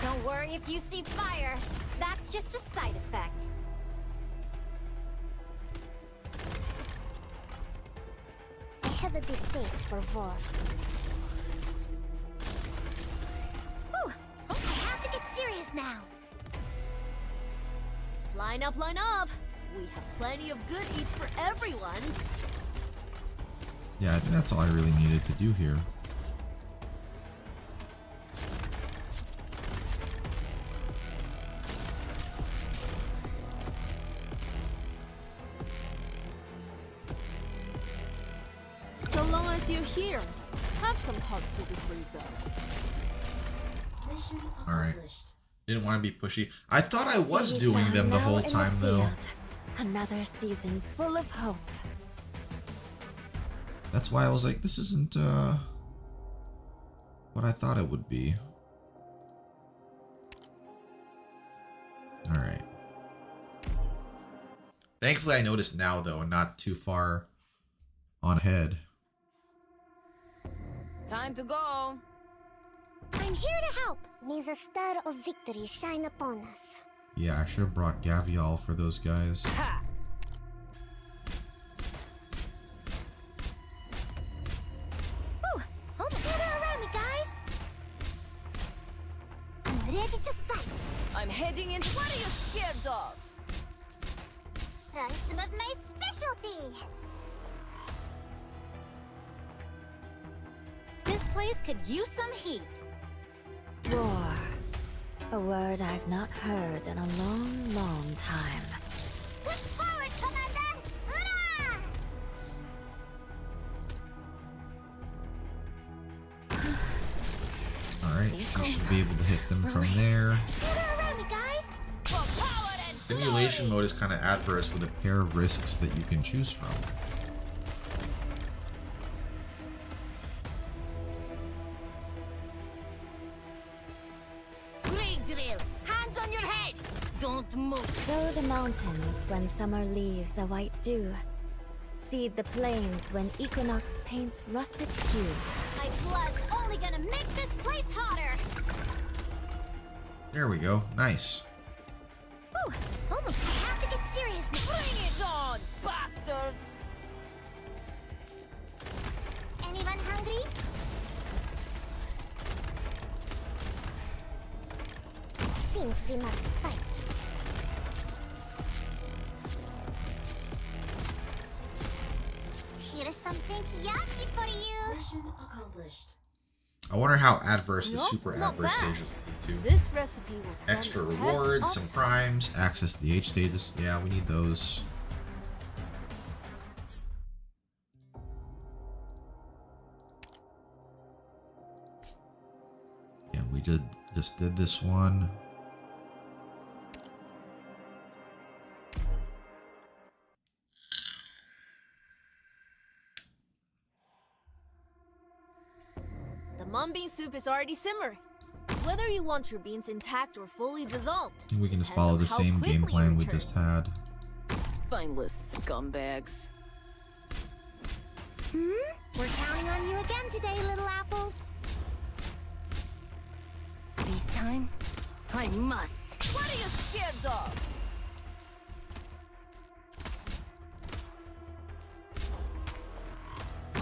Don't worry if you see fire. That's just a side effect. I have a distaste for war. Whew. I have to get serious now. Line up, line up! We have plenty of good eats for everyone. Yeah, I think that's all I really needed to do here. So long as you're here, have some hot soup before you go. Alright. Didn't want to be pushy. I thought I was doing them the whole time though. Another season full of hope. That's why I was like, this isn't what I thought it would be. Alright. Thankfully I noticed now though, and not too far on ahead. Time to go. I'm here to help. May the star of victory shine upon us. Yeah, I should have brought Gavial for those guys. Ha! Whew! Almost gather around me, guys. I'm ready to fight. I'm heading in. What are you scared of? Try some of my specialty. This place could use some heat. War. A word I've not heard in a long, long time. Push forward, Commander! Hurrah! Alright, she should be able to hit them from there. Gather around me, guys. Simulation mode is kind of adverse with a pair of risks that you can choose from. Blade drill. Hands on your head! Don't move! Sow the mountains when summer leaves a white dew. Seed the plains when equinox paints russet hue. My blood's only gonna make this place hotter. There we go. Nice. Ooh, almost. I have to get serious now. Bring it on, bastards! Anyone hungry? Seems we must fight. Here's something yummy for you. Mission accomplished. I wonder how adverse the Nope, super not adverse bad. stages would be too. This recipe will stand Extra the test rewards, of some time. crimes, access to the H stages. Yeah, we need those. Yeah, we just did this one. The mung bean soup is already simmering. Whether you want your beans intact or fully dissolved. And we can just depends follow on the how same game quickly plan you we return. just had. Spineless scumbags. We're counting on you again today, little apple. This time, I must. What are you scared of?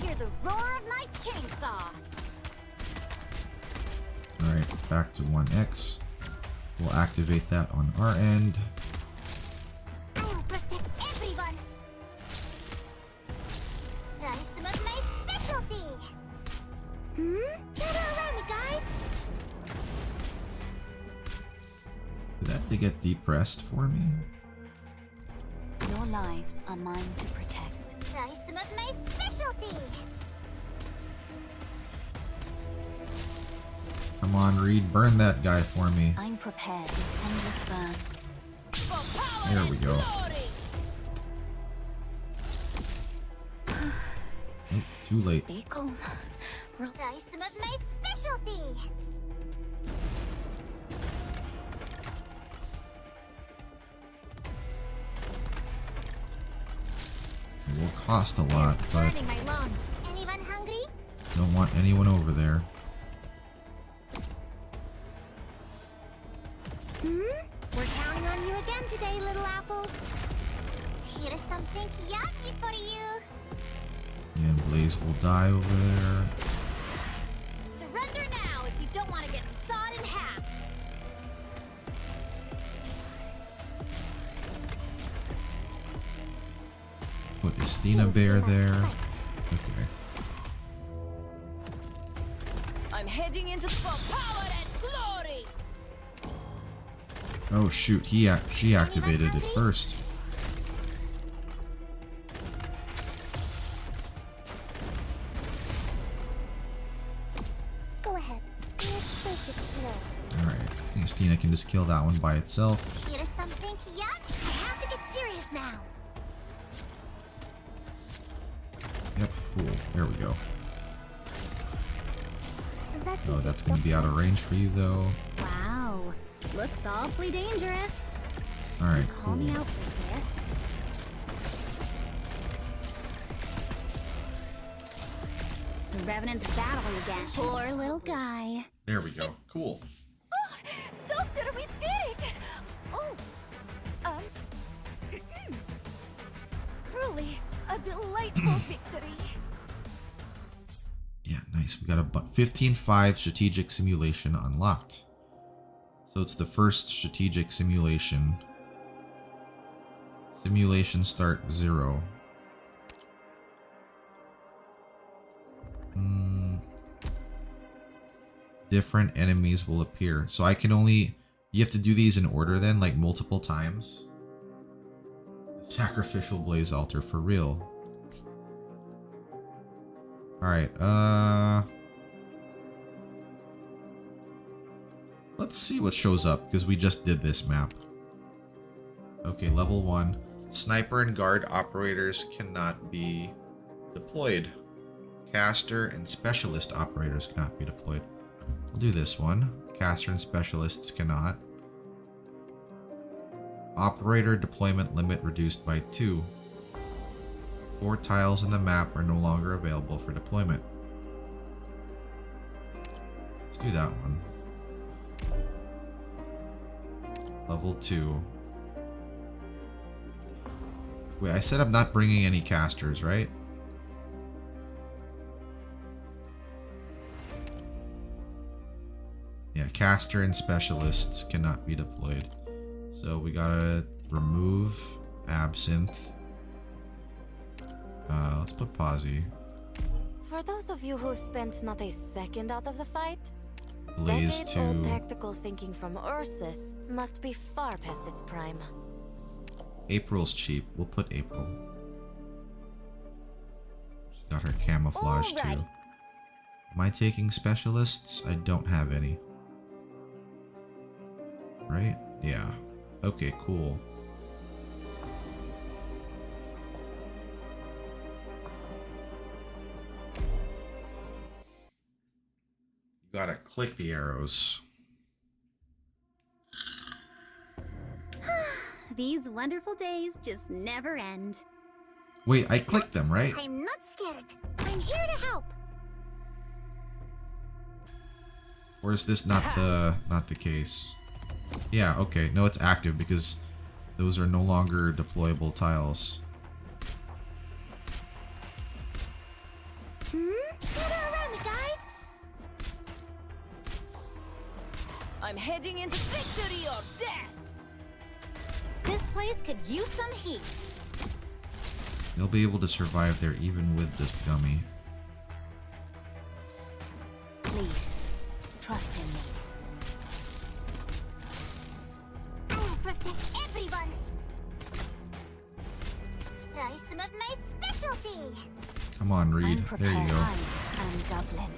Hear the roar of my chainsaw. Alright, back to 1x. We'll activate that on our end. I will protect everyone. That's some of my specialty. Gather around me, guys. Did that get depressed for me? Your lives are mine to protect. That's some of my specialty. Come on, Reed, burn that guy for me. I'm prepared this endless burn. There we go. Oh, too late. Stay calm. That's some of my specialty. It will cost a lot, but Burning my lungs. Anyone hungry? don't want anyone over there. We're counting on you again today, little apple. Here's something yummy for you. And Blaze will die over there. Surrender now if you don't want to get sawed in half. Put Estina Bear there. Okay. I'm heading into for power and glory. Oh shoot, she activated it first. Go ahead. Let's take it slow. Alright, I think Estina can just kill that one by itself. Here's something yummy. I have to get serious now. Yep, cool. There we go. That Oh, that's gonna be out of range for you though. Wow. Looks awfully dangerous. Alright, Call me cool. out for this. The Revenant's battling again. Poor little guy. There we go. Cool. Doctor, we did it! Oh, truly a delightful victory. Yeah, nice. We got a 15.5 strategic simulation unlocked. So it's the first strategic simulation. Simulation start 0. Different enemies will appear. So I can only... You have to do these in order then, like multiple times. Sacrificial Blaze Altar for real. Alright, let's see what shows up, because we just did this map. Okay, level 1. Sniper and guard operators cannot be deployed. Caster and specialist operators cannot be deployed. We'll do this one. Caster and specialists cannot. Operator deployment limit reduced by 2. 4 tiles in the map are no longer available for deployment. Let's do that one. Level 2. Wait, I said I'm not bringing any casters, right? Yeah, caster and specialists cannot be deployed. So we gotta remove Absinthe. Let's put Posy. For those of you who've spent not a second out of the fight, Blaze decade-old 2. tactical thinking from Ursus must be far past its prime. April's cheap. We'll put April. She's got her camouflage too. Am I taking specialists? I don't have any. Right? Yeah. Okay, cool. You gotta click the arrows. These wonderful days just never end. Wait, I clicked them, right? I'm not scared. I'm here to help. Or is this not the case? Yeah, okay. No, it's active because those are no longer deployable tiles. Gather around me, guys. I'm heading into victory or death. This place could use some heat. They'll be able to survive there even with this dummy. Please, trust in me. I will protect everyone. Try some of my specialty. Come on, Reed. There you go. I'm Dublin.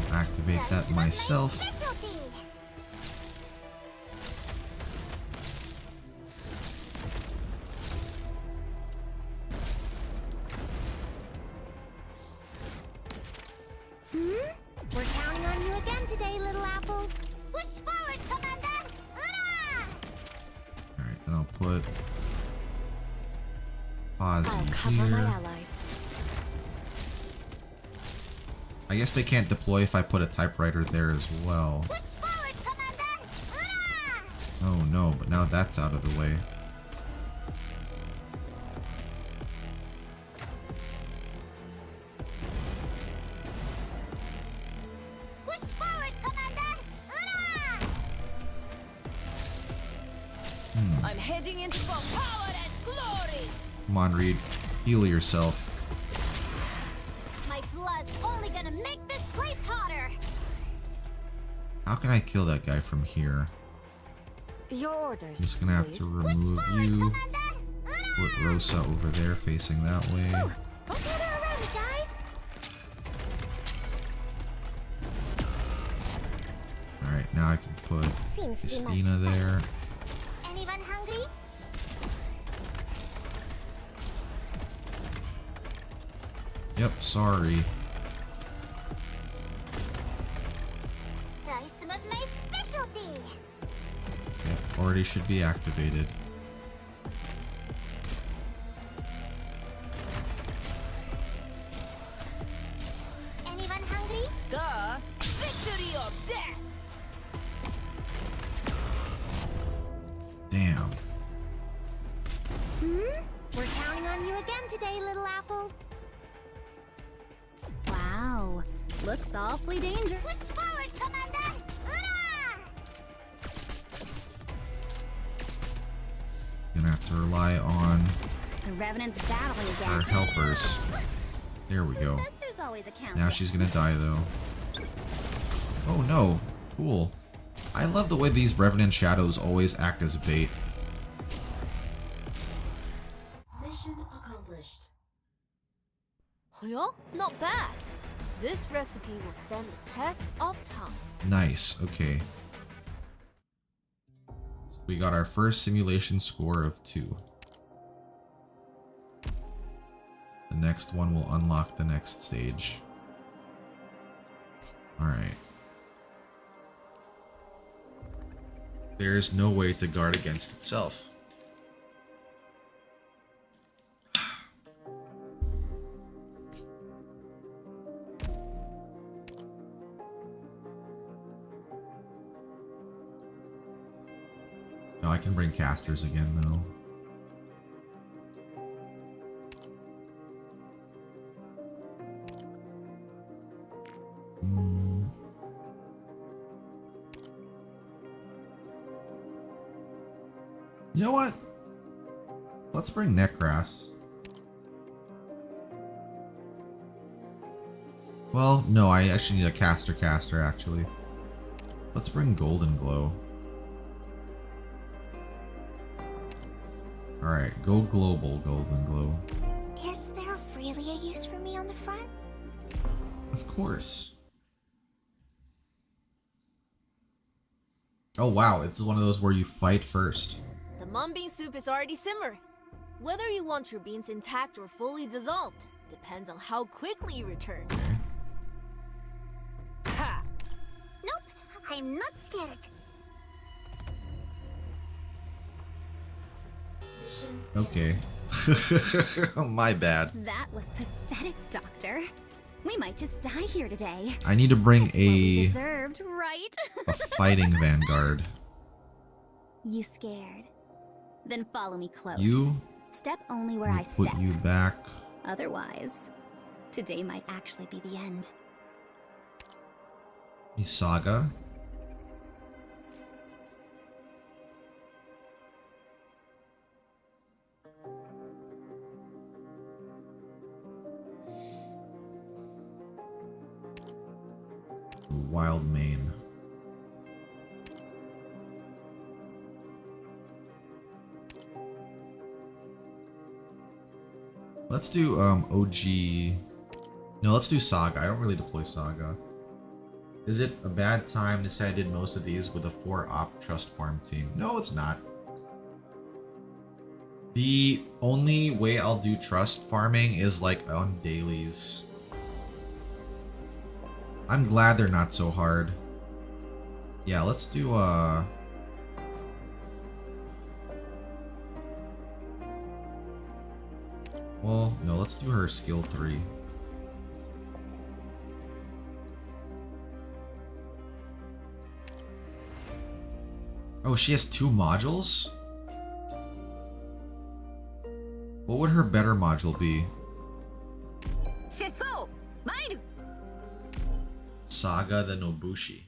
I'll activate that myself. We're counting on you again today, little apple. Push forward, Commander! Hurrah! Alright, then I'll put Posy Cover my here. allies. I guess they can't deploy if I put a typewriter there as well. Push forward, Commander! Hurrah! Oh no, but now that's out of the way. Push forward, Commander! Hurrah! I'm heading into for power and glory. Come on, Reed. Heal yourself. My blood's only gonna make this place hotter. How can I kill that guy from here? Your orders. I'm just gonna have to remove you. Put Rosa over there facing that way. Don't gather around me, guys. Alright, now I can put Seems we must Christina there. Anyone hungry? Yep, sorry. Try some of my specialty. Yep, already should be activated. Anyone hungry? Duh. Victory or death. Damn. We're counting on you again today, little apple. Wow, looks awfully dangerous. Push forward, Commander! Hurrah! Gonna have to rely on The Revenant's battling again. our helpers. There we go. Says there's always a counter. Now she's gonna die though. Oh no. Cool. I love the way these Revenant shadows always act as bait. Mission accomplished. Yeah, not bad. This recipe will stand the test of time. Nice. Okay. So we got our first simulation score of 2. The next one will unlock the next stage. Alright. There's no way to guard against itself. No, I can bring casters again though. You know what? Let's bring Necras. Well, no, I actually need a caster actually. Let's bring Golden Glow. Alright, go global, Golden Glow. Is there really a use for me on the front? Of course. Oh wow, it's one of those where you fight first. The mung bean soup is already simmering. Whether you want your beans intact or fully dissolved depends on how quickly you return. Ha! Nope, I'm not scared. Okay. My bad. That was pathetic, Doctor. We might just die here today. I need to bring That's what we a deserved, right? a fighting vanguard. You scared? Then follow me close. You Step only where will I put step. you back. Otherwise, today might actually be the end. Saga. Wild Mane. Let's do OG. No, let's do Saga. I don't really deploy Saga. Is it a bad time to say I did most of these with a 4-op trust farm team? No, it's not. The only way I'll do trust farming is like on dailies. I'm glad they're not so hard. Yeah, let's do well, no, let's do her skill 3. Oh, she has 2 modules? What would her better module be? Saga the Nobushi.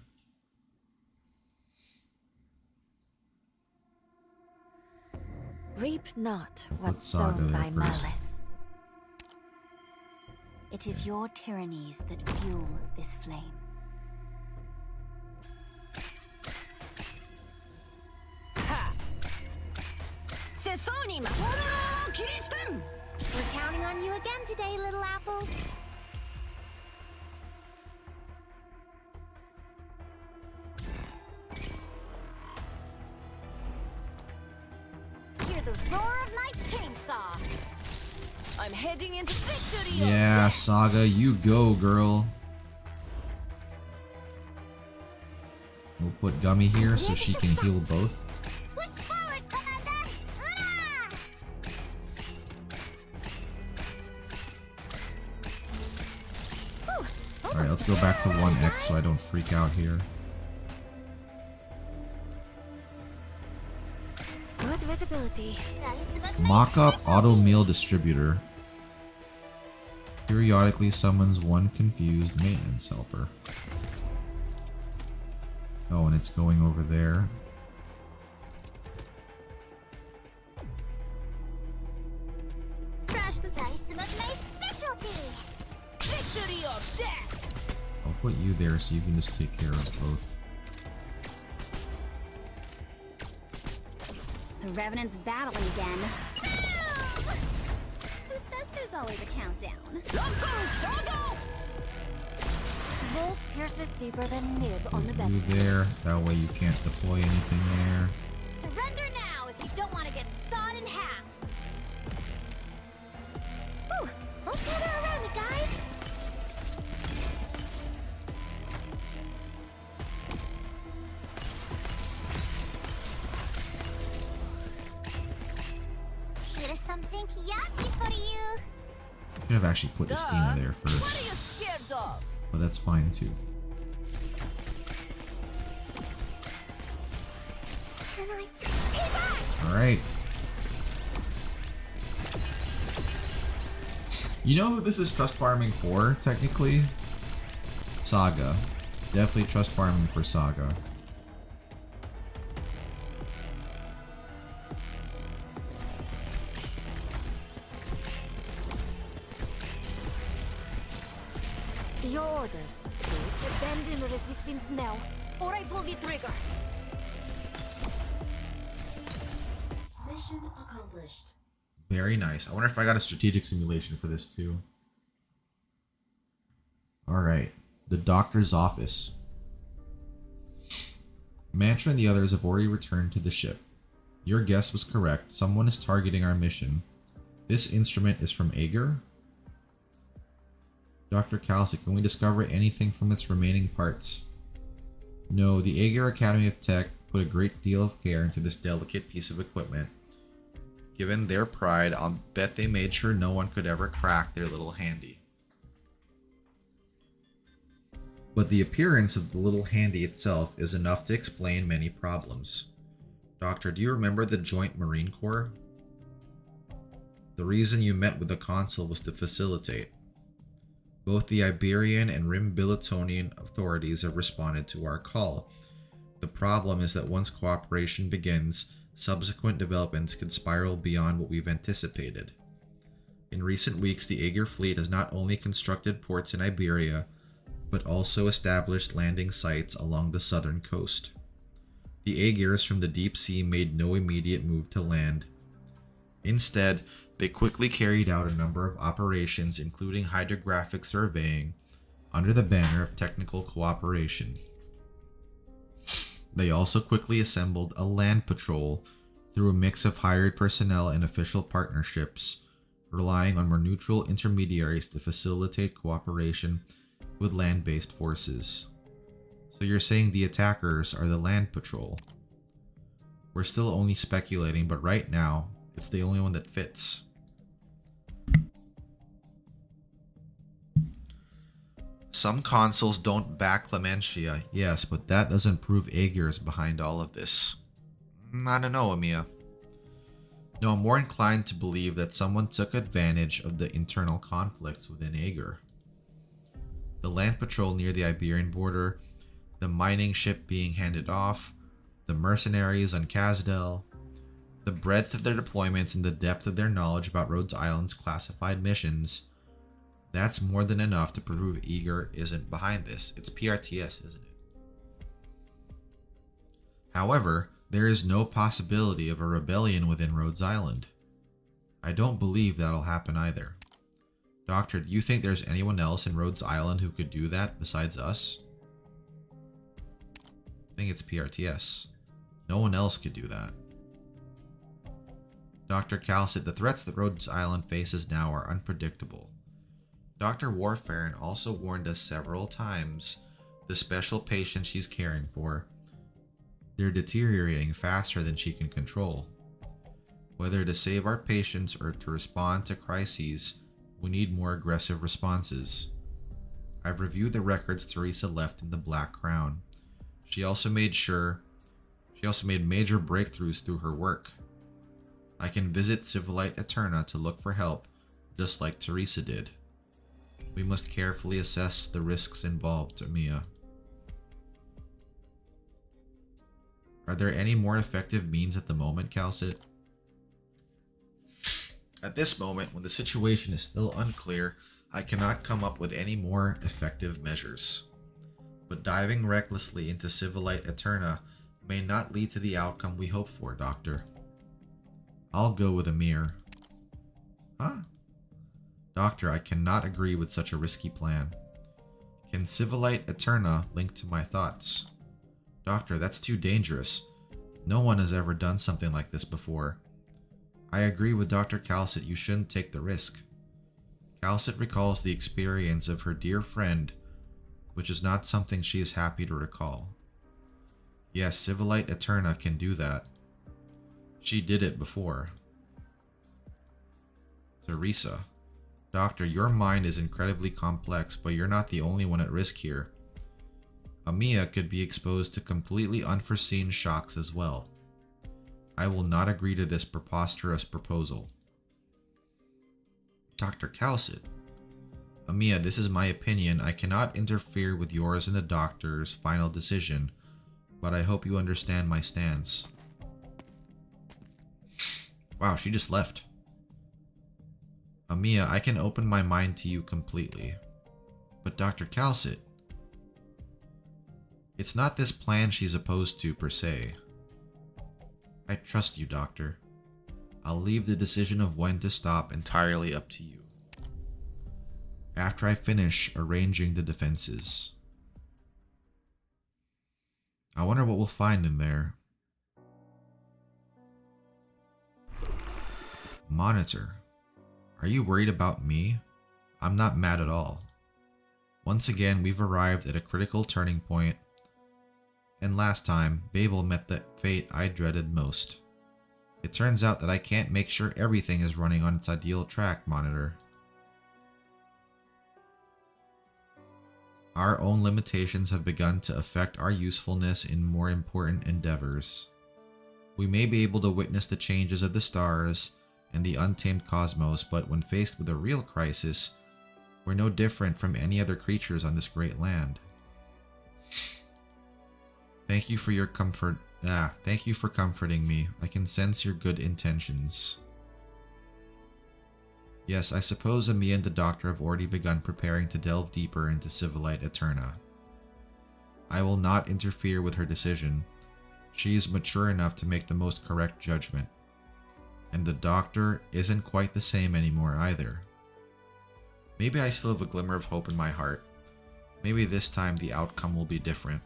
Reap not Put what's Saga sown there by first. malice. It is your tyrannies that fuel this flame. We're counting on you again today, little apple. Hear the roar of my chainsaw. I'm heading into victory. Yeah, Saga, you go, girl. We'll put Gummy here so she can heal both. Push forward, Commander! Hurrah! Alright, let's go back to 1x so I don't freak out here. Good visibility. Mock-up auto meal distributor. Periodically summons one confused maintenance helper. Oh, and it's going over there. Crash the dice of my specialty! Victory or death! I'll put you there so you can just take care of both. The Revenant's battling again. Who says there's always a countdown? Bolt pierces deeper than nib on the Put bed. you there. That way you can't deploy anything there. Surrender now if you don't want to get sawed in half. Whew! Don't gather around me, guys! something yummy for you. Should have actually put Estina there first. What are you scared of? But that's fine too. Alright. You know who this is trust farming for, technically? Saga. Definitely trust farming for Saga. Your orders. Abandon resistance now, or I pull the trigger. Mission accomplished. Very nice. I wonder if I got a strategic simulation for this too. Alright. The doctor's office. Mantra and the others have already returned to the ship. Your guess was correct. Someone is targeting our mission. This instrument is from Aegir? Dr. Calcic, can we discover anything from its remaining parts? No, the Aegir Academy of Tech put a great deal of care into this delicate piece of equipment. Given their pride, I'll bet they made sure no one could ever crack their little handy. But the appearance of the little handy itself is enough to explain many problems. Doctor, do you remember the Joint Marine Corps? The reason you met with the consul was to facilitate. Both the Iberian and Rim-Bilitonian authorities have responded to our call. The problem is that once cooperation begins, subsequent developments could spiral beyond what we've anticipated. In recent weeks, the Aegir fleet has not only constructed ports in Iberia, but also established landing sites along the southern coast. The Aegirs from the deep sea made no immediate move to land. Instead, they quickly carried out a number of operations, including hydrographic surveying, under the banner of technical cooperation. They also quickly assembled a land patrol through a mix of hired personnel and official partnerships, relying on more neutral intermediaries to facilitate cooperation with land-based forces. So you're saying the attackers are the land patrol? We're still only speculating, but right now, it's the only one that fits. Some consuls don't back Clementia, yes, but that doesn't prove Aegir is behind all of this. I don't know, Amiya. No, I'm more inclined to believe that someone took advantage of the internal conflicts within Aegir. The land patrol near the Iberian border, the mining ship being handed off, the mercenaries on Kazdel, the breadth of their deployments and the depth of their knowledge about Rhodes Island's classified missions. That's more than enough to prove Aegir isn't behind this. It's PRTS, isn't it? However, there is no possibility of a rebellion within Rhodes Island. I don't believe that'll happen either. Doctor, do you think there's anyone else in Rhodes Island who could do that besides us? I think it's PRTS. No one else could do that. Dr. Cal said the threats that Rhodes Island faces now are unpredictable. Dr. Warfaren also warned us several times the special patients she's caring for. They're deteriorating faster than she can control. Whether to save our patients or to respond to crises, we need more aggressive responses. I've reviewed the records Teresa left in the Black Crown. She also made major breakthroughs through her work. I can visit Civilite Eterna to look for help, just like Teresa did. We must carefully assess the risks involved, Amiya. Are there any more effective means at the moment, Calcit? At this moment, when the situation is still unclear, I cannot come up with any more effective measures. But diving recklessly into Civilite Eterna may not lead to the outcome we hope for, Doctor. I'll go with Amir. Huh? Doctor, I cannot agree with such a risky plan. Can Civilite Eterna link to my thoughts? Doctor, that's too dangerous. No one has ever done something like this before. I agree with Dr. Calcit, you shouldn't take the risk. Calcit recalls the experience of her dear friend, which is not something she is happy to recall. Yes, Civilite Eterna can do that. She did it before. Teresa. Doctor, your mind is incredibly complex, but you're not the only one at risk here. Amiya could be exposed to completely unforeseen shocks as well. I will not agree to this preposterous proposal. Dr. Calcid. Amiya, this is my opinion. I cannot interfere with yours and the doctor's final decision, but I hope you understand my stance. Wow, she just left. Amiya, I can open my mind to you completely. But Dr. Calcid, it's not this plan she's opposed to per se. I trust you, Doctor. I'll leave the decision of when to stop entirely up to you. After I finish arranging the defenses. I wonder what we'll find in there. Monitor. Are you worried about me? I'm not mad at all. Once again, we've arrived at a critical turning point, and last time, Babel met the fate I dreaded most. It turns out that I can't make sure everything is running on its ideal track, Monitor. Our own limitations have begun to affect our usefulness in more important endeavors. We may be able to witness the changes of the stars and the untamed cosmos, but when faced with a real crisis, we're no different from any other creatures on this great land. Thank you for your comfort. Thank you for comforting me. I can sense your good intentions. Yes, I suppose Amiya and the Doctor have already begun preparing to delve deeper into Civilite Eterna. I will not interfere with her decision. She is mature enough to make the most correct judgment. And the Doctor isn't quite the same anymore either. Maybe I still have a glimmer of hope in my heart. Maybe this time the outcome will be different.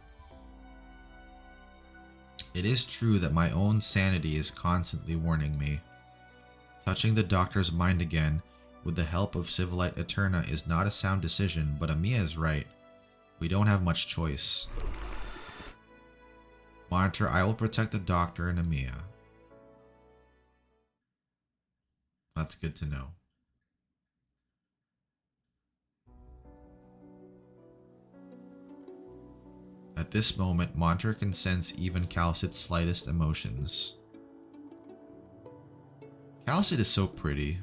It is true that my own sanity is constantly warning me. Touching the Doctor's mind again with the help of Civilite Eterna is not a sound decision, but Amiya is right. We don't have much choice. Monitor, I will protect the Doctor and Amiya. That's good to know. At this moment, Monitor can sense even Calcid's slightest emotions. Calcid is so pretty.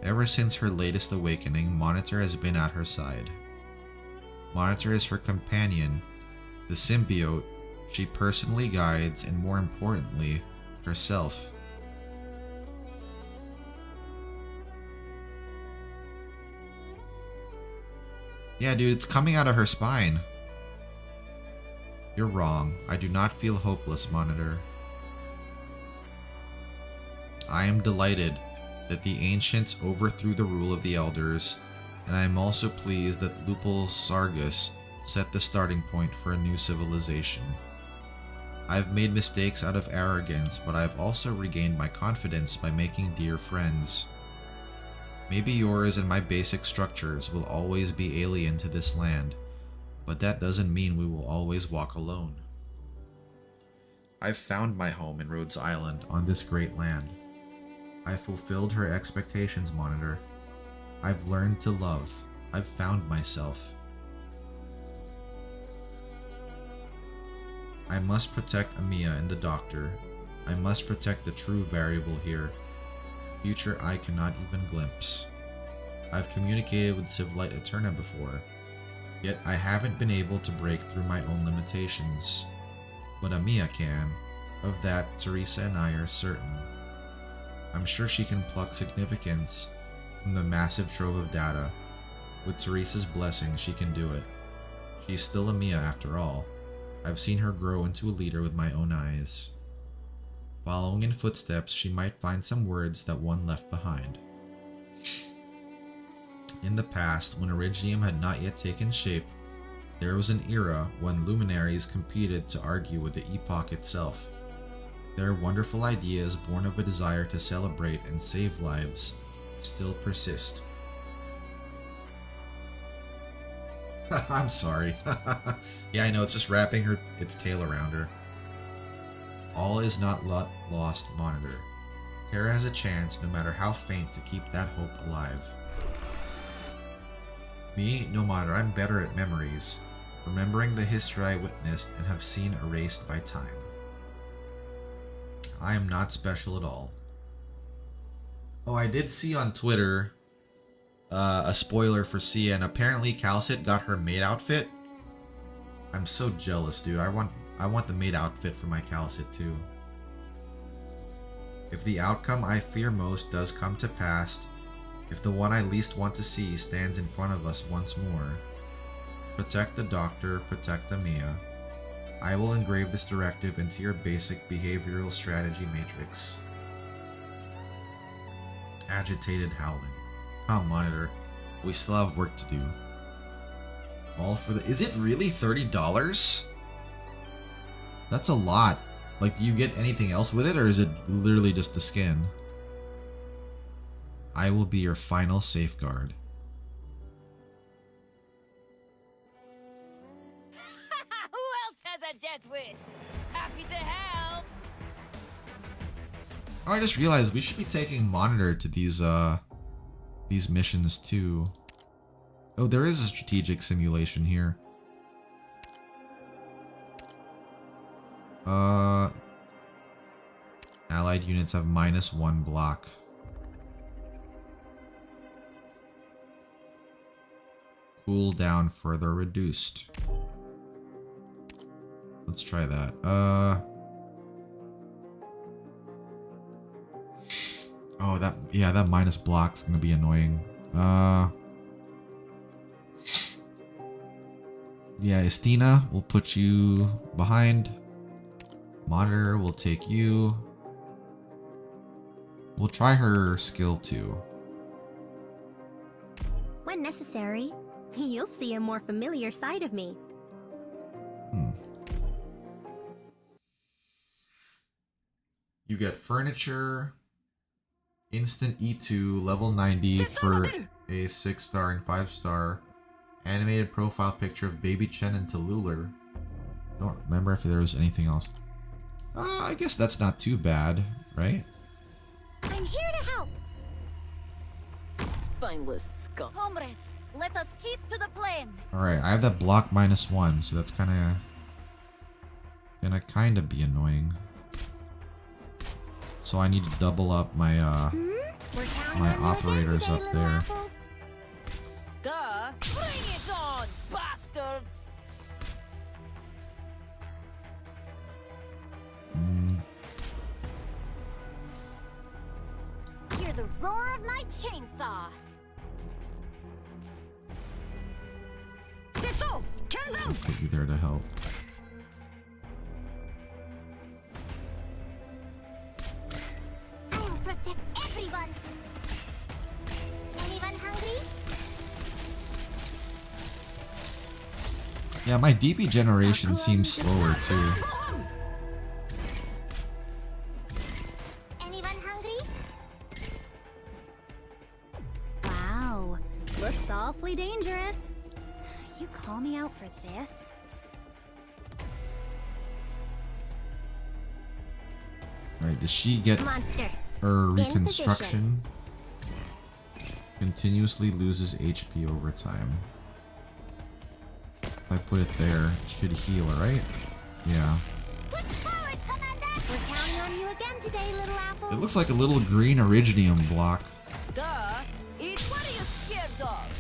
Ever since her latest awakening, Monitor has been at her side. Monitor is her companion, the symbiote she personally guides, and more importantly, herself. Yeah, dude, it's coming out of her spine. You're wrong. I do not feel hopeless, Monitor. I am delighted that the ancients overthrew the rule of the elders, and I am also pleased that Lupul Sargus set the starting point for a new civilization. I've made mistakes out of arrogance, but I've also regained my confidence by making dear friends. Maybe yours and my basic structures will always be alien to this land, but that doesn't mean we will always walk alone. I've found my home in Rhodes Island on this great land. I fulfilled her expectations, Monitor. I've learned to love. I've found myself. I must protect Amiya and the Doctor. I must protect the true variable here. Future I cannot even glimpse. I've communicated with Civilite Eterna before, yet I haven't been able to break through my own limitations. But Amiya can. Of that, Teresa and I are certain. I'm sure she can pluck significance from the massive trove of data. With Teresa's blessing, she can do it. She's still Amiya after all. I've seen her grow into a leader with my own eyes. Following in footsteps, she might find some words that one left behind. In the past, when Originium had not yet taken shape, there was an era when luminaries competed to argue with the epoch itself. Their wonderful ideas, born of a desire to celebrate and save lives, still persist. I'm sorry. Yeah, I know, it's just wrapping its tail around her. All is not lost, Monitor. Terra has a chance, no matter how faint, to keep that hope alive. Me, no matter, I'm better at memories, remembering the history I witnessed and have seen erased by time. I am not special at all. Oh, I did see on Twitter a spoiler for Sia, and apparently Calcit got her maid outfit. I'm so jealous, dude. I want the maid outfit for my Calcit too. If the outcome I fear most does come to pass, if the one I least want to see stands in front of us once more, protect the Doctor, protect Amiya. I will engrave this directive into your basic behavioral strategy matrix. Agitated howling. Come, Monitor. We still have work to do. All for the... Is it really $30? That's a lot. Like, do you get anything else with it, or is it literally just the skin? I will be your final safeguard. Who else has a death wish? Happy to help. Oh, I just realized we should be taking Monitor to these missions too. Oh, there is a strategic simulation here. Allied units have -1 block. Cooldown further reduced. Let's try that. Oh, that minus block's gonna be annoying. Yeah, Estina, we'll put you behind. Monitor will take you. We'll try her skill too. When necessary, you'll see a more familiar side of me. You get furniture, instant E2, level 90 for a 6-star and 5-star, animated profile picture of Baby Chen and Talular. Don't remember if there was anything else. I guess that's not too bad, right? I'm here to help. Spineless scum. Comrades, let us keep to the plan. Alright, I have that block -1, so that's gonna be annoying. So I need to double up my my operators up there. Duh. Bring it on, bastards. Hear the roar of my chainsaw. I'll put you there to help. I will protect everyone. Anyone hungry? Yeah, my DP generation seems slower too. Anyone hungry? Wow, looks awfully dangerous. You call me out for this? Alright, does she get Monster. her reconstruction? Continuously loses HP over time. If I put it there, it should heal, right? Yeah. Push forward, Commander! We're counting on you again today, little apple. It looks like a little green Iridium block. Duh. Eat what are you scared of?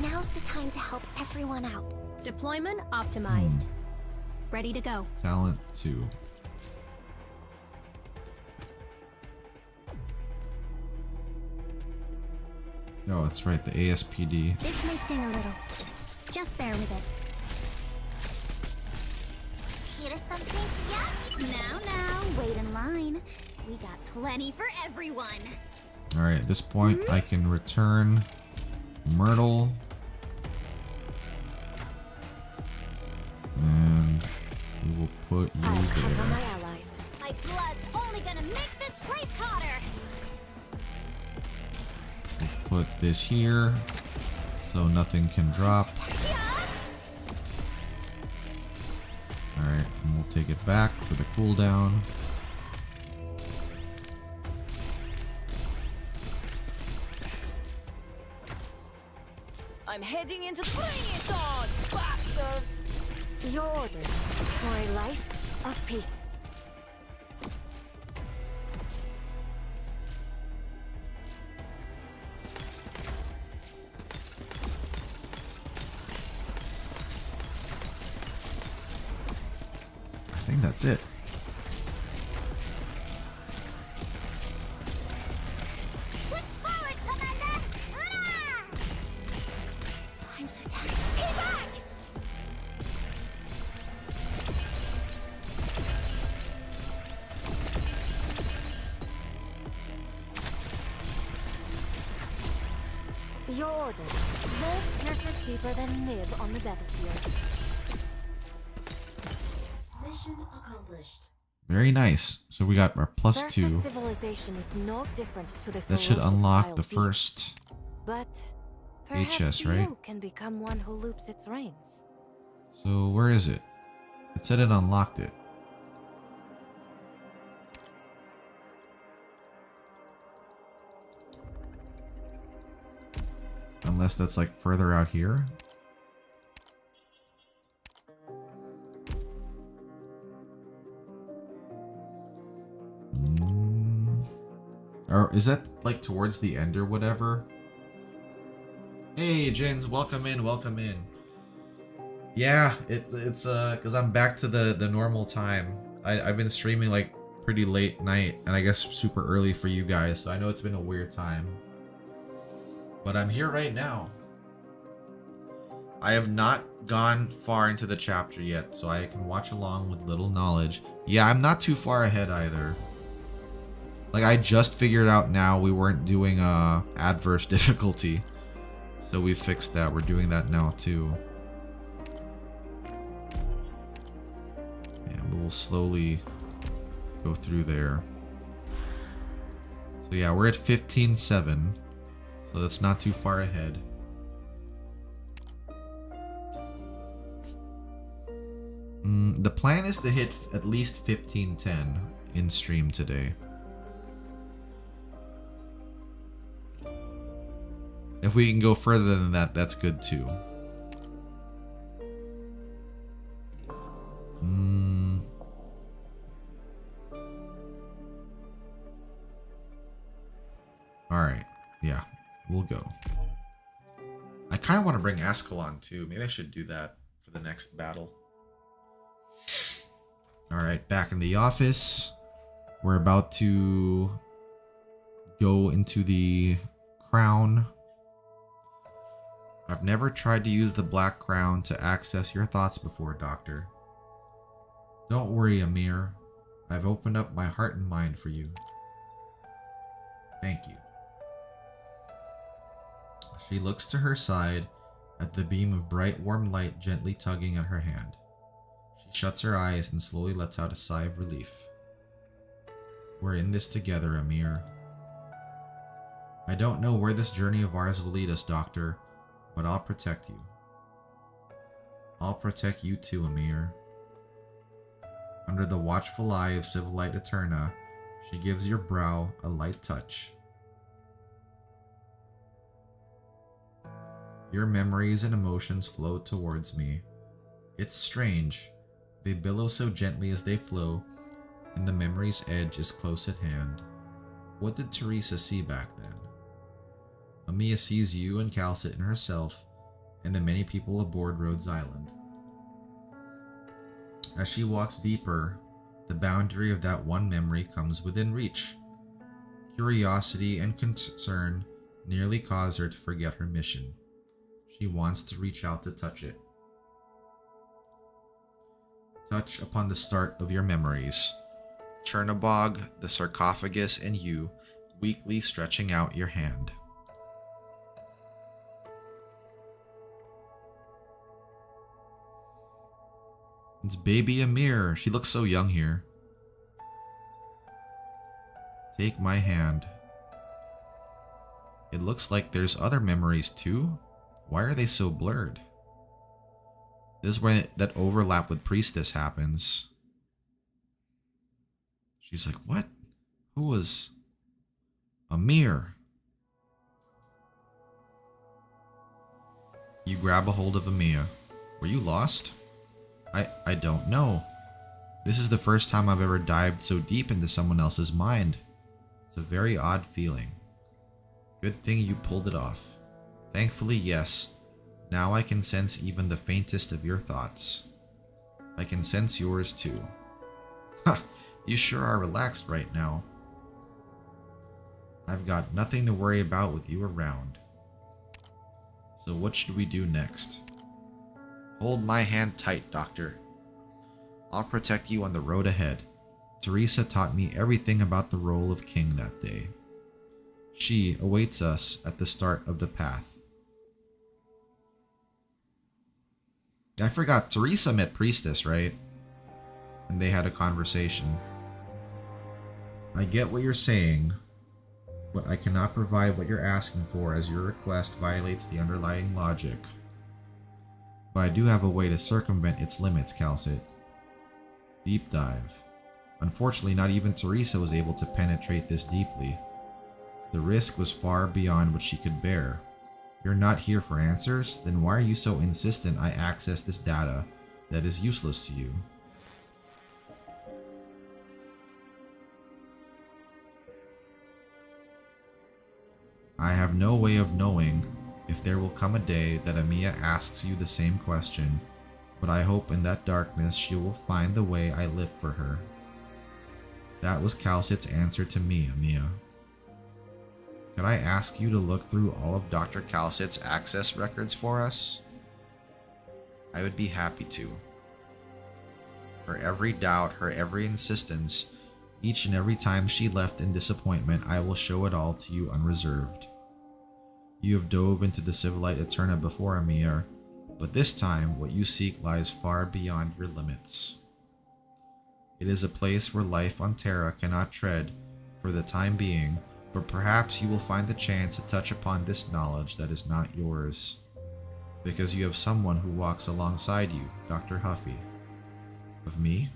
Now's the time to help everyone out. Deployment optimized. Ready to go. Talent 2. No, that's right, the ASPD. This may sting a little. Just bear with it. Here's something yummy. Now, wait in line. We got plenty for everyone. Alright, at this point, I can return Myrtle. And we will put you there. My allies. My blood's only gonna make this place hotter. We'll put this here. so nothing can drop. Alright, and we'll take it back for the cooldown. I'm heading into playing it on, bastard! Your orders for a life of peace. I think that's it. Push forward, Commander! Hurrah! I'm so tense. Stay back! Your orders. Live pierces deeper than nib on the battlefield. Mission accomplished. Very nice. So we got our +2. Surface civilization is no different to the That should ferocious unlock wild the beast. first But perhaps HS, right? you can become one who loops its reins. So where is it? It said it unlocked it. Unless that's like further out here. Or is that like towards the end or whatever? Hey Jins, welcome in, welcome in. Yeah, it's because I'm back to the normal time. I've been streaming like pretty late night and I guess super early for you guys, so I know it's been a weird time. But I'm here right now. I have not gone far into the chapter yet, so I can watch along with little knowledge. Yeah, I'm not too far ahead either. Like, I just figured out now we weren't doing adverse difficulty. So we fixed that. We're doing that now too. And we'll slowly go through there. So yeah, we're at 15-7. So that's not too far ahead. The plan is to hit at least 15-10 in stream today. If we can go further than that, that's good too. Alright, yeah, we'll go. I kind of want to bring Ascalon too. Maybe I should do that for the next battle. Alright, back in the office. We're about to go into the crown. I've never tried to use the Black Crown to access your thoughts before, Doctor. Don't worry, Amir. I've opened up my heart and mind for you. Thank you. She looks to her side at the beam of bright, warm light gently tugging at her hand. She shuts her eyes and slowly lets out a sigh of relief. We're in this together, Amir. I don't know where this journey of ours will lead us, Doctor, but I'll protect you. I'll protect you too, Amir. Under the watchful eye of Civilite Eterna, she gives your brow a light touch. Your memories and emotions flow towards me. It's strange. They billow so gently as they flow, and the memory's edge is close at hand. What did Teresa see back then? Amia sees you and Calcit and herself, and the many people aboard Rhodes Island. As she walks deeper, the boundary of that one memory comes within reach. Curiosity and concern nearly cause her to forget her mission. She wants to reach out to touch it. Touch upon the start of your memories. Chernobog, the sarcophagus, and you, weakly stretching out your hand. It's baby Amir. She looks so young here. Take my hand. It looks like there's other memories too. Why are they so blurred? This is where that overlap with Priestess happens. She's like, what? Who was Amir? You grab a hold of Amir. Were you lost? I don't know. This is the first time I've ever dived so deep into someone else's mind. It's a very odd feeling. Good thing you pulled it off. Thankfully, yes. Now I can sense even the faintest of your thoughts. I can sense yours too. Ha! You sure are relaxed right now. I've got nothing to worry about with you around. So what should we do next? Hold my hand tight, Doctor. I'll protect you on the road ahead. Teresa taught me everything about the role of king that day. She awaits us at the start of the path. I forgot, Teresa met Priestess, right? And they had a conversation. I get what you're saying, but I cannot provide what you're asking for as your request violates the underlying logic. But I do have a way to circumvent its limits, Calcit. Deep dive. Unfortunately, not even Teresa was able to penetrate this deeply. The risk was far beyond what she could bear. You're not here for answers? Then why are you so insistent I access this data that is useless to you? I have no way of knowing if there will come a day that Amiya asks you the same question, but I hope in that darkness she will find the way I lit for her. That was Calcit's answer to me, Amiya. Could I ask you to look through all of Dr. Calcit's access records for us? I would be happy to. Her every doubt, her every insistence, each and every time she left in disappointment, I will show it all to you unreserved. You have dove into the Civilite Eterna before, Amir, but this time what you seek lies far beyond your limits. It is a place where life on Terra cannot tread for the time being, but perhaps you will find the chance to touch upon this knowledge that is not yours, because you have someone who walks alongside you, Dr. Huffy. Of me?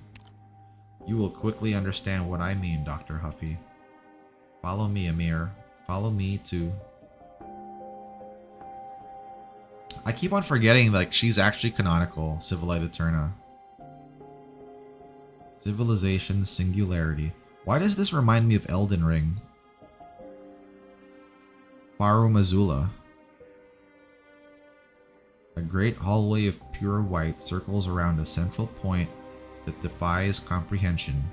You will quickly understand what I mean, Dr. Huffy. Follow me, Amir. Follow me too. I keep on forgetting, like, she's actually canonical, Civilite Eterna. Civilization Singularity. Why does this remind me of Elden Ring? Faru Mazula. A great hallway of pure white circles around a central point that defies comprehension.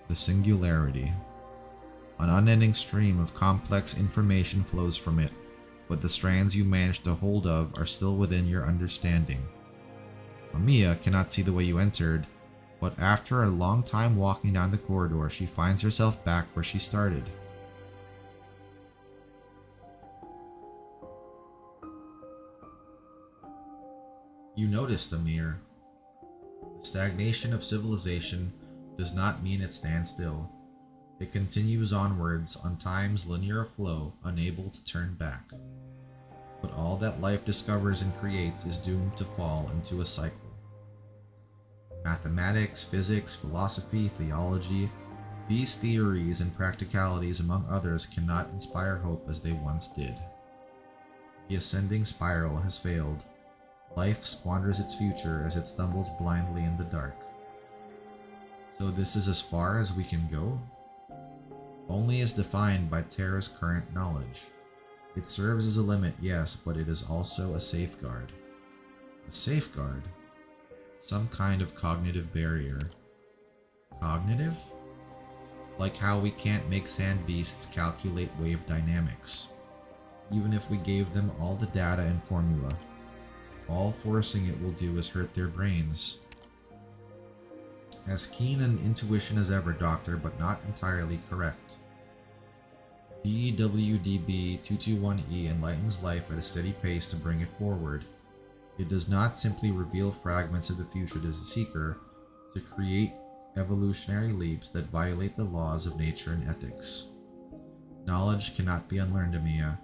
The Singularity. An unending stream of complex information flows from it, but the strands you manage to hold of are still within your understanding. Amiya cannot see the way you entered, but after a long time walking down the corridor, she finds herself back where she started. You noticed, Amir. The stagnation of civilization does not mean it stands still. It continues onwards on time's linear flow, unable to turn back. But all that life discovers and creates is doomed to fall into a cycle. Mathematics, physics, philosophy, theology, these theories and practicalities, among others, cannot inspire hope as they once did. The ascending spiral has failed. Life squanders its future as it stumbles blindly in the dark. So this is as far as we can go? Only as defined by Terra's current knowledge. It serves as a limit, yes, but it is also a safeguard. A safeguard? Some kind of cognitive barrier. Cognitive? Like how we can't make sand beasts calculate wave dynamics. Even if we gave them all the data and formula. All forcing it will do is hurt their brains. As keen an intuition as ever, Doctor, but not entirely correct. DWDB-221E enlightens life at a steady pace to bring it forward. It does not simply reveal fragments of the future to the seeker to create evolutionary leaps that violate the laws of nature and ethics. Knowledge cannot be unlearned, Amiya.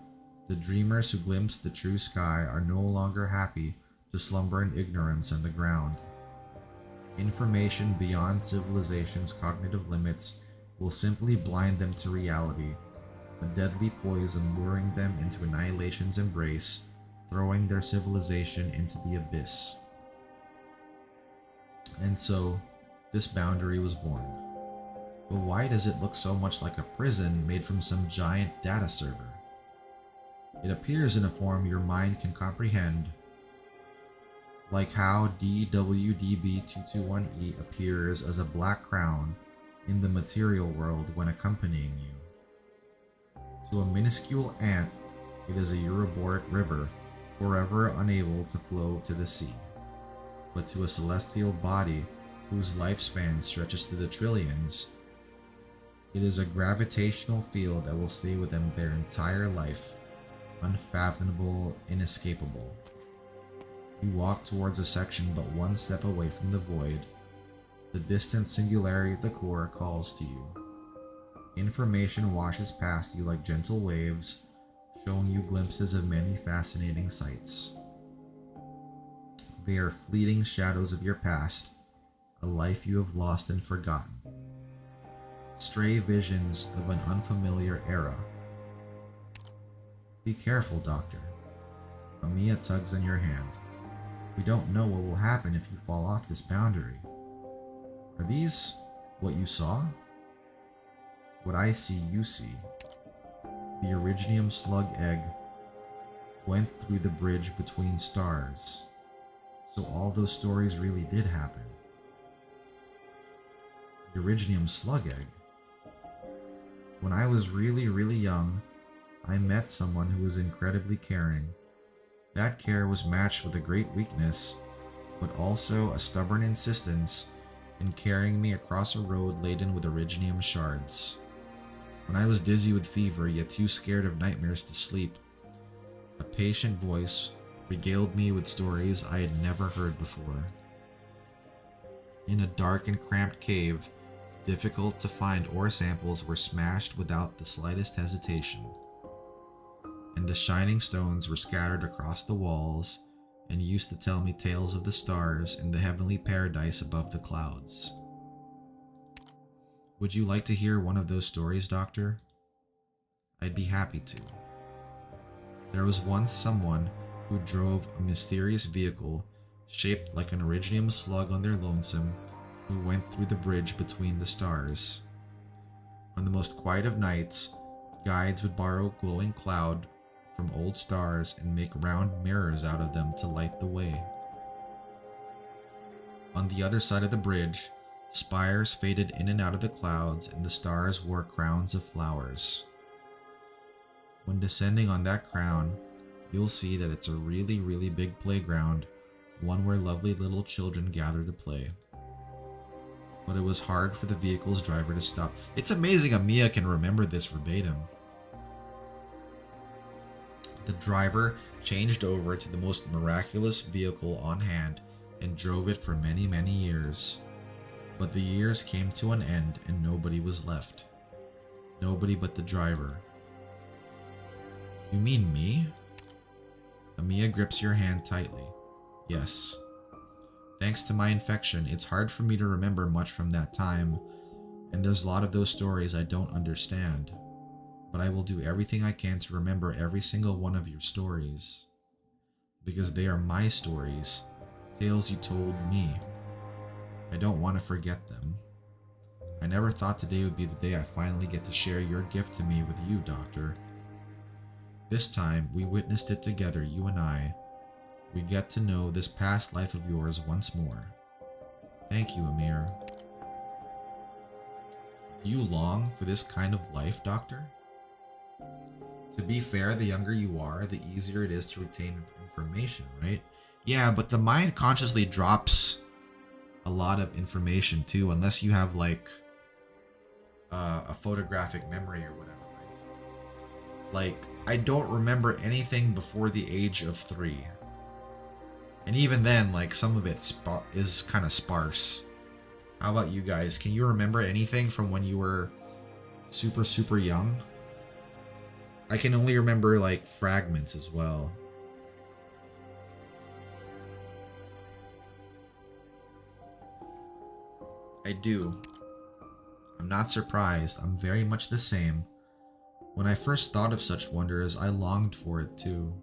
The dreamers who glimpse the true sky are no longer happy to slumber in ignorance on the ground. Information beyond civilization's cognitive limits will simply blind them to reality, a deadly poison luring them into annihilation's embrace, throwing their civilization into the abyss. And so, this boundary was born. But why does it look so much like a prison made from some giant data server? It appears in a form your mind can comprehend, like how DWDB221E appears as a black crown in the material world when accompanying you. To a minuscule ant, it is a Euroboric river, forever unable to flow to the sea. But to a celestial body whose lifespan stretches to the trillions, it is a gravitational field that will stay with them their entire life, unfathomable, inescapable. You walk towards a section but one step away from the void. The distant singularity at the core calls to you. Information washes past you like gentle waves, showing you glimpses of many fascinating sights. They are fleeting shadows of your past, a life you have lost and forgotten. Stray visions of an unfamiliar era. Be careful, Doctor. Amiya tugs on your hand. We don't know what will happen if you fall off this boundary. Are these what you saw? What I see, you see. The Originium slug egg went through the bridge between stars. So all those stories really did happen. The Originium slug egg. When I was really young, I met someone who was incredibly caring. That care was matched with a great weakness, but also a stubborn insistence in carrying me across a road laden with Originium shards. When I was dizzy with fever, yet too scared of nightmares to sleep, a patient voice regaled me with stories I had never heard before. In a dark and cramped cave, difficult to find ore samples were smashed without the slightest hesitation, and the shining stones were scattered across the walls and used to tell me tales of the stars in the heavenly paradise above the clouds. Would you like to hear one of those stories, Doctor? I'd be happy to. There was once someone who drove a mysterious vehicle shaped like an Originium slug on their lonesome, who went through the bridge between the stars. On the most quiet of nights, guides would borrow glowing cloud from old stars and make round mirrors out of them to light the way. On the other side of the bridge, spires faded in and out of the clouds and the stars wore crowns of flowers. When descending on that crown, you'll see that it's a really big playground, one where lovely little children gather to play. But it was hard for the vehicle's driver to stop. It's amazing Amiya can remember this verbatim. The driver changed over to the most miraculous vehicle on hand and drove it for many years. But the years came to an end and nobody was left. Nobody but the driver. You mean me? Amiya grips your hand tightly. Yes. Thanks to my infection, it's hard for me to remember much from that time, and there's a lot of those stories I don't understand. But I will do everything I can to remember every single one of your stories. Because they are my stories, tales you told me. I don't want to forget them. I never thought today would be the day I finally get to share your gift to me with you, Doctor. This time, we witnessed it together, you and I. We get to know this past life of yours once more. Thank you, Amir. Do you long for this kind of life, Doctor? To be fair, the younger you are, the easier it is to retain information, right? Yeah, but the mind consciously drops a lot of information too, unless you have like a photographic memory or whatever, right? Like, I don't remember anything before the age of 3. And even then, like, some of it is kind of sparse. How about you guys? Can you remember anything from when you were super young? I can only remember like fragments as well. I do. I'm not surprised. I'm very much the same. When I first thought of such wonders, I longed for it too.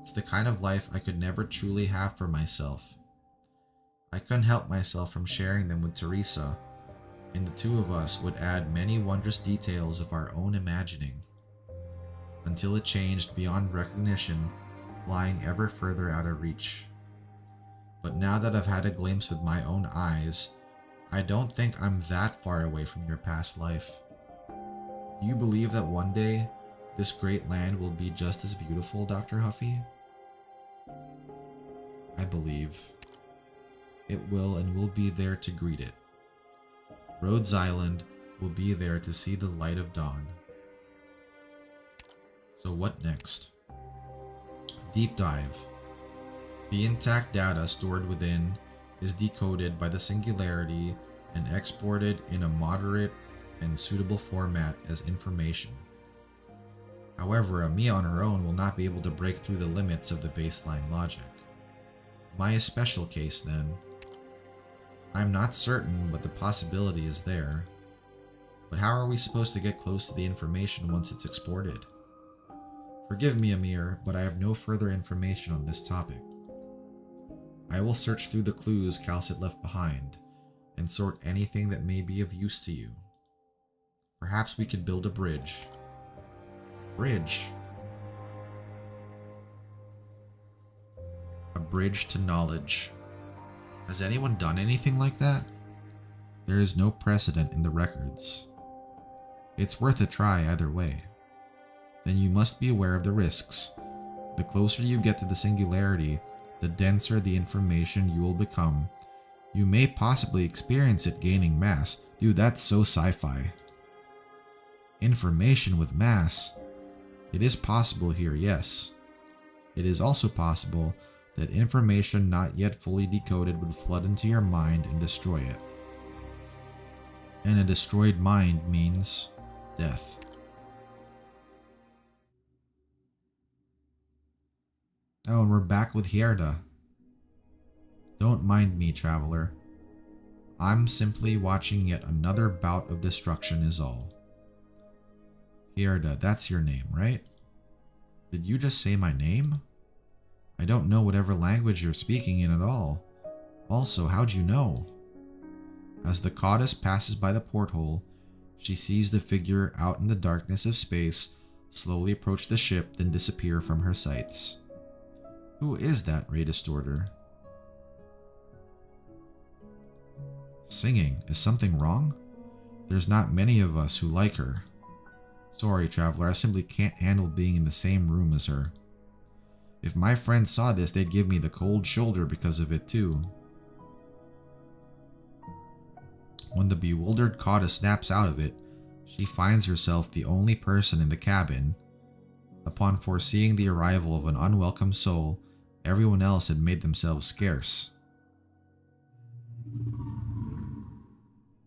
It's the kind of life I could never truly have for myself. I couldn't help myself from sharing them with Teresa, and the two of us would add many wondrous details of our own imagining, until it changed beyond recognition, flying ever further out of reach. But now that I've had a glimpse with my own eyes, I don't think I'm that far away from your past life. Do you believe that one day, this great land will be just as beautiful, Dr. Huffy? I believe. It will, and we'll be there to greet it. Rhodes Island will be there to see the light of dawn. So what next? Deep dive. The intact data stored within is decoded by the singularity and exported in a moderate and suitable format as information. However, Amiya on her own will not be able to break through the limits of the baseline logic. My special case then. I'm not certain, but the possibility is there. But how are we supposed to get close to the information once it's exported? Forgive me, Amir, but I have no further information on this topic. I will search through the clues Calcit left behind, and sort anything that may be of use to you. Perhaps we could build a bridge. Bridge? A bridge to knowledge. Has anyone done anything like that? There is no precedent in the records. It's worth a try either way. Then you must be aware of the risks. The closer you get to the singularity, the denser the information you will become. You may possibly experience it gaining mass. Dude, that's so sci-fi. Information with mass. It is possible here, yes. It is also possible that information not yet fully decoded would flood into your mind and destroy it. And a destroyed mind means death. Oh, and we're back with Hierda. Don't mind me, traveler. I'm simply watching yet another bout of destruction is all. Hierda, that's your name, right? Did you just say my name? I don't know whatever language you're speaking in at all. Also, how'd you know? As the goddess passes by the porthole, she sees the figure out in the darkness of space slowly approach the ship, then disappear from her sights. Who is that Ray Distorter? Singing. Is something wrong? There's not many of us who like her. Sorry, traveler, I simply can't handle being in the same room as her. If my friends saw this, they'd give me the cold shoulder because of it too. When the bewildered goddess snaps out of it, she finds herself the only person in the cabin. Upon foreseeing the arrival of an unwelcome soul, everyone else had made themselves scarce.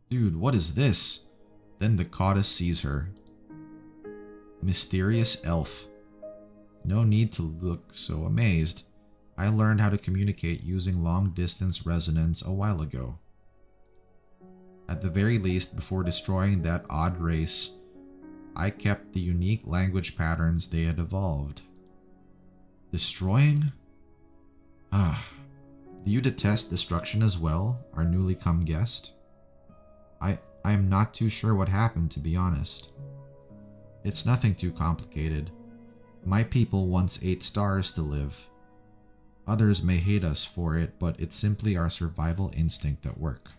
Dude, what is this? Then the goddess sees her. Mysterious elf. No need to look so amazed. I learned how to communicate using long-distance resonance a while ago. At the very least, before destroying that odd race, I kept the unique language patterns they had evolved. Destroying? Ah. Do you detest destruction as well, our newly come guest? I am not too sure what happened, to be honest. It's nothing too complicated. My people once ate stars to live. Others may hate us for it, but it's simply our survival instinct at work.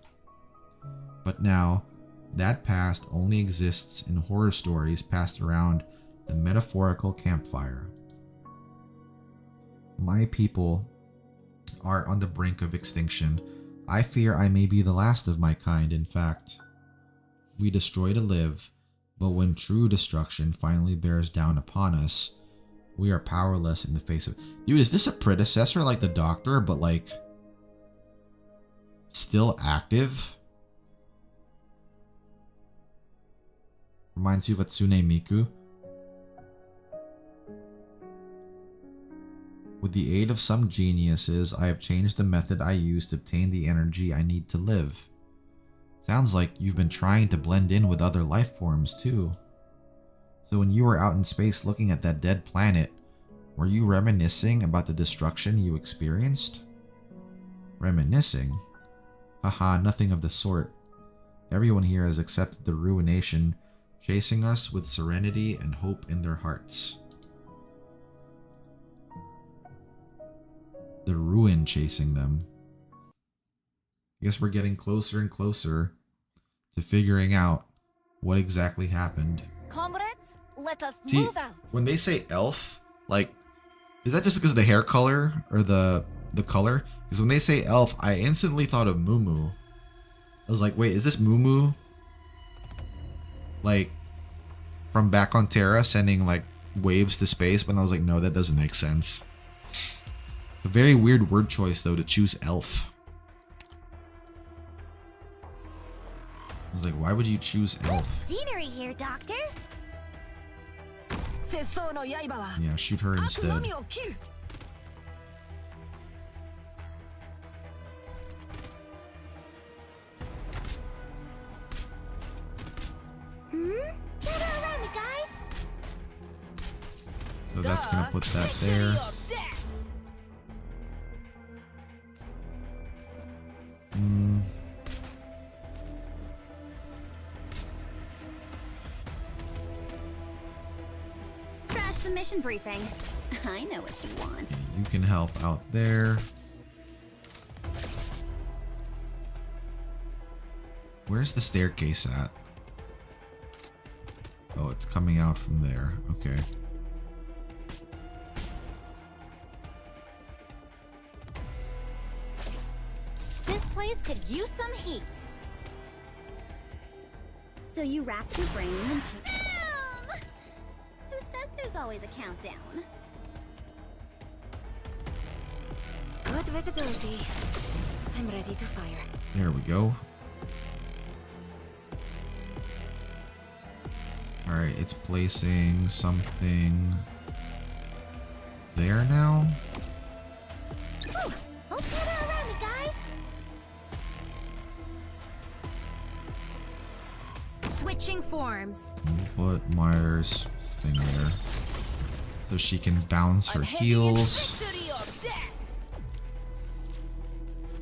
But now, that past only exists in horror stories passed around the metaphorical campfire. My people are on the brink of extinction. I fear I may be the last of my kind, in fact. We destroy to live, but when true destruction finally bears down upon us, we are powerless in the face of... Dude, is this a predecessor like the Doctor, but like... still active? Reminds you of Hatsune Miku. the aid of some geniuses, I have changed the method I use to obtain the energy I need to live. Sounds like you've been trying to blend in with other life forms too. So when you were out in space looking at that dead planet, were you reminiscing about the destruction you experienced? Reminiscing? Haha, nothing of the sort. Everyone here has accepted the ruination, chasing us with serenity and hope in their hearts. The ruin chasing them. I guess we're getting closer and closer to figuring out what exactly happened. Comrades, let us See, move out. when they say elf, like, is that just because of the hair color or the color? Because when they say elf, I instantly thought of Moo Moo. I was like, wait, is this Moo Moo? Like, from back on Terra sending like waves to space? But I was like, no, that doesn't make sense. It's a very weird word choice though to choose elf. I was like, why would you choose elf? Scenery here, Doctor. Yeah, shoot her instead. Gather around me, guys. So that's gonna put that there. Crash the mission briefing. I know what you want. You can help out there. Where's the staircase at? Oh, it's coming out from there. Okay. This place could use some heat. So you wrapped your brain and... Boom! Who says there's always a countdown? Good visibility. I'm ready to fire. There we go. Alright, it's placing something there now. Whew. Let's gather around me, guys. Switching forms. Put Myers thing there. So she can bounce her heels.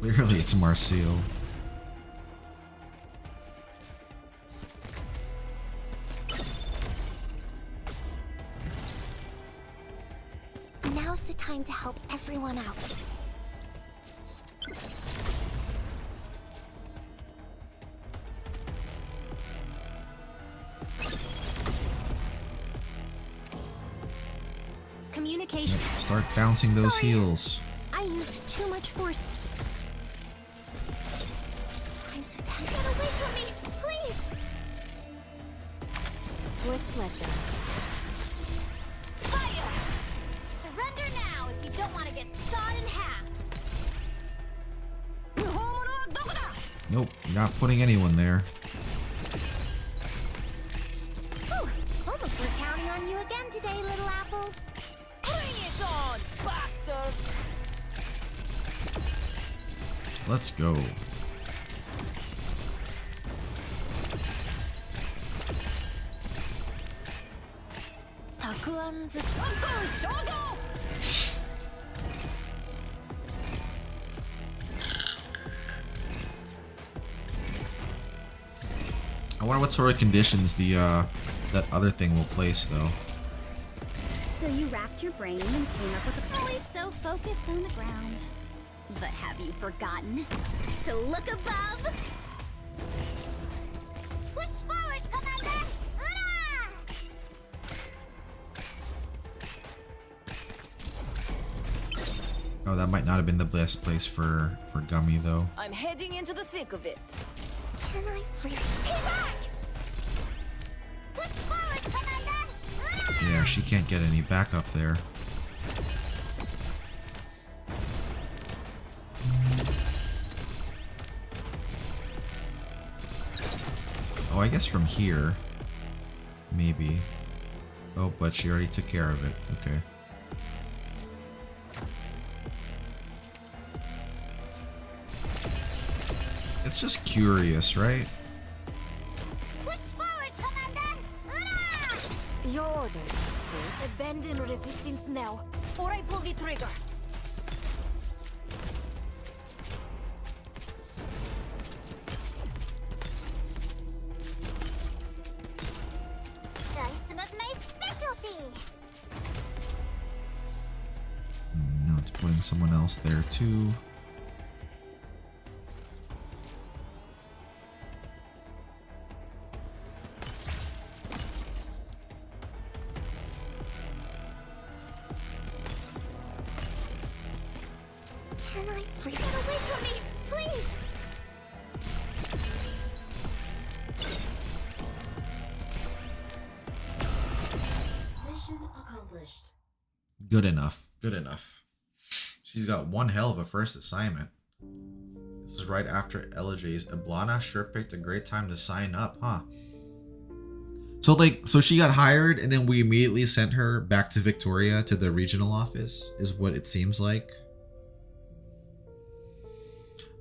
Clearly it's Marcio. Now's the time to help everyone out. Communication. Yep, start bouncing those heels. I used too much force. I'm so tired. Get away from me, please. With pleasure. Fire! Surrender now if you don't want to get sawed in half. Nope, you're not putting anyone there. Whew, almost we're counting on you again today, little apple. Bring it on, bastard! Let's go. I wonder what sort of conditions the that other thing will place though. So you wrapped your brain and came up with a... Always so focused on the ground. But have you forgotten to look above? Push forward, Commander! Hurrah! Oh, that might not have been the best place for Gummy though. I'm heading into the thick of it. Can I really stay back? Push forward, Commander! Hurrah! Yeah, she can't get any backup there. Oh, I guess from here. Maybe. Oh, but she already took care of it. Okay. It's just curious, right? Push forward, Commander! Hurrah! Your orders. Abandon resistance now, or I pull the trigger. That's not my specialty! Now it's putting someone else there too. Can I get away from me, please? Mission accomplished. Good enough. Good enough. She's got one hell of a first assignment. This is right after Elajay's. Eblana sure picked a great time to sign up, huh? So she got hired and then we immediately sent her back to Victoria to the regional office, is what it seems like.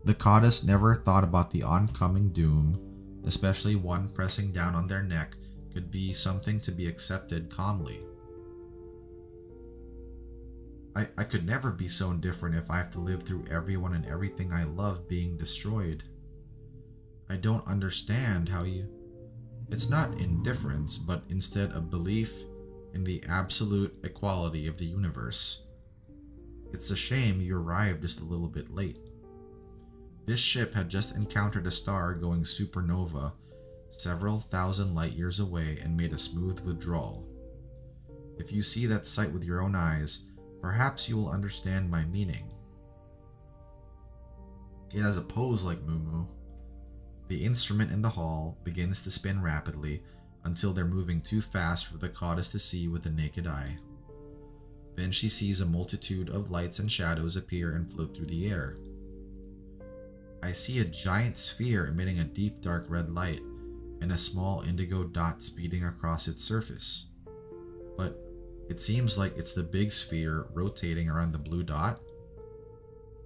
The Goddess never thought about the oncoming doom, especially one pressing down on their neck could be something to be accepted calmly. I could never be so indifferent if I have to live through everyone and everything I love being destroyed. I don't understand how you... It's not indifference, but instead a belief in the absolute equality of the universe. It's a shame you arrived just a little bit late. This ship had just encountered a star going supernova several thousand light years away and made a smooth withdrawal. If you see that sight with your own eyes, perhaps you will understand my meaning. It has a pose like Mumu. The instrument in the hall begins to spin rapidly until they're moving too fast for the Goddess to see with the naked eye. Then she sees a multitude of lights and shadows appear and float through the air. I see a giant sphere emitting a deep dark red light and a small indigo dot speeding across its surface. But it seems like it's the big sphere rotating around the blue dot.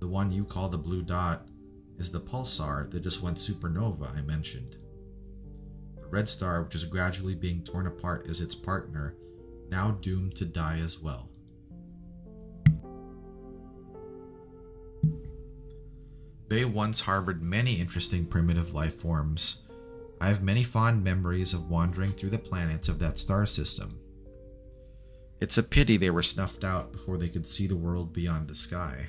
The one you call the blue dot is the pulsar that just went supernova I mentioned. The red star, which is gradually being torn apart, is its partner, now doomed to die as well. They once harbored many interesting primitive life forms. I have many fond memories of wandering through the planets of that star system. It's a pity they were snuffed out before they could see the world beyond the sky.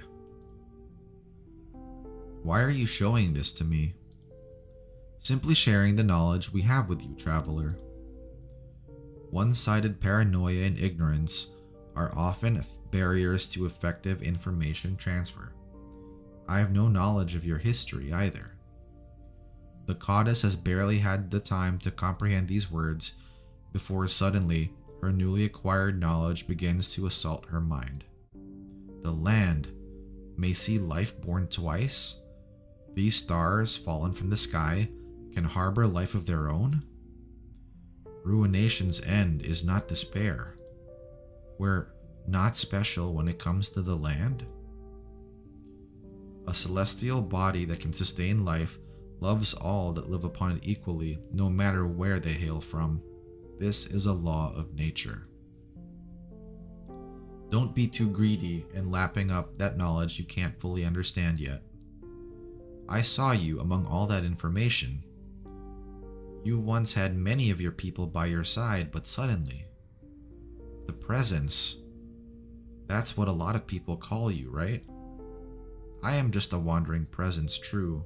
Why are you showing this to me? Simply sharing the knowledge we have with you, traveler. One-sided paranoia and ignorance are often barriers to effective information transfer. I have no knowledge of your history either. The Goddess has barely had the time to comprehend these words before suddenly her newly acquired knowledge begins to assault her mind. The land may see life born twice? These stars fallen from the sky can harbor life of their own? Ruination's end is not despair. We're not special when it comes to the land? A celestial body that can sustain life loves all that live upon it equally, no matter where they hail from. This is a law of nature. Don't be too greedy in lapping up that knowledge you can't fully understand yet. I saw you among all that information. You once had many of your people by your side, but suddenly, the presence, that's what a lot of people call you, right? I am just a wandering presence, true.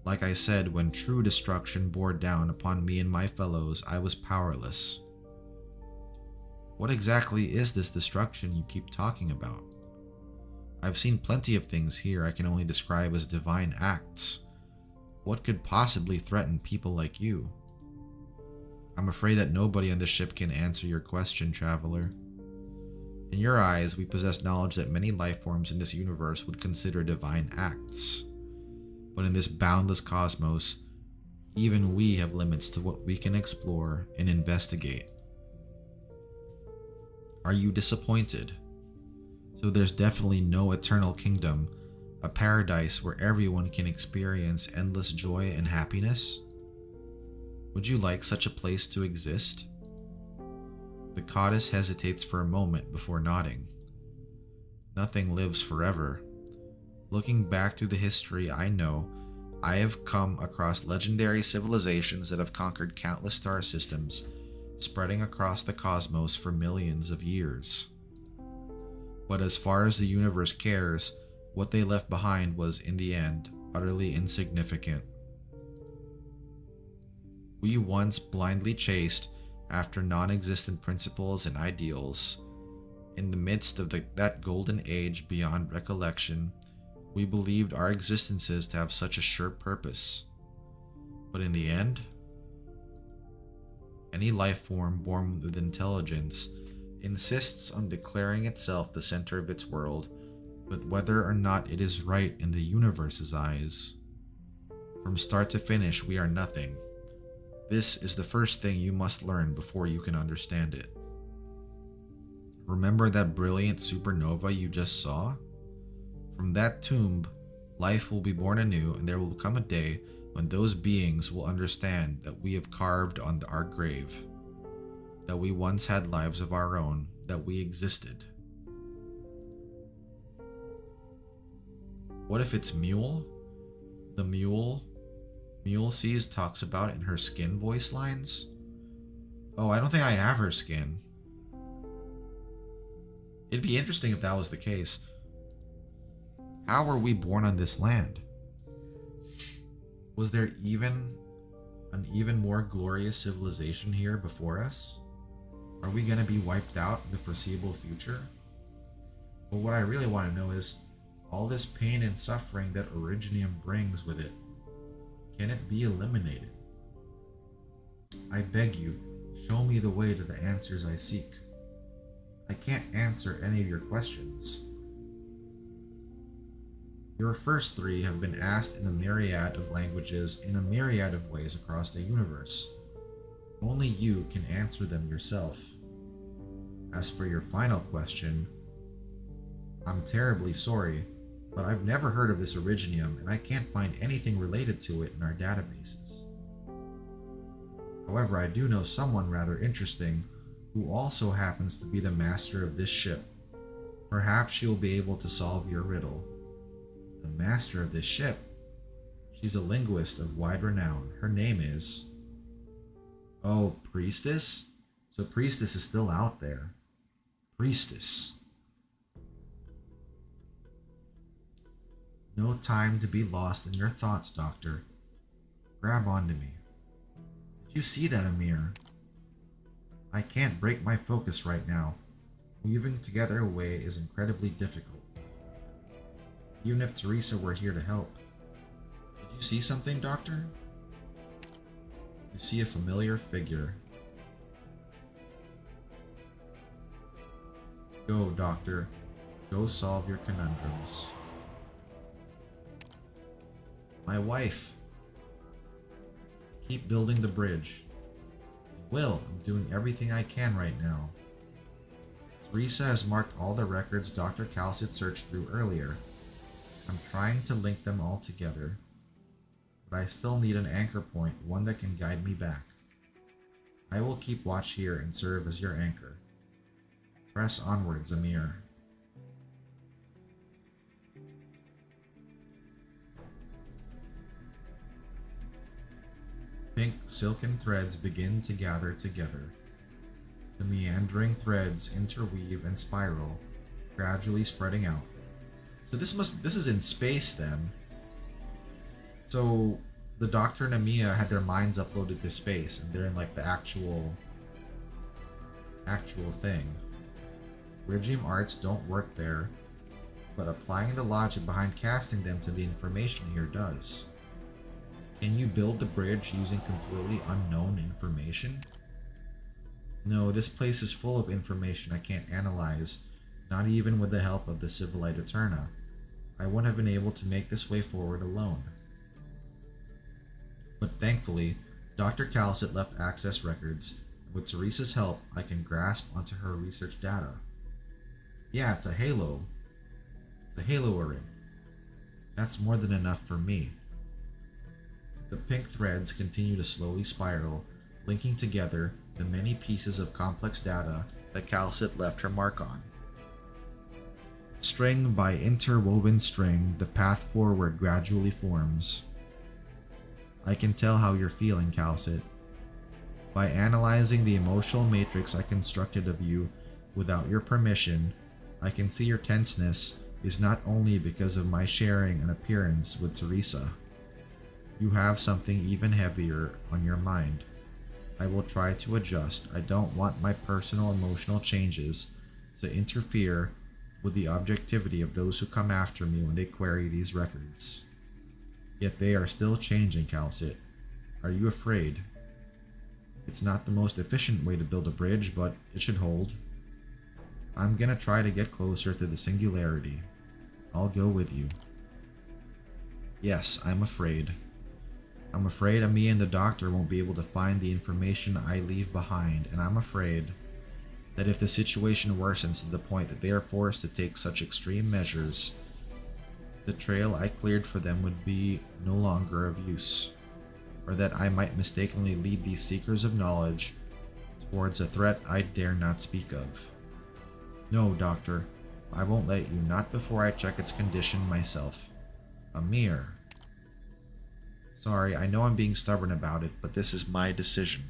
Like I said, when true destruction bore down upon me and my fellows, I was powerless. What exactly is this destruction you keep talking about? I've seen plenty of things here I can only describe as divine acts. What could possibly threaten people like you? I'm afraid that nobody on this ship can answer your question, traveler. In your eyes, we possess knowledge that many life forms in this universe would consider divine acts. But in this boundless cosmos, even we have limits to what we can explore and investigate. Are you disappointed? So there's definitely no eternal kingdom A paradise where everyone can experience endless joy and happiness? Would you like such a place to exist? The goddess hesitates for a moment before nodding. Nothing lives forever. Looking back through the history I know, I have come across legendary civilizations that have conquered countless star systems, spreading across the cosmos for millions of years. But as far as the universe cares, what they left behind was, in the end, utterly insignificant. We once blindly chased after non-existent principles and ideals. In the midst of that golden age beyond recollection, we believed our existences to have such a sure purpose. But in the end, any life form born with intelligence insists on declaring itself the center of its world, but whether or not it is right in the universe's eyes. From start to finish, we are nothing. This is the first thing you must learn before you can understand it. Remember that brilliant supernova you just saw? From that tomb, life will be born anew, and there will come a day when those beings will understand that we have carved on our grave, that we once had lives of our own, that we existed. What if it's Mule? The Mule Sees talks about in her skin voice lines? Oh, I don't think I have her skin. It'd be interesting if that was the case. How were we born on this land? Was there an even more glorious civilization here before us? Are we going to be wiped out in the foreseeable future? But what I really want to know is, all this pain and suffering that Originium brings with it, can it be eliminated? I beg you, show me the way to the answers I seek. I can't answer any of your questions. Your first three have been asked in a myriad of languages in a myriad of ways across the universe. Only you can answer them yourself. As for your final question, I'm terribly sorry, but I've never heard of this Originium, and I can't find anything related to it in our databases. However, I do know someone rather interesting who also happens to be the master of this ship. Perhaps she will be able to solve your riddle. The master of this ship? She's a linguist of wide renown. Her name is... Oh, Priestess? So Priestess is still out there. Priestess. No time to be lost in your thoughts, Doctor. Grab onto me. Did you see that, Amir? I can't break my focus right now. Weaving together a way is incredibly difficult. Even if Teresa were here to help. Did you see something, Doctor? You see a familiar figure. Go, Doctor. Go solve your conundrums. My wife. Keep building the bridge. I will. I'm doing everything I can right now. Teresa has marked all the records Dr. Calcit searched through earlier. I'm trying to link them all together. But I still need an anchor point, one that can guide me back. I will keep watch here and serve as your anchor. Press onwards, Amir. Pink silken threads begin to gather together. The meandering threads interweave and spiral, gradually spreading out. So this is in space then. So the Doctor and Amiya had their minds uploaded to space, and they're in like the actual thing. Regium arts don't work there, but applying the logic behind casting them to the information here does. Can you build the bridge using completely unknown information? No, this place is full of information I can't analyze, not even with the help of the Civilite Eterna. I wouldn't have been able to make this way forward alone. But thankfully, Dr. Calcit left access records, and with Teresa's help, I can grasp onto her research data. Yeah, it's a halo. It's a halo ring. That's more than enough for me. The pink threads continue to slowly spiral, linking together the many pieces of complex data that Calcit left her mark on. String by interwoven string, the path forward gradually forms. I can tell how you're feeling, Calcit. By analyzing the emotional matrix I constructed of you without your permission, I can see your tenseness is not only because of my sharing an appearance with Teresa. You have something even heavier on your mind. I will try to adjust. I don't want my personal emotional changes to interfere with the objectivity of those who come after me when they query these records. Yet they are still changing, Calcit. Are you afraid? It's not the most efficient way to build a bridge, but it should hold. I'm gonna try to get closer to the singularity. I'll go with you. Yes, I'm afraid. I'm afraid me and the doctor won't be able to find the information I leave behind, and I'm afraid that if the situation worsens to the point that they are forced to take such extreme measures, the trail I cleared for them would be no longer of use, or that I might mistakenly lead these seekers of knowledge towards a threat I dare not speak of. No, Doctor, I won't let you, not before I check its condition myself. Amir. Sorry, I know I'm being stubborn about it, but this is my decision.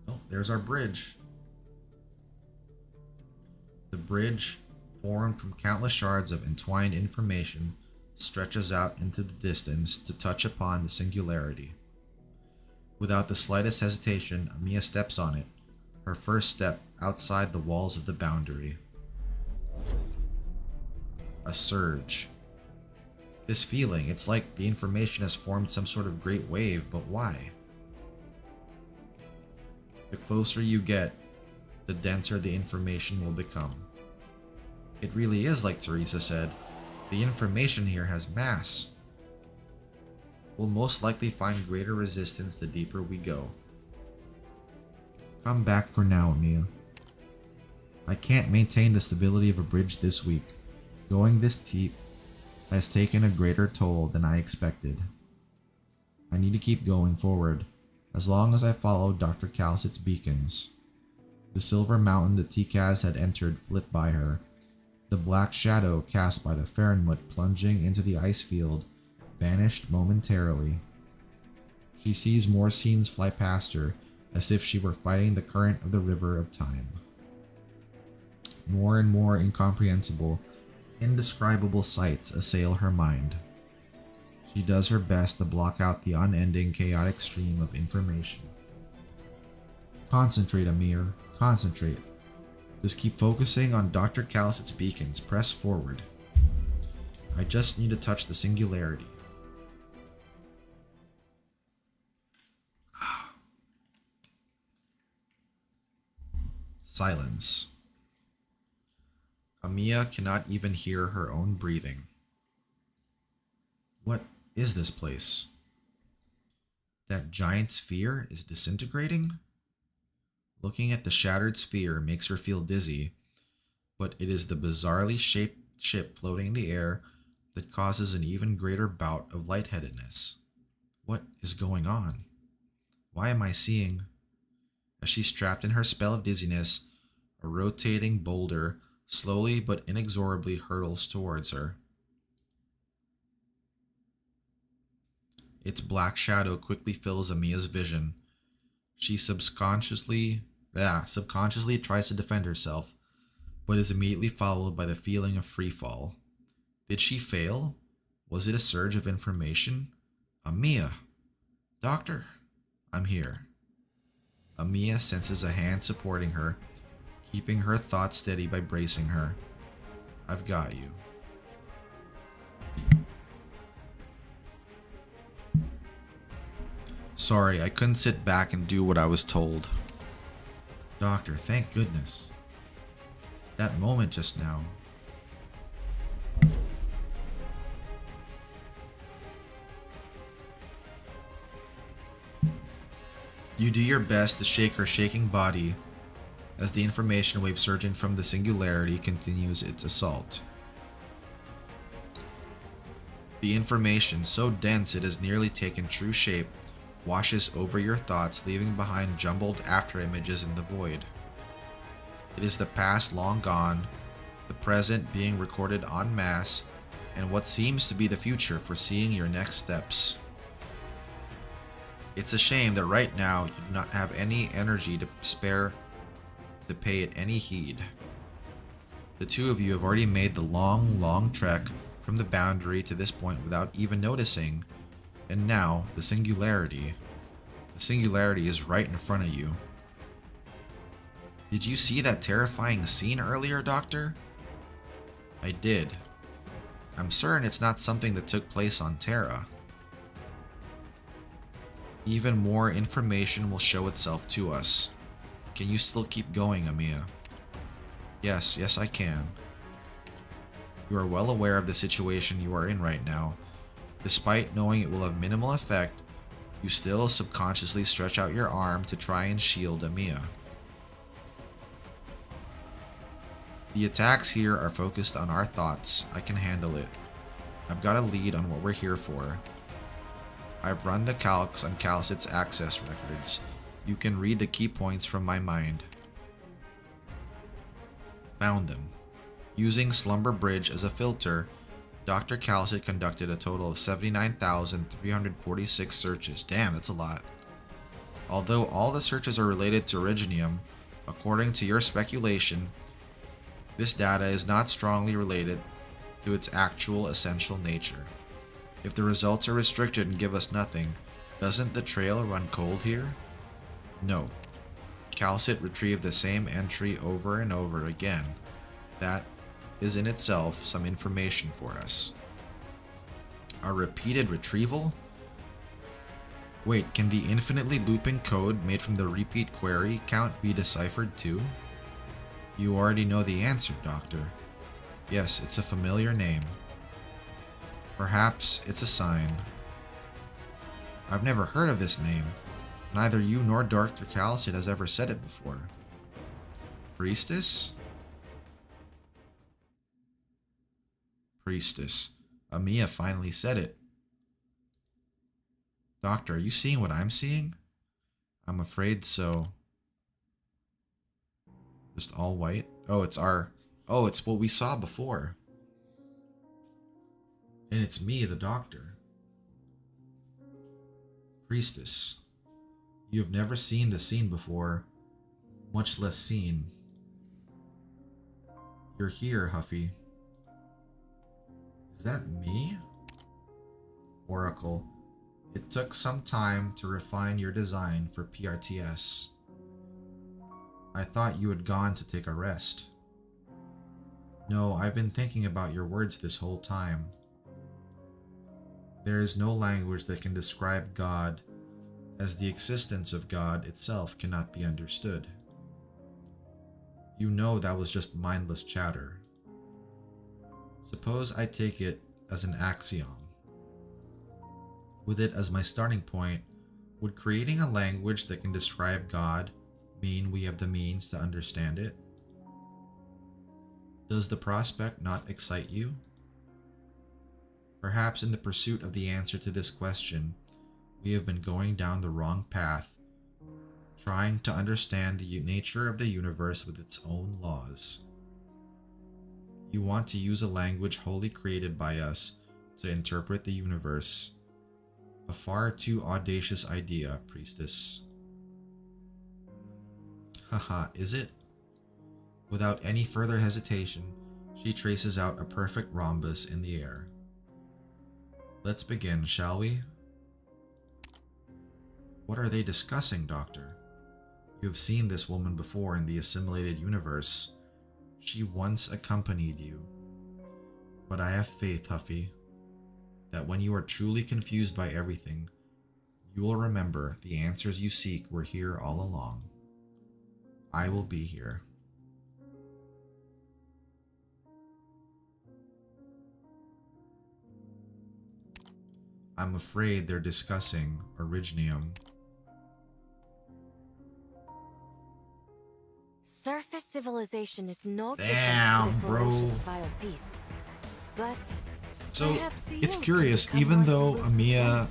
Oh, there's our bridge. The bridge, formed from countless shards of entwined information, stretches out into the distance to touch upon the singularity. Without the slightest hesitation, Amiya steps on it, her first step outside the walls of the boundary. A surge. This feeling, it's like the information has formed some sort of great wave, but why? The closer you get, the denser the information will become. It really is like Teresa said, the information here has mass. We'll most likely find greater resistance the deeper we go. Come back for now, Amiya. I can't maintain the stability of a bridge this week. Going this deep has taken a greater toll than I expected. I need to keep going forward, as long as I follow Dr. Calcit's beacons. The silver mountain the Tikaz had entered flit by her. The black shadow cast by the Fahrenmut plunging into the ice field vanished momentarily. She sees more scenes fly past her, as if she were fighting the current of the river of time. More and more incomprehensible, indescribable sights assail her mind. She does her best to block out the unending chaotic stream of information. Concentrate, Amir. Concentrate. Just keep focusing on Dr. Calcit's beacons. Press forward. I just need to touch the singularity. Silence. Amiya cannot even hear her own breathing. What is this place? That giant sphere is disintegrating? Looking at the shattered sphere makes her feel dizzy, but it is the bizarrely shaped ship floating in the air that causes an even greater bout of lightheadedness. What is going on? Why am I seeing? As she's trapped in her spell of dizziness, a rotating boulder slowly but inexorably hurtles towards her. Its black shadow quickly fills Amiya's vision. She subconsciously tries to defend herself, but is immediately followed by the feeling of freefall. Did she fail? Was it a surge of information? Amiya! Doctor! I'm here. Amiya senses a hand supporting her, keeping her thoughts steady by bracing her. I've got you. Sorry, I couldn't sit back and do what I was told. Doctor, thank goodness. That moment just now. You do your best to shake her shaking body, as the information wave surging from the singularity continues its assault. The information, so dense it has nearly taken true shape, washes over your thoughts, leaving behind jumbled afterimages in the void. It is the past long gone, the present being recorded en masse, and what seems to be the future foreseeing your next steps. It's a shame that right now you do not have any energy to spare to pay it any heed. The two of you have already made the long trek from the boundary to this point without even noticing, and now the singularity is right in front of you. Did you see that terrifying scene earlier, Doctor? I did. I'm certain it's not something that took place on Terra. Even more information will show itself to us. Can you still keep going, Amiya? Yes, I can. You are well aware of the situation you are in right now. Despite knowing it will have minimal effect, you still subconsciously stretch out your arm to try and shield Amiya. The attacks here are focused on our thoughts. I can handle it. I've got a lead on what we're here for. I've run the calcs on Calcit's access records. You can read the key points from my mind. Found them. Using Slumber Bridge as a filter, Dr. Calcit conducted a total of 79,346 searches. Damn, that's a lot. Although all the searches are related to Originium, according to your speculation, this data is not strongly related to its actual essential nature. If the results are restricted and give us nothing, doesn't the trail run cold here? No. Calcit retrieved the same entry over and over again. That is in itself some information for us. A repeated retrieval? Wait, can the infinitely looping code made from the repeat query count be deciphered too? You already know the answer, Doctor. Yes, it's a familiar name. Perhaps it's a sign. I've never heard of this name. Neither you nor Dr. Calcit has ever said it before. Priestess? Priestess. Amiya finally said it. Doctor, are you seeing what I'm seeing? I'm afraid so. Just all white? Oh, it's what we saw before. And it's me, the Doctor. Priestess. You have never seen the scene before, much less seen. You're here, Huffy. Is that me? Oracle, it took some time to refine your design for PRTS. I thought you had gone to take a rest. No, I've been thinking about your words this whole time. There is no language that can describe God, as the existence of God itself cannot be understood. You know that was just mindless chatter. Suppose I take it as an axiom. With it as my starting point, would creating a language that can describe God mean we have the means to understand it? Does the prospect not excite you? Perhaps in the pursuit of the answer to this question, we have been going down the wrong path, trying to understand the nature of the universe with its own laws. You want to use a language wholly created by us to interpret the universe. A far too audacious idea, Priestess. Haha, is it? Without any further hesitation, she traces out a perfect rhombus in the air. Let's begin, shall we? What are they discussing, Doctor? You have seen this woman before in the assimilated universe. She once accompanied you. But I have faith, Huffy, that when you are truly confused by everything, you will remember the answers you seek were here all along. I will be here. I'm afraid they're discussing Originium. Surface civilization is no Damn, different to the bro. ferocious wild beasts. But So perhaps it's you curious, can become even one though who loses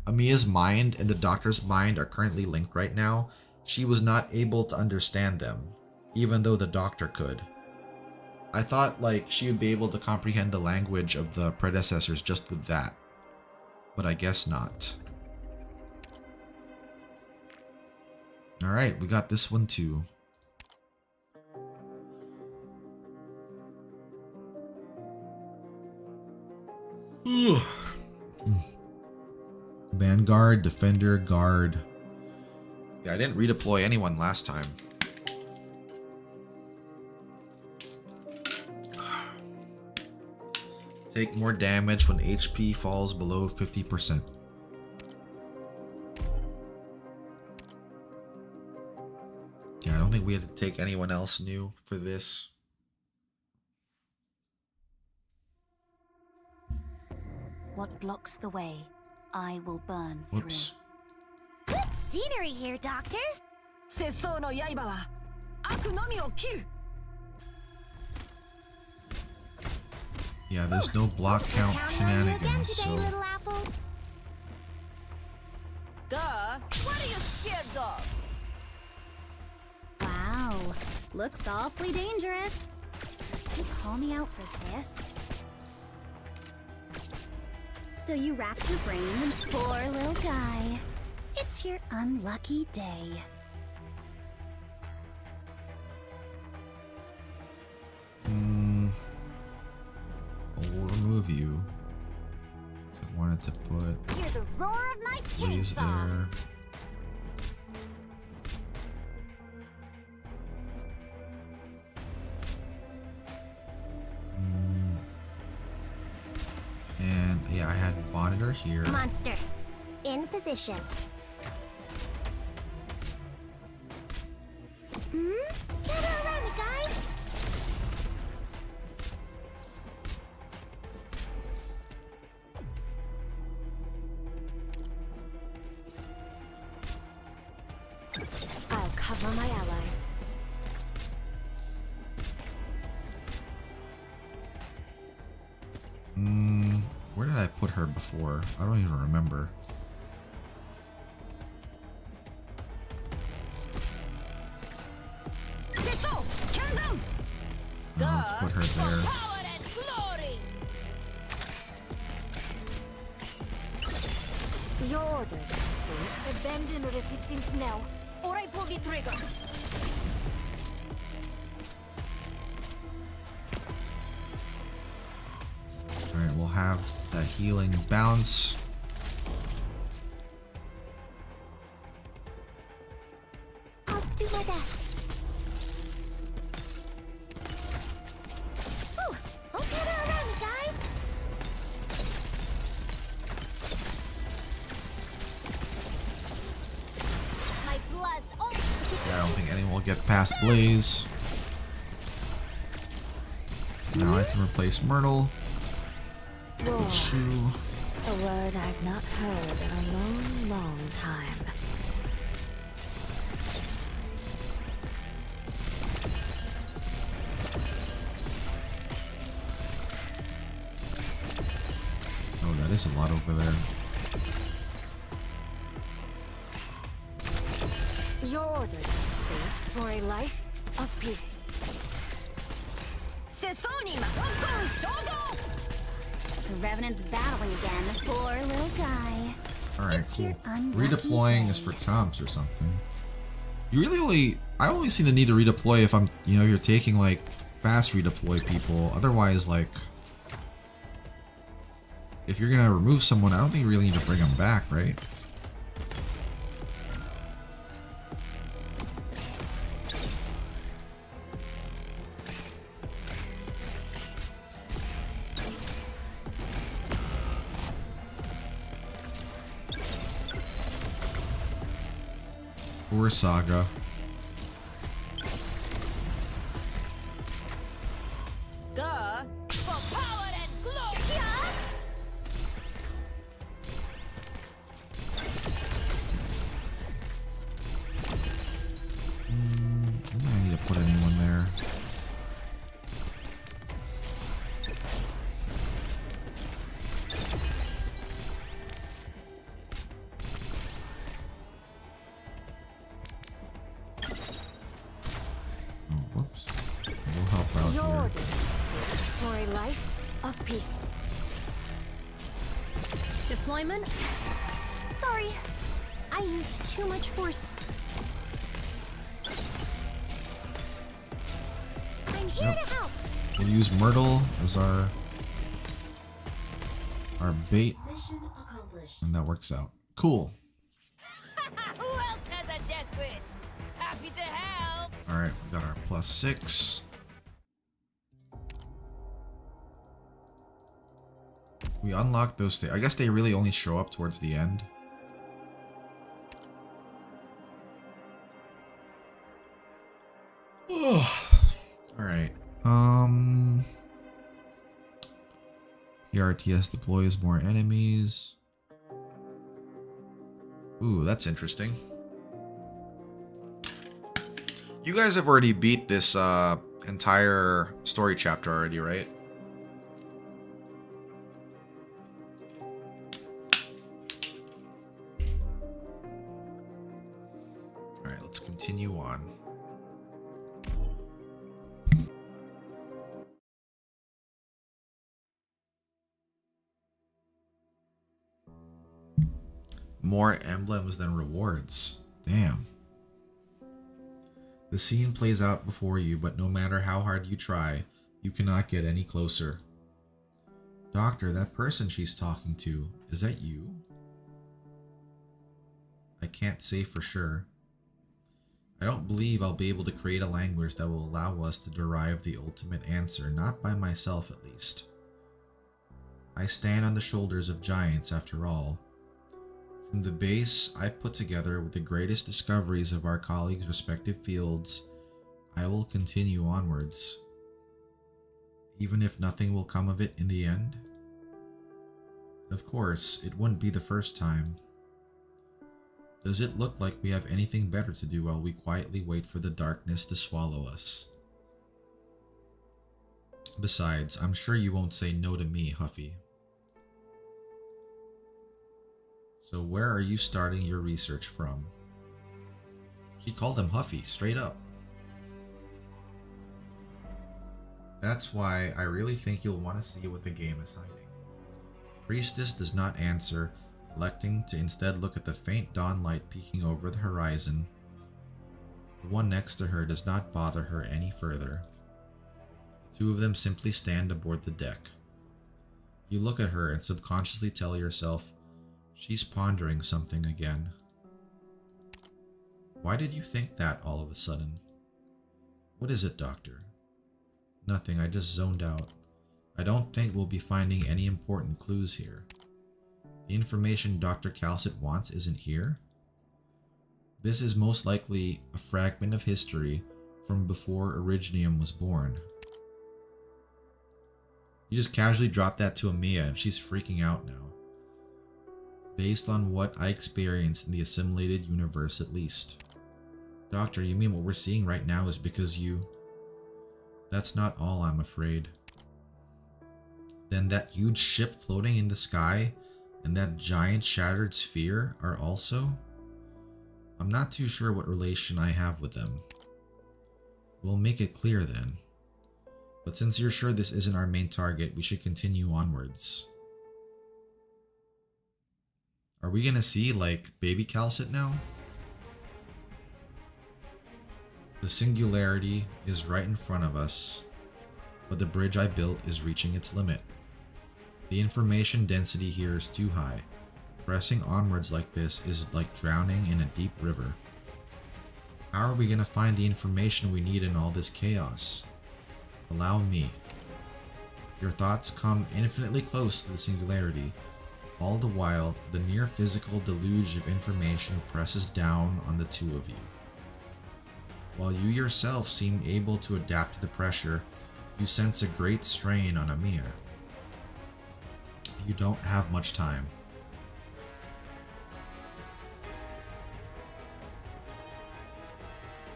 Amiya's mind and the doctor's mind are currently linked right now, she was not able to understand them, even though the doctor could. I thought like she would be able to comprehend the language of the predecessors just with that, but I guess not. Alright, we got this one too. Ugh. Vanguard, Defender, Guard. Yeah, I didn't redeploy anyone last time. Take more damage when HP falls below 50%. Yeah, I don't think we had to take anyone else new for this. What blocks the way, I will burn Whoops. through. Good scenery here, Doctor. Yeah, there's no block count shenanigans, so... Little apple. Duh. What are you scared of? Wow, looks awfully dangerous. You call me out for this? So you wrapped your brain in poor little guy. It's your unlucky day. We'll remove you. I wanted to put Hear the roar of my Blaze chainsaw. there. And yeah, I had Monitor here. Monster, in position. Gather around me, guys. I'll cover my allies. Where did I put her before? I don't even remember. Let's put her there. Your orders, please. Abandon resistance now, or I pull the trigger. Alright, we'll have that healing bounce. I'll do my best. Ooh, I'll gather around me, guys. My blood's all. Yeah, I don't think anyone will get past Blaze. Now I can replace Myrtle. Roar. Shoe. A word I've not heard in a long, long time. Oh, that is a lot over there. Your orders, please, for a life of peace. The Revenant's battling again. Poor little guy. Alright, It's cool. your unlucky Redeploying day. is for comps or something. You really only... I only see the need to redeploy if I'm... You know, you're taking, like, fast redeploy people. Otherwise, like... If you're gonna remove someone, I don't think you really need to bring them back, right? Poor Saga. Duh. For power and glory. I need to put in life of peace. Deployment? Sorry, I used too much force. I'm here to help. We'll use Myrtle as our bait, Mission accomplished. and that works out. Cool. Who else has a death wish? Happy to help. All right, we got our +6. We unlocked those things. I guess they really only show up towards the end. Alright. PRTS deploys more enemies. Ooh, that's interesting. You guys have already beat this entire story chapter already, right? Alright, let's continue on. More emblems than rewards. Damn. The scene plays out before you, but no matter how hard you try, you cannot get any closer. Doctor, that person she's talking to, is that you? I can't say for sure. I don't believe I'll be able to create a language that will allow us to derive the ultimate answer, not by myself at least. I stand on the shoulders of giants after all. From the base I put together with the greatest discoveries of our colleagues' respective fields, I will continue onwards. Even if nothing will come of it in the end? Of course, it wouldn't be the first time. Does it look like we have anything better to do while we quietly wait for the darkness to swallow us? Besides, I'm sure you won't say no to me, Huffy. So where are you starting your research from? She called him Huffy, straight up. That's why I really think you'll want to see what the game is hiding. Priestess does not answer, electing to instead look at the faint dawn light peeking over the horizon. The one next to her does not bother her any further. The two of them simply stand aboard the deck. You look at her and subconsciously tell yourself, she's pondering something again. Why did you think that all of a sudden? What is it, Doctor? Nothing, I just zoned out. I don't think we'll be finding any important clues here. The information Dr. Calcit wants isn't here? This is most likely a fragment of history from before Originium was born. You just casually dropped that to Amiya and she's freaking out now. Based on what I experienced in the assimilated universe at least. Doctor, you mean what we're seeing right now is because you... That's not all, I'm afraid. Then that huge ship floating in the sky and that giant shattered sphere are also? I'm not too sure what relation I have with them. We'll make it clear then. But since you're sure this isn't our main target, we should continue onwards. Are we gonna see, like, baby Calcit now? The singularity is right in front of us, but the bridge I built is reaching its limit. The information density here is too high. Pressing onwards like this is like drowning in a deep river. How are we gonna find the information we need in all this chaos? Allow me. Your thoughts come infinitely close to the singularity. All the while, the near physical deluge of information presses down on the two of you. While you yourself seem able to adapt to the pressure, you sense a great strain on Amir. You don't have much time.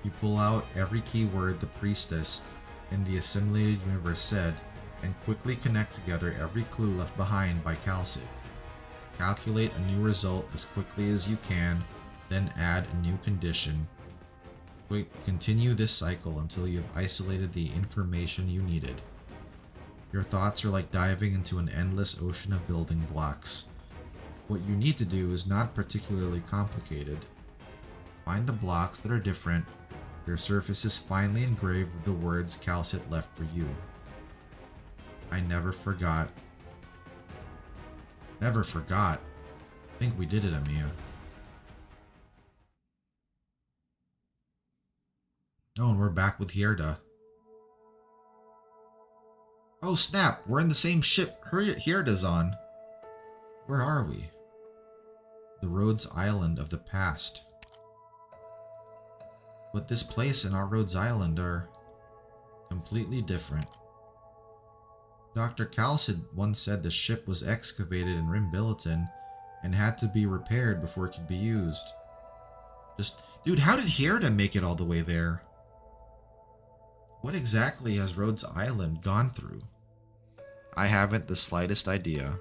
You pull out every keyword the priestess in the assimilated universe said, and quickly connect together every clue left behind by Calcit. Calculate a new result as quickly as you can, then add a new condition. Continue this cycle until you have isolated the information you needed. Your thoughts are like diving into an endless ocean of building blocks. What you need to do is not particularly complicated. Find the blocks that are different. Their surfaces finely engraved with the words Calcit left for you. I never forgot. Never forgot. I think we did it, Amiya. Oh, and we're back with Hierda. Oh snap, we're in the same ship Hierda's on. Where are we? The Rhodes Island of the past. But this place and our Rhodes Island are completely different. Dr. Calcid once said the ship was excavated in Rimbilliton and had to be repaired before it could be used. Dude, how did Hierda make it all the way there? What exactly has Rhodes Island gone through? I haven't the slightest idea.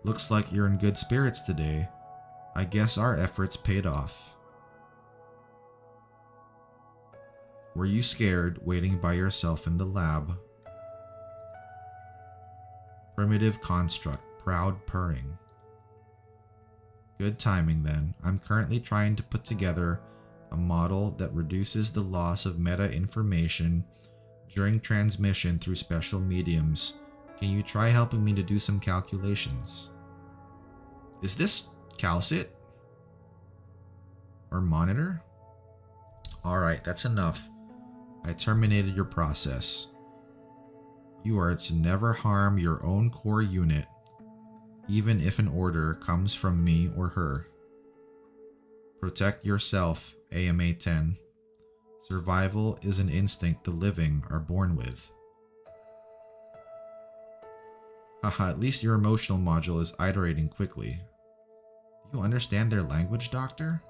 Looks like you're in good spirits today. I guess our efforts paid off. Were you scared waiting by yourself in the lab? Primitive construct, proud purring. Good timing then. I'm currently trying to put together a model that reduces the loss of meta information during transmission through special mediums. Can you try helping me to do some calculations? Is this Calcit? Or monitor? Alright, that's enough. I terminated your process. You are to never harm your own core unit, even if an order comes from me or her. Protect yourself, AMA 10. Survival is an instinct the living are born with. Haha, at least your emotional module is iterating quickly. Do you understand their language, Doctor?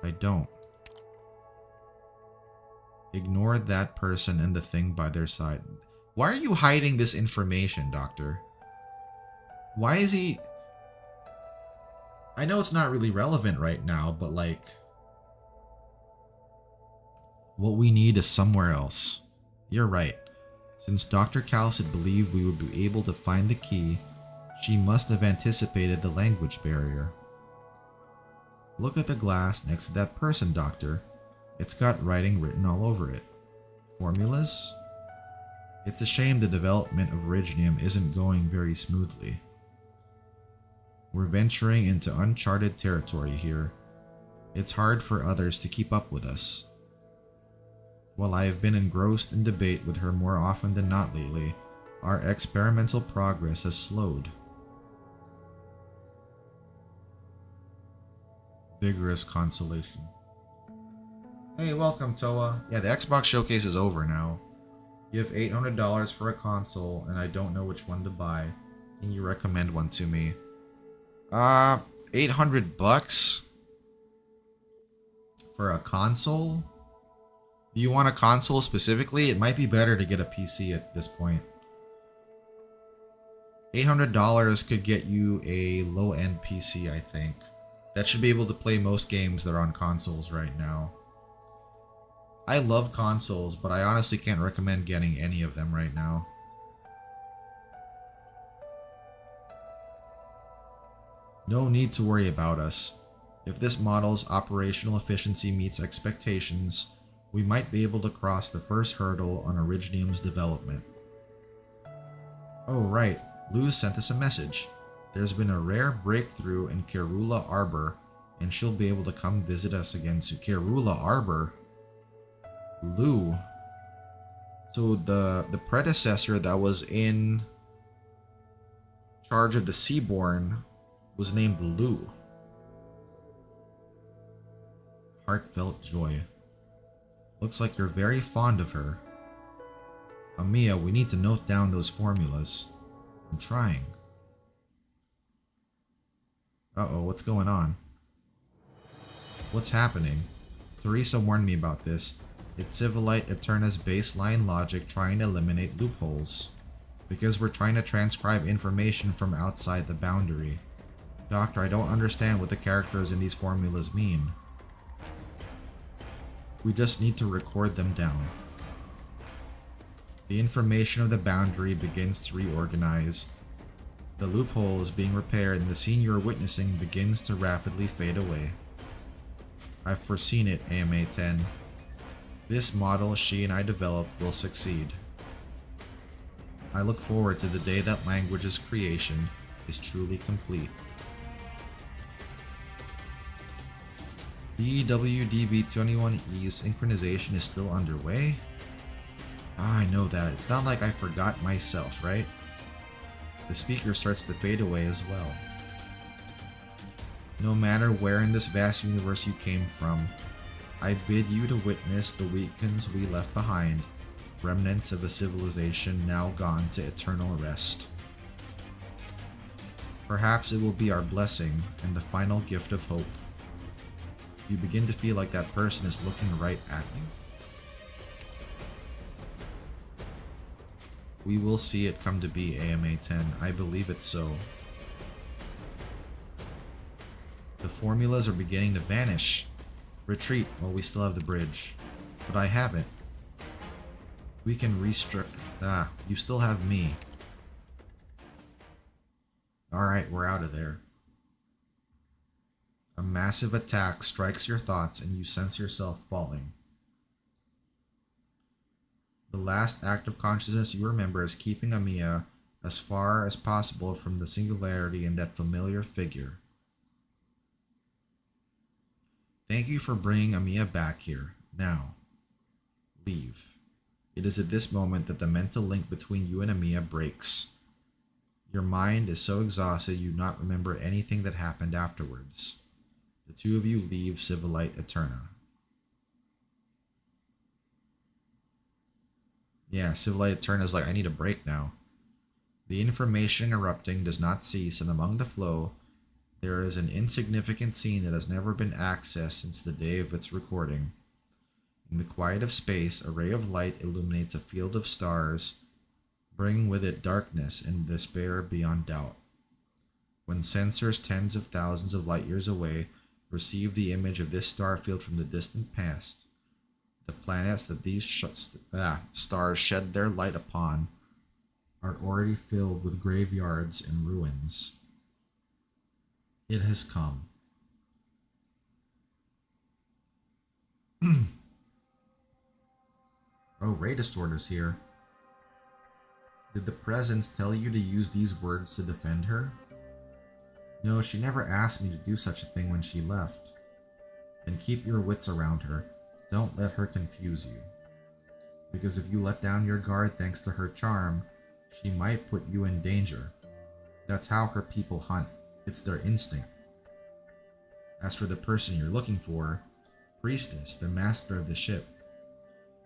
I don't. Ignore that person and the thing by their side. Why are you hiding this information, Doctor? Why is he... I know it's not really relevant right now, but like... what we need is somewhere else. You're right. Since Dr. Calcid believed we would be able to find the key, she must have anticipated the language barrier. Look at the glass next to that person, Doctor. It's got writing written all over it. Formulas? It's a shame the development of Originium isn't going very smoothly. We're venturing into uncharted territory here. It's hard for others to keep up with us. While I have been engrossed in debate with her more often than not lately, our experimental progress has slowed. Vigorous consolation. Hey, welcome, Toa. Yeah, the Xbox showcase is over now. You have $800 for a console, and I don't know which one to buy. Can you recommend one to me? $800 for a console? Do you want a console specifically? It might be better to get a PC at this point. $800 could get you a low-end PC, I think. That should be able to play most games that are on consoles right now. I love consoles, but I honestly can't recommend getting any of them right now. No need to worry about us. If this model's operational efficiency meets expectations, we might be able to cross the first hurdle on Originium's development. Oh right, Luz sent us a message. There's been a rare breakthrough in Kerula Arbor, and she'll be able to come visit us again soon. Kerula Arbor? Lou. So the predecessor that was in charge of the Seaborn was named Lou. Heartfelt joy. Looks like you're very fond of her. Amiya, we need to note down those formulas. I'm trying. Uh-oh, what's going on? What's happening? Teresa warned me about this. It's Civilite Eterna's baseline logic trying to eliminate loopholes. Because we're trying to transcribe information from outside the boundary. Doctor, I don't understand what the characters in these formulas mean. We just need to record them down. The information of the boundary begins to reorganize. The loophole is being repaired and the scene you are witnessing begins to rapidly fade away. I've foreseen it, AMA 10. This model she and I developed will succeed. I look forward to the day that language's creation is truly complete. DWDB21E's synchronization is still underway? I know that. It's not like I forgot myself, right? The speaker starts to fade away as well. No matter where in this vast universe you came from, I bid you to witness the weekends we left behind, remnants of a civilization now gone to eternal rest. Perhaps it will be our blessing and the final gift of hope. You begin to feel like that person is looking right at you. We will see it come to be, AMA 10. I believe it so. The formulas are beginning to vanish. Retreat while we still have the bridge. But I haven't. We can restructure. You still have me. Alright, we're out of there. A massive attack strikes your thoughts and you sense yourself falling. The last act of consciousness you remember is keeping Amiya as far as possible from the singularity and that familiar figure. Thank you for bringing Amiya back here. Now, leave. It is at this moment that the mental link between you and Amiya breaks. Your mind is so exhausted you do not remember anything that happened afterwards. The two of you leave Civilite Eterna. Yeah, Civilite Eterna is like, I need a break now. The information erupting does not cease, and among the flow, there is an insignificant scene that has never been accessed since the day of its recording. In the quiet of space, a ray of light illuminates a field of stars, bringing with it darkness and despair beyond doubt. When sensors tens of thousands of light years away receive the image of this star field from the distant past, the planets that these stars shed their light upon are already filled with graveyards and ruins. It has come. Oh, Ray Distorter's here. Did the presence tell you to use these words to defend her? No, she never asked me to do such a thing when she left. And keep your wits around her. Don't let her confuse you. Because if you let down your guard thanks to her charm, she might put you in danger. That's how her people hunt. It's their instinct. As for the person you're looking for, Priestess, the master of the ship,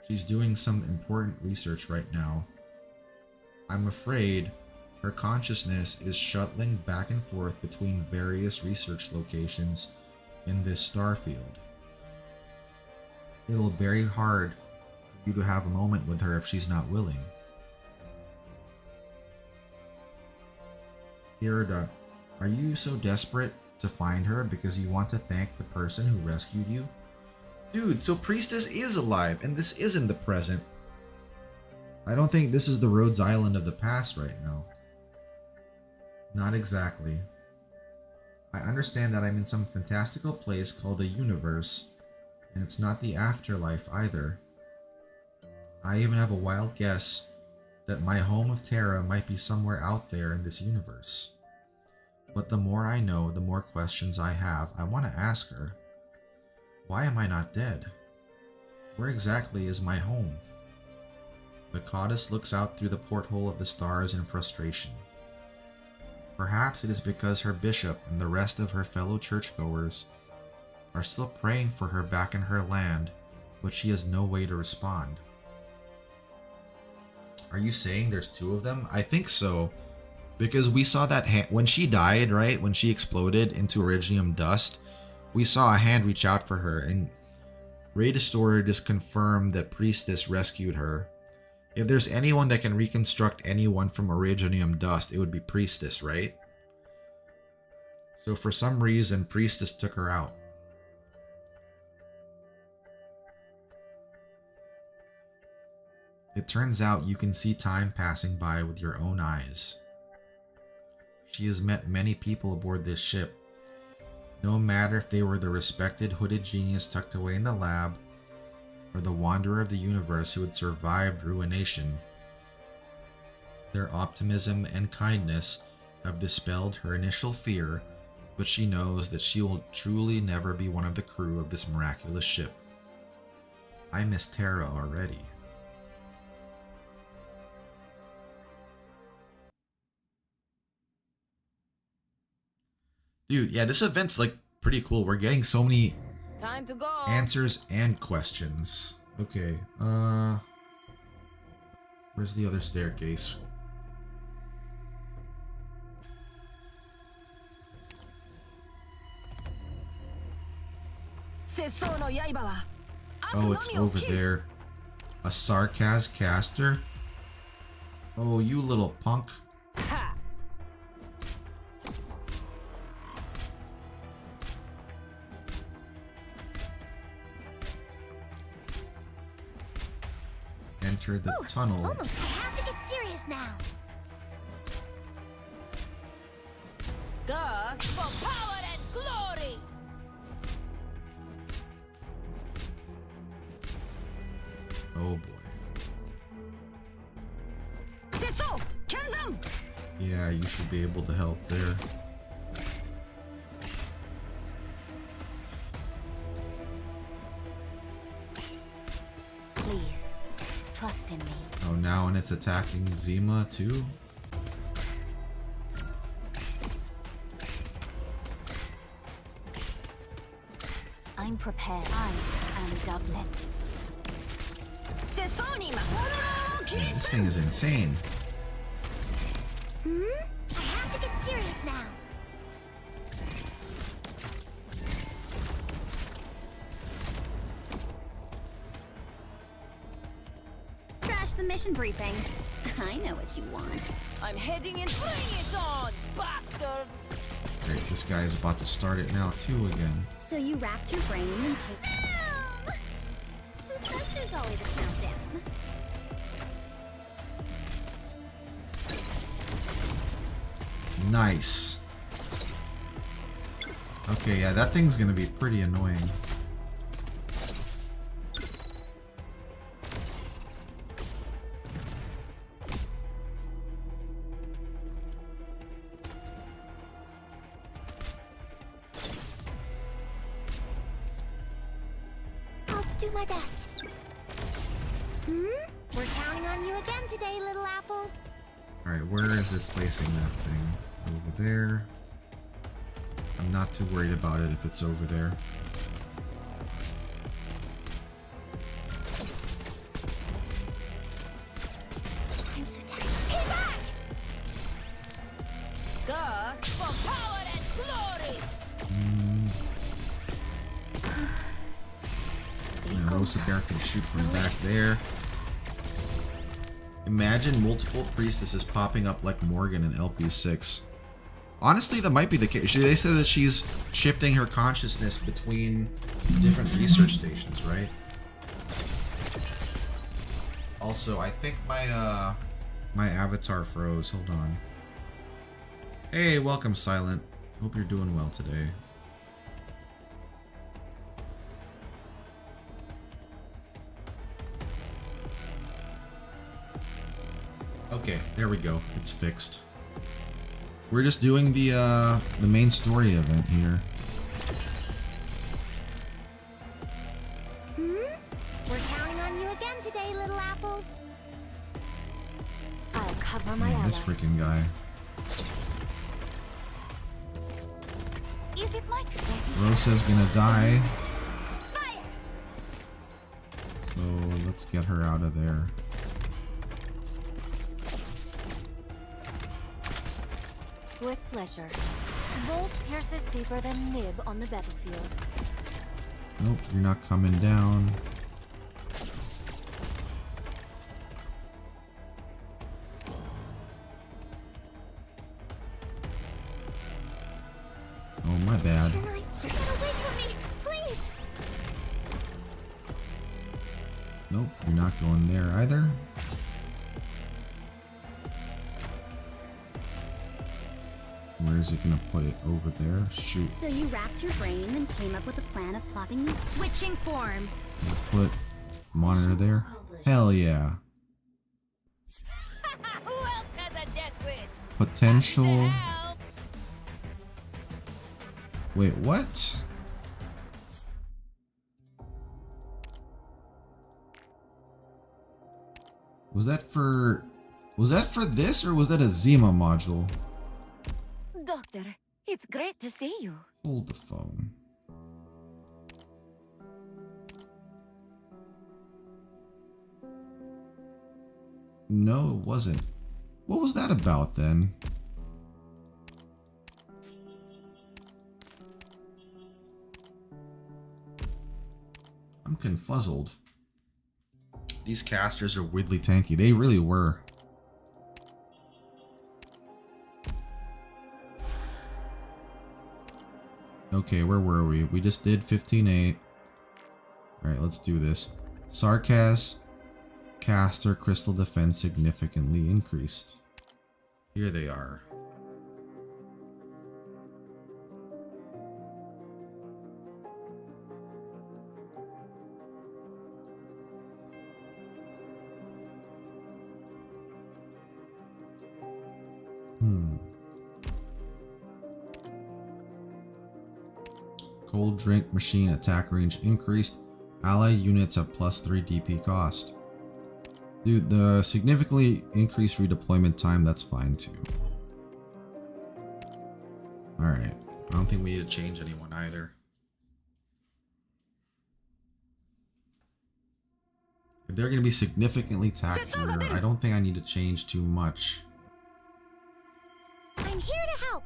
she's doing some important research right now. I'm afraid her consciousness is shuttling back and forth between various research locations in this star field. It'll be very hard for you to have a moment with her if she's not willing. Irida, are you so desperate to find her because you want to thank the person who rescued you? Dude, so Priestess is alive, and this isn't the present. I don't think this is the Rhodes Island of the past right now. Not exactly. I understand that I'm in some fantastical place called a universe, and it's not the afterlife either. I even have a wild guess that my home of Terra might be somewhere out there in this universe. But the more I know, the more questions I have. I want to ask her, why am I not dead? Where exactly is my home? The goddess looks out through the porthole of the stars in frustration. Perhaps it is because her bishop and the rest of her fellow churchgoers are still praying for her back in her land, but she has no way to respond. Are you saying there's two of them? I think so. Because we saw that when she died, right? When she exploded into Iridium dust, we saw a hand reach out for her, and Ray Distorter just confirmed that Priestess rescued her. If there's anyone that can reconstruct anyone from Iridium dust, it would be Priestess, right? So for some reason, Priestess took her out. It turns out you can see time passing by with your own eyes. She has met many people aboard this ship. No matter if they were the respected hooded genius tucked away in the lab, or the wanderer of the universe who had survived ruination. Their optimism and kindness have dispelled her initial fear, but she knows that she will truly never be one of the crew of this miraculous ship. I miss Tara already. Dude, yeah, this event's like pretty cool. We're getting so many Time to go. answers and questions. Okay, where's the other staircase? Oh, it's over there. A sarcasm caster? Oh, you little punk. Enter the tunnel. Almost, I have to get serious now. For power and glory. Oh boy. Yeah, you should be able to help there. Please, trust in me. Oh, now and it's attacking Zima too? I'm prepared. I am Dublin. Man, this thing is insane. I have to get serious now. Crash the mission briefing. I know what you want. I'm heading in. Bring it on, bastards! Great, this guy is about to start it now too again. So you racked your brain and came. Who says there's always a countdown? Nice. Okay, yeah, that thing's gonna be pretty annoying. I'll do my best. We're counting on you again today, little apple. Alright, where is it placing that thing? Over there. I'm not too worried about it if it's over there. I'm so tired. Hey, back! For power and glory. Now, Rosa Bear can shoot from back there. Imagine multiple priestesses popping up like Morgan in LP6. Honestly, that might be the case. They said that she's shifting her consciousness between different research stations, right? Also, I think my my avatar froze. Hold on. Hey, welcome, Silent. Hope you're doing well today. Okay, there we go. It's fixed. We're just doing the main story event here. We're counting on you again today, little apple. I'll cover my Man, this allies. freaking guy. Is it my Rosa's gonna die. Fire! So let's get her out of there. With pleasure. Bolt pierces deeper than nib on the battlefield. Nope, you're not coming down. Oh, my bad. Get away from me, please! Nope, you're not going there either. Where is it gonna put it? Over there? Shoot. So you racked your brain and came up with a plan of plopping me. Switching forms. Put monitor there? Hell yeah. Who else has a death wish? Potential. Wait, what? Was that for this, or was that a Zima module? Doctor, it's great to see you. Hold the phone. No, it wasn't. What was that about then? I'm confuzzled. These casters are weirdly tanky. They really were. Okay, where were we? We just did 15-8. Alright, let's do this. Sarkaz, caster, crystal defense significantly increased. Here they are. Cold drink machine attack range increased. Ally units have +3 DP cost. Dude, the significantly increased redeployment time, that's fine too. Alright. I don't think we need to change anyone either. If they're going to be significantly tackier, I don't think I need to change too much. I'm here to help.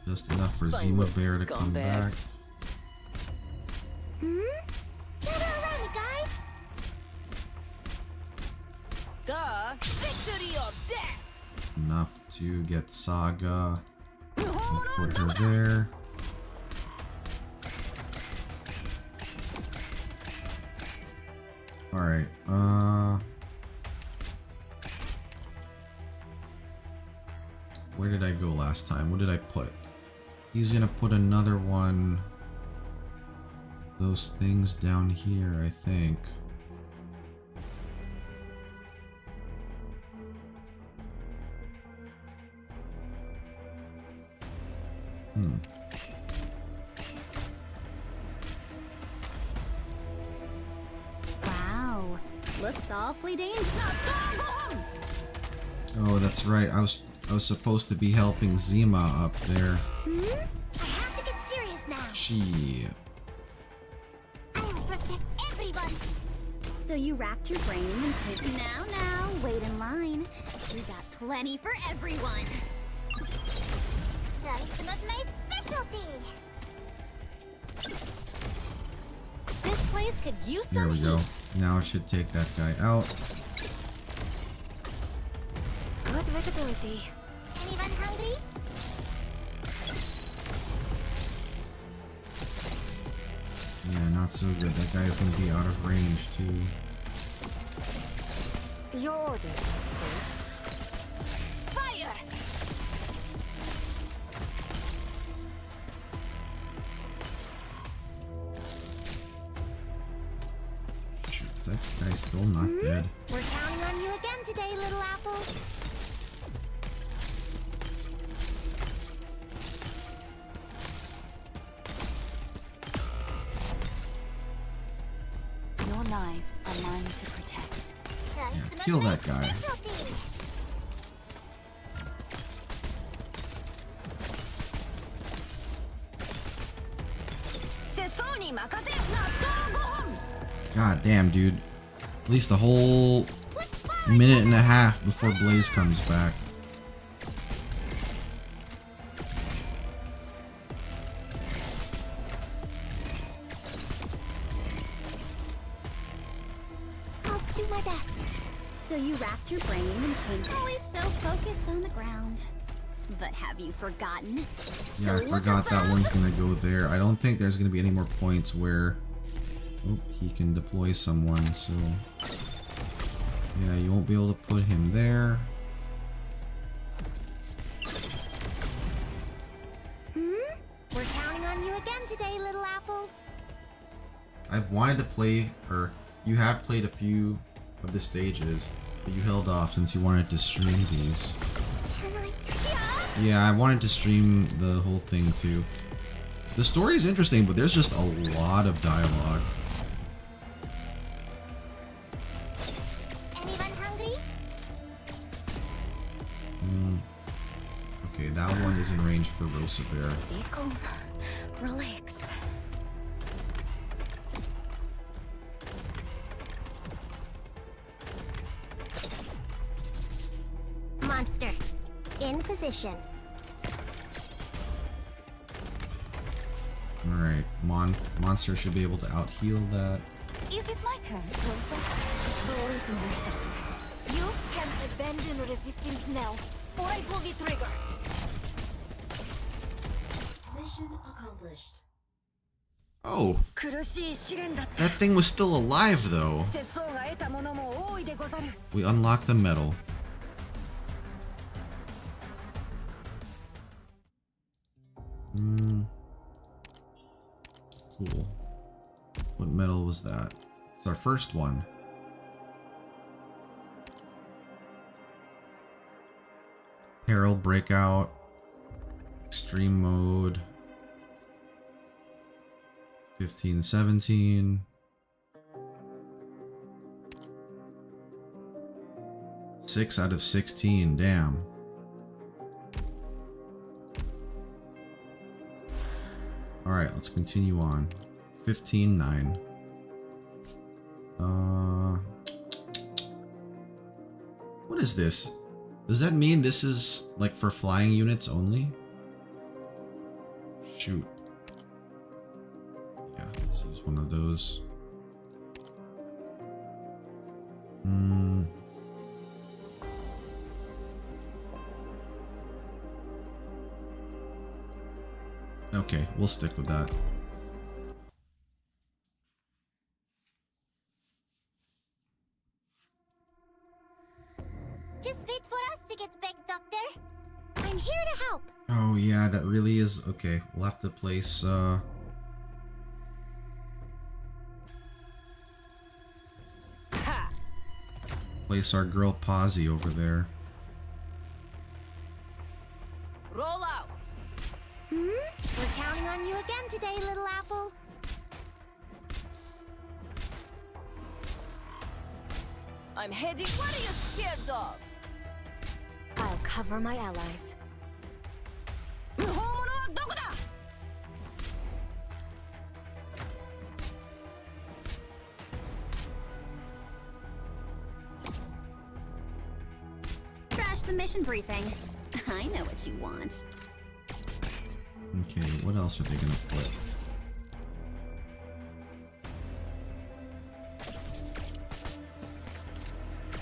Just enough for Zima Bear to come back. Gather around me, guys. Victory or death. Enough to get Saga. Put her there. Alright, where did I go last time? What did I put? He's gonna put another one. Those things down here, I think. Wow, looks awfully dangerous. Oh, that's right. I was supposed to be helping Zima up there. I have to get serious now. Shit. I will protect everyone. So you racked your brain and picked. Now, wait in line. We got plenty for everyone. That is some of my specialty. This place could use some There we go. heat. Now I should take that guy out. Good visibility. Anyone hungry? Yeah, not so good. That guy's gonna be out of range too. Your orders. Fire! Shoot, is that guy still not dead? We're counting on you again today, little apple. Your lives are mine to protect. Yeah, kill that guy. God damn, dude. At least a whole minute and a half before Blaze comes back. I'll do my best. So you wrapped your brain and came. Always so focused on the ground. But have you forgotten? Yeah, I forgot that one's gonna go there. I don't think there's gonna be any more points where he can deploy someone, so yeah, you won't be able to put him there. again today, little apple. I've wanted to play, or you have played a few of the stages, but you held off since you wanted to stream these. Yeah, I wanted to stream the whole thing too. The story is interesting, but there's just a lot of dialogue. Anyone hungry? Okay, that one is in range for Rosa Bear. Stay calm. Relax. Monster. In position. Alright, Monster should be able to out-heal that. Is it my turn, Rosa? Glory from yourself. You can abandon resistance now, or I pull the trigger. Mission accomplished. Oh, that thing was still alive though. We unlocked the medal. Cool. What medal was that? It's our first one. Peril Breakout. Extreme Mode. 15-17. 6 out of 16, damn. Alright, let's continue on. 15-9. What is this? Does that mean this is like for flying units only? Shoot. Yeah, let's use one of those. Okay, we'll stick with that. Just wait for us to get back, Doctor. I'm here to help. Oh yeah, that really is okay. We'll have to place place our girl Posy over there. Roll out. We're counting on you again today, little apple. I'm heading. What are you scared of? I'll cover my allies. Crash the mission briefing. I know what you want. Okay, what else are they gonna put?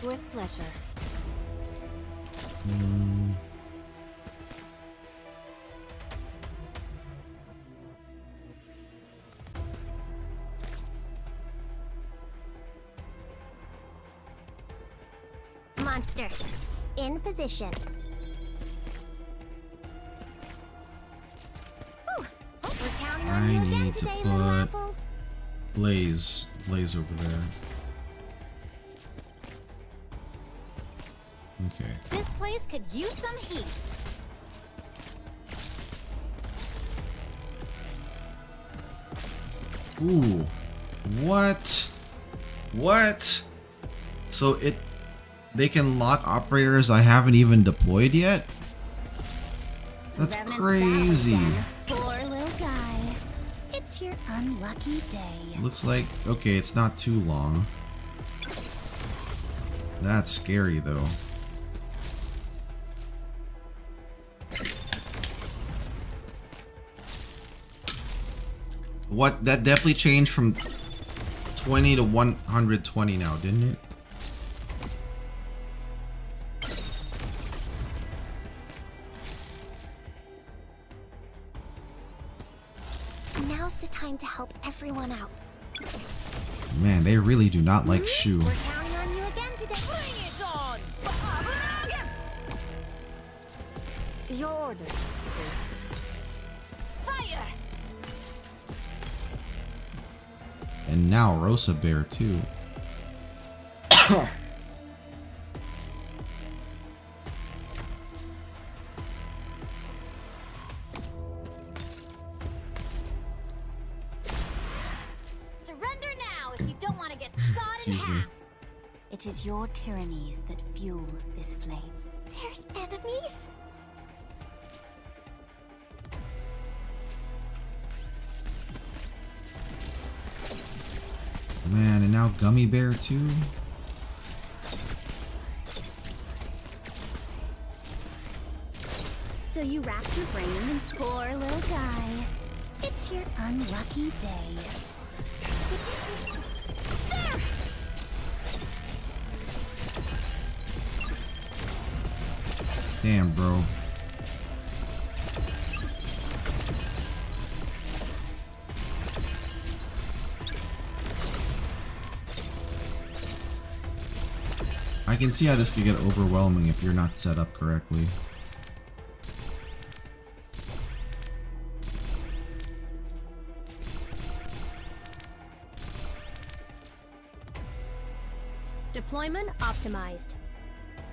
With pleasure. Monster. In position. We're counting on you I again need to today, little put apple. Blaze over there. Okay. This place could use some heat. Ooh. What? What? So they can lock operators I haven't even deployed yet? That's crazy. Poor little guy. It's your unlucky day. Looks like, okay, it's not too long. That's scary though. What? That definitely changed from 20 to 120 now, didn't it? Now's the time to help everyone out. Man, they really do not like Shu. We're counting on you again today. Bring it on! Your orders. Fire! And now Rosa Bear too. Surrender now if you don't want to get sawed in half. It is your tyrannies that fuel this flame. There's enemies? Man, and now Gummy Bear too? So you wrapped your brain in poor little guy. It's your unlucky day. The distance. There! Damn, bro. I can see how this could get overwhelming if you're not set up correctly. Deployment optimized.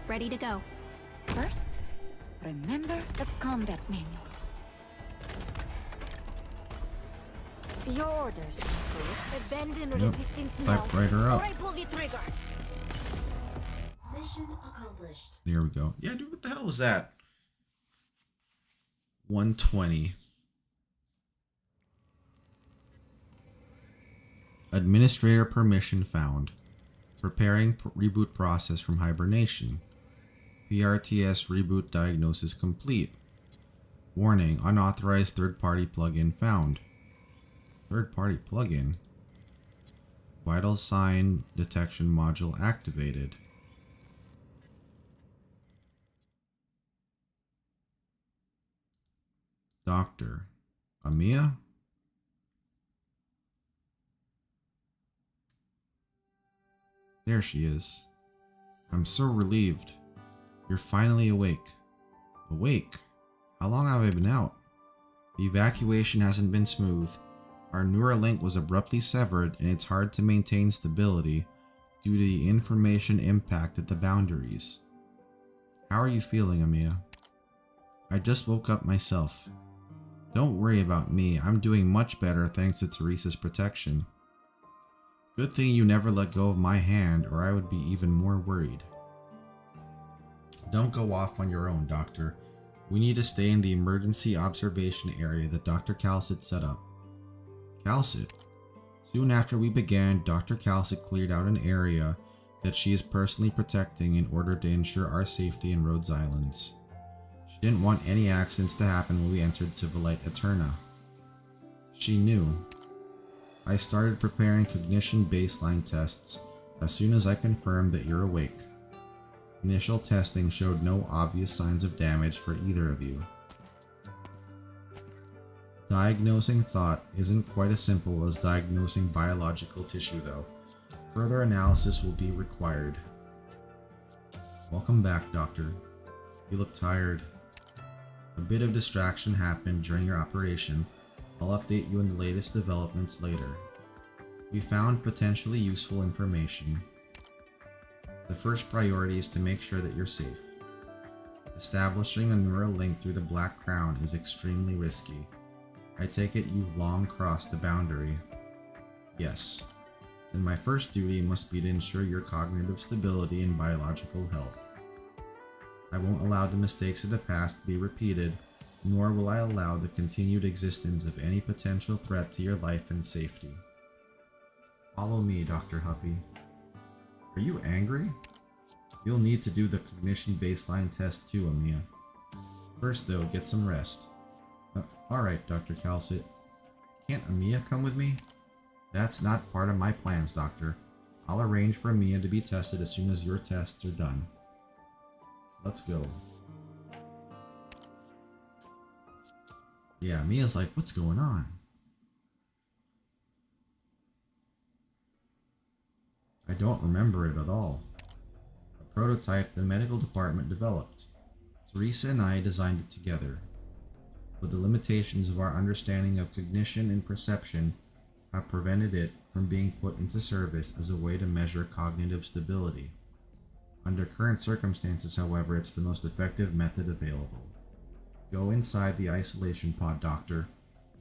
Ready to go. First, remember the combat manual. Your orders, please. Abandon resistance now. Typewriter up. Or I pull the trigger. Mission accomplished. There we go. Yeah, dude, what the hell was that? 120. Administrator permission found. Preparing reboot process from hibernation. PRTS reboot diagnosis complete. Warning, unauthorized third-party plugin found. Third-party plugin? Vital sign detection module activated. Doctor. Amiya? There she is. I'm so relieved. You're finally awake. Awake? How long have I been out? The evacuation hasn't been smooth. Our neural link was abruptly severed and it's hard to maintain stability due to the information impact at the boundaries. How are you feeling, Amiya? I just woke up myself. Don't worry about me, I'm doing much better thanks to Teresa's protection. Good thing you never let go of my hand or I would be even more worried. Don't go off on your own, Doctor. We need to stay in the emergency observation area that Dr. Calcit set up. Calcit? Soon after we began, Dr. Calcit cleared out an area that she is personally protecting in order to ensure our safety in Rhodes Islands. She didn't want any accidents to happen when we entered Civilite Eterna. She knew. I started preparing cognition baseline tests as soon as I confirmed that you're awake. Initial testing showed no obvious signs of damage for either of you. Diagnosing thought isn't quite as simple as diagnosing biological tissue though. Further analysis will be required. Welcome back, Doctor. You look tired. A bit of distraction happened during your operation. I'll update you on the latest developments later. We found potentially useful information. The first priority is to make sure that you're safe. Establishing a neural link through the Black Crown is extremely risky. I take it you've long crossed the boundary. Yes. Then my first duty must be to ensure your cognitive stability and biological health. I won't allow the mistakes of the past to be repeated, nor will I allow the continued existence of any potential threat to your life and safety. Follow me, Dr. Huffy. Are you angry? You'll need to do the cognition baseline test too, Amiya. First though, get some rest. Alright, Dr. Calcit. Can't Amiya come with me? That's not part of my plans, Doctor. I'll arrange for Amiya to be tested as soon as your tests are done. Let's go. Yeah, Amiya's like, what's going on? I don't remember it at all. A prototype the medical department developed. Teresa and I designed it together. With the limitations of our understanding of cognition and perception, have prevented it from being put into service as a way to measure cognitive stability. Under current circumstances, however, it's the most effective method available. Go inside the isolation pod, Doctor.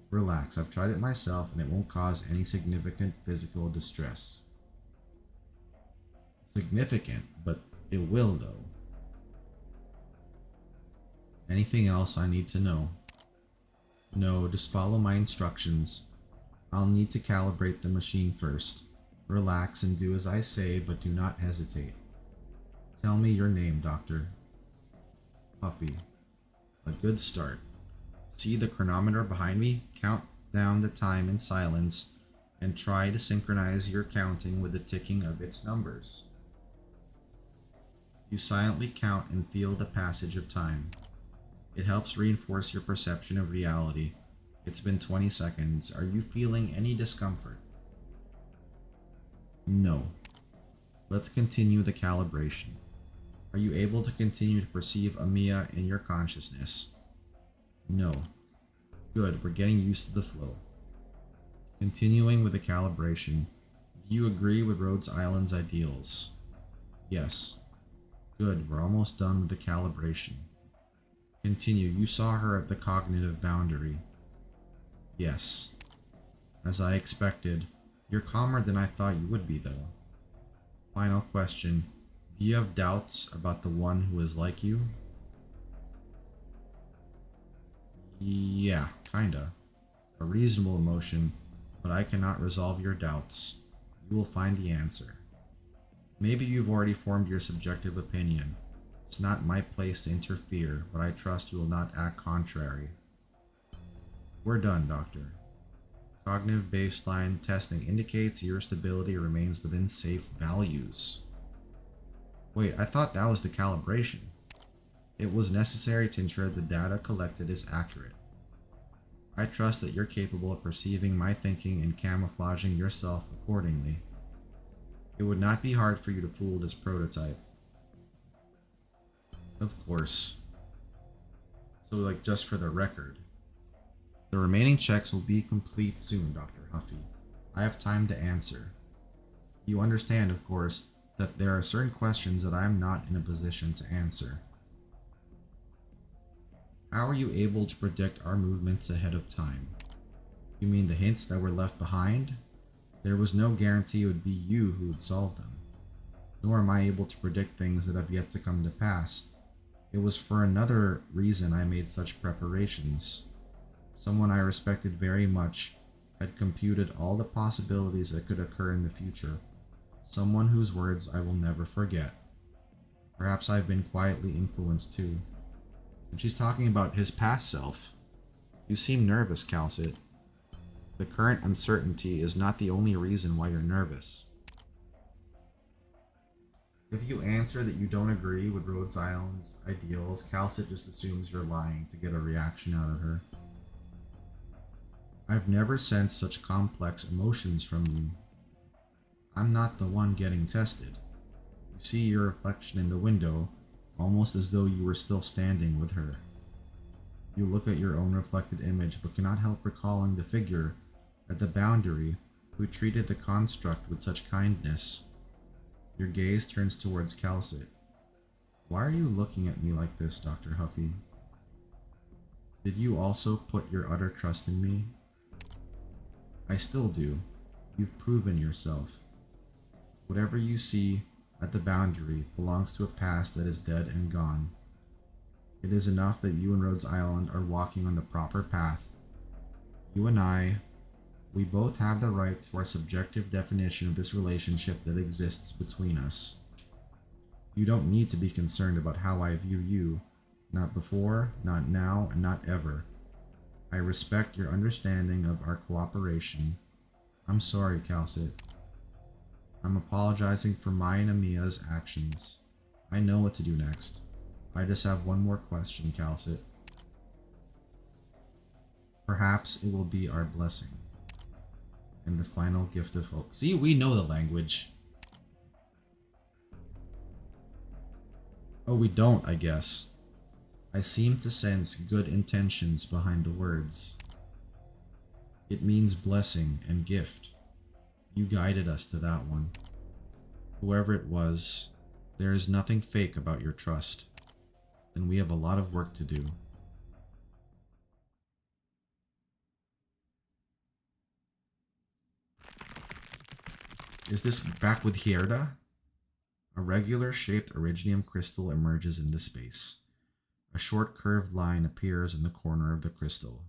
Relax, I've tried it myself and it won't cause any significant physical distress. Significant, but it will though. Anything else I need to know? No, just follow my instructions. I'll need to calibrate the machine first. Relax and do as I say, but do not hesitate. Tell me your name, Doctor. Huffy. A good start. See the chronometer behind me? Count down the time in silence and try to synchronize your counting with the ticking of its numbers. You silently count and feel the passage of time. It helps reinforce your perception of reality. It's been 20 seconds. Are you feeling any discomfort? No. Let's continue the calibration. Are you able to continue to perceive Amiya in your consciousness? No. Good, we're getting used to the flow. Continuing with the calibration. Do you agree with Rhodes Island's ideals? Yes. Good, we're almost done with the calibration. Continue, you saw her at the cognitive boundary. Yes. As I expected. You're calmer than I thought you would be, though. Final question. Do you have doubts about the one who is like you? Yeah, kinda. A reasonable emotion, but I cannot resolve your doubts. You will find the answer. Maybe you've already formed your subjective opinion. It's not my place to interfere, but I trust you will not act contrary. We're done, Doctor. Cognitive baseline testing indicates your stability remains within safe values. Wait, I thought that was the calibration. It was necessary to ensure the data collected is accurate. I trust that you're capable of perceiving my thinking and camouflaging yourself accordingly. It would not be hard for you to fool this prototype. Of course. So, like, just for the record. The remaining checks will be complete soon, Dr. Huffy. I have time to answer. You understand, of course, that there are certain questions that I am not in a position to answer. How are you able to predict our movements ahead of time? You mean the hints that were left behind? There was no guarantee it would be you who would solve them. Nor am I able to predict things that have yet to come to pass. It was for another reason I made such preparations. Someone I respected very much had computed all the possibilities that could occur in the future. Someone whose words I will never forget. Perhaps I've been quietly influenced too. And she's talking about his past self. You seem nervous, Calcit. The current uncertainty is not the only reason why you're nervous. If you answer that you don't agree with Rhodes Island's ideals, Calcit just assumes you're lying to get a reaction out of her. I've never sensed such complex emotions from you. I'm not the one getting tested. You see your reflection in the window, almost as though you were still standing with her. You look at your own reflected image, but cannot help recalling the figure at the boundary who treated the construct with such kindness. Your gaze turns towards Calcit. Why are you looking at me like this, Dr. Huffy? Did you also put your utter trust in me? I still do. You've proven yourself. Whatever you see at the boundary belongs to a past that is dead and gone. It is enough that you and Rhodes Island are walking on the proper path. You and I, we both have the right to our subjective definition of this relationship that exists between us. You don't need to be concerned about how I view you, not before, not now, and not ever. I respect your understanding of our cooperation. I'm sorry, Calcit. I'm apologizing for my and Amiya's actions. I know what to do next. I just have one more question, Calcit. Perhaps it will be our blessing. And the final gift of hope. See, we know the language. Oh, we don't, I guess. I seem to sense good intentions behind the words. It means blessing and gift. You guided us to that one. Whoever it was, there is nothing fake about your trust. Then we have a lot of work to do. Is this back with Hierda? A regular shaped Originium crystal emerges in the space. A short curved line appears in the corner of the crystal.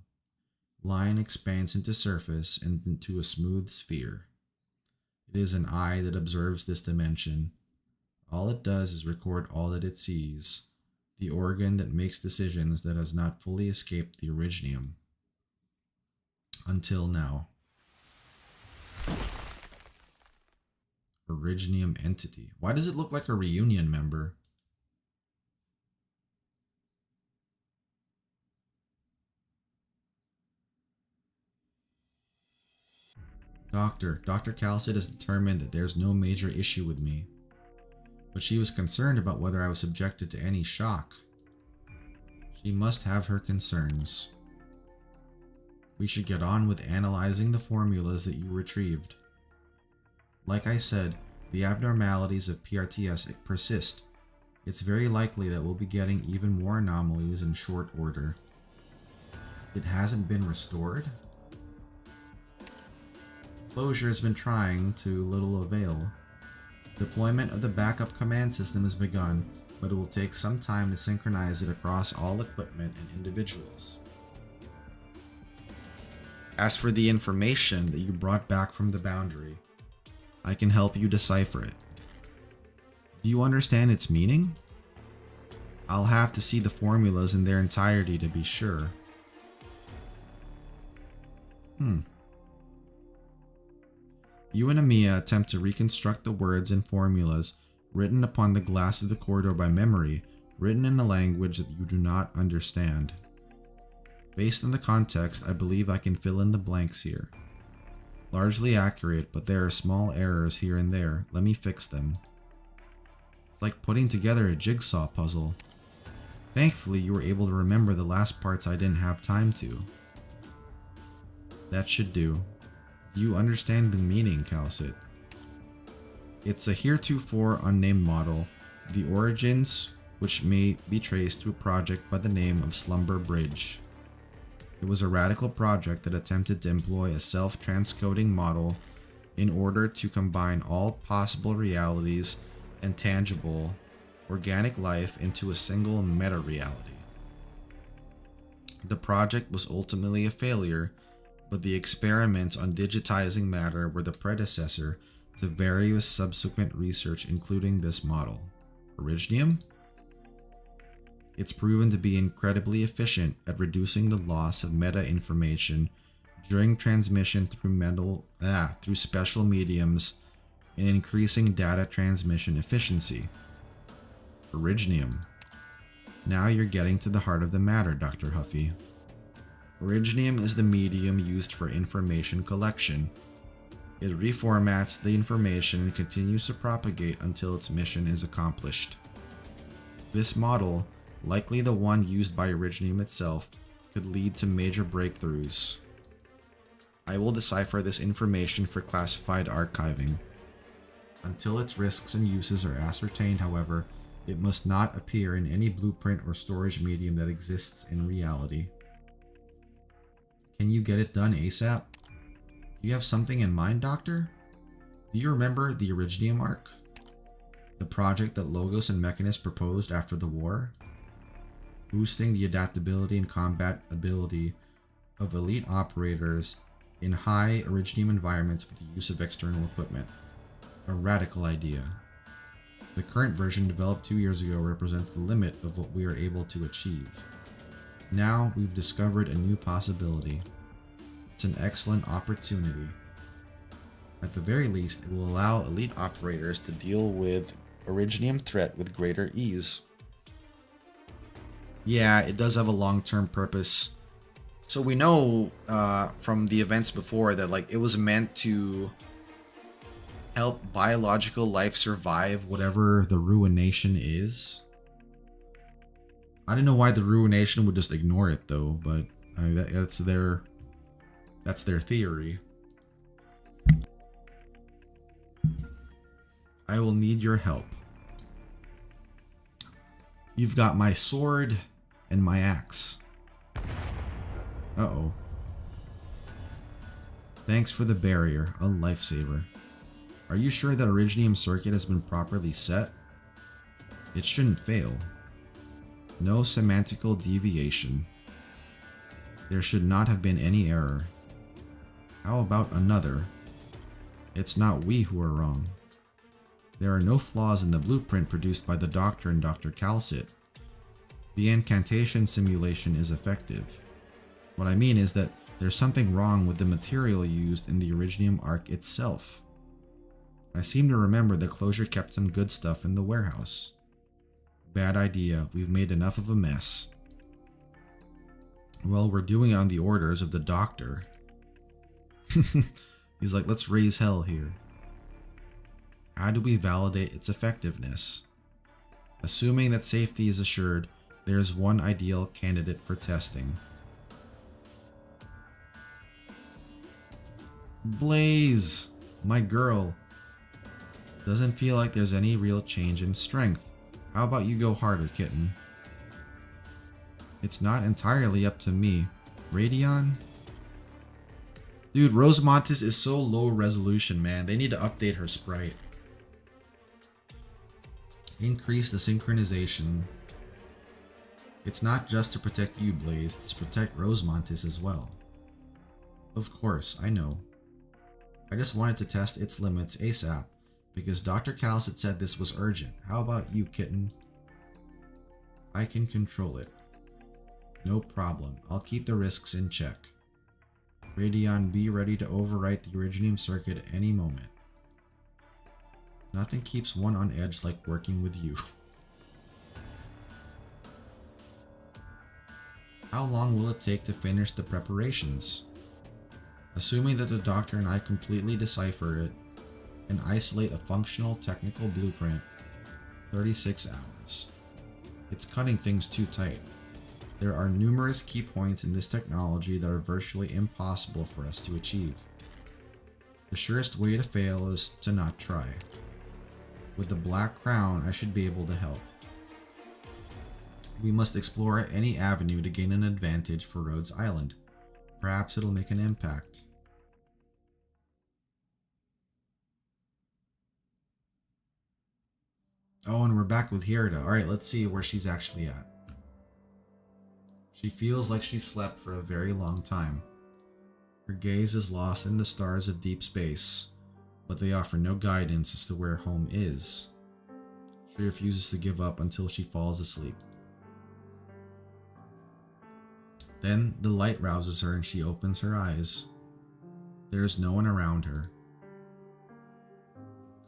Line expands into surface and into a smooth sphere. It is an eye that observes this dimension. All it does is record all that it sees. The organ that makes decisions that has not fully escaped the Originium. Until now. Originium entity. Why does it look like a reunion member? Dr. Calcid has determined that there's no major issue with me, but she was concerned about whether I was subjected to any shock. She must have her concerns. We should get on with analyzing the formulas that you retrieved. Like I said, the abnormalities of PRTS persist. It's very likely that we'll be getting even more anomalies in short order. It hasn't been restored? Closure has been trying to little avail. Deployment of the backup command system has begun, but it will take some time to synchronize it across all equipment and individuals. As for the information that you brought back from the boundary, I can help you decipher it. Do you understand its meaning? I'll have to see the formulas in their entirety to be sure. You and Amiya attempt to reconstruct the words and formulas written upon the glass of the corridor by memory, written in a language that you do not understand. Based on the context, I believe I can fill in the blanks here. Largely accurate, but there are small errors here and there. Let me fix them. It's like putting together a jigsaw puzzle. Thankfully, you were able to remember the last parts I didn't have time to. That should do. Do you understand the meaning, Calcid? It's a heretofore unnamed model, the origins which may be traced to a project by the name of Slumber Bridge. It was a radical project that attempted to employ a self-transcoding model in order to combine all possible realities and tangible, organic life into a single meta-reality. The project was ultimately a failure, but the experiments on digitizing matter were the predecessor to various subsequent research including this model. Originium? It's proven to be incredibly efficient at reducing the loss of meta information during transmission through special mediums and increasing data transmission efficiency. Originium. Now you're getting to the heart of the matter, Dr. Huffy. Originium is the medium used for information collection. It reformats the information and continues to propagate until its mission is accomplished. This model, likely the one used by Originium itself, could lead to major breakthroughs. I will decipher this information for classified archiving. Until its risks and uses are ascertained, however, it must not appear in any blueprint or storage medium that exists in reality. Can you get it done ASAP? Do you have something in mind, Doctor? Do you remember the Originium arc? The project that Logos and Mechanus proposed after the war? Boosting the adaptability and combat ability of elite operators in high Originium environments with the use of external equipment. A radical idea. The current version developed 2 years ago represents the limit of what we are able to achieve. Now we've discovered a new possibility. It's an excellent opportunity. At the very least, it will allow elite operators to deal with Originium threat with greater ease. Yeah, it does have a long-term purpose. So we know from the events before that it was meant to help biological life survive whatever the ruination is. I don't know why the ruination would just ignore it though, but that's their That's their theory. I will need your help. You've got my sword and my axe. Uh-oh. Thanks for the barrier, a lifesaver. Are you sure that Originium circuit has been properly set? It shouldn't fail. No semantical deviation. There should not have been any error. How about another? It's not we who are wrong. There are no flaws in the blueprint produced by the Doctor and Dr. Calcit. The incantation simulation is effective. What I mean is that there's something wrong with the material used in the Originium Arc itself. I seem to remember the closure kept some good stuff in the warehouse. Bad idea, we've made enough of a mess. Well, we're doing it on the orders of the Doctor. He's like, let's raise hell here. How do we validate its effectiveness? Assuming that safety is assured, there's one ideal candidate for testing. Blaze, my girl. Doesn't feel like there's any real change in strength. How about you go harder, kitten? It's not entirely up to me. Radion? Dude, Rosemontis is so low resolution, man. They need to update her sprite. Increase the synchronization. It's not just to protect you, Blaze. It's to protect Rosemontis as well. Of course, I know. I just wanted to test its limits ASAP, because Dr. Calcit said this was urgent. How about you, kitten? I can control it. No problem. I'll keep the risks in check. Radion, be ready to overwrite the Originium circuit at any moment. Nothing keeps one on edge like working with you. How long will it take to finish the preparations? Assuming that the Doctor and I completely decipher it and isolate a functional technical blueprint, 36 hours. It's cutting things too tight. There are numerous key points in this technology that are virtually impossible for us to achieve. The surest way to fail is to not try. With the Black Crown, I should be able to help. We must explore any avenue to gain an advantage for Rhodes Island. Perhaps it'll make an impact. Oh, and we're back with Hirda. Alright, let's see where she's actually at. She feels like she's slept for a very long time. Her gaze is lost in the stars of deep space, but they offer no guidance as to where home is. She refuses to give up until she falls asleep. Then the light rouses her and she opens her eyes. There is no one around her.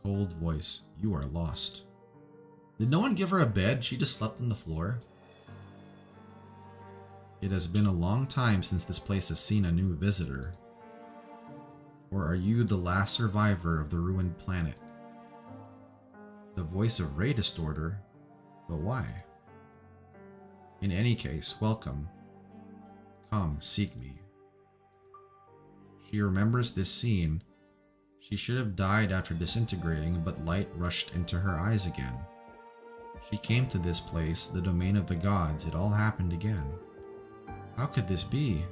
Cold voice, you are lost. Did no one give her a bed? She just slept on the floor. It has been a long time since this place has seen a new visitor. Or are you the last survivor of the ruined planet? The voice of Ray Distorter? But why? In any case, welcome. Come, seek me. She remembers this scene. She should have died after disintegrating, but light rushed into her eyes again. She came to this place, the domain of the gods. It all happened again. How could this be?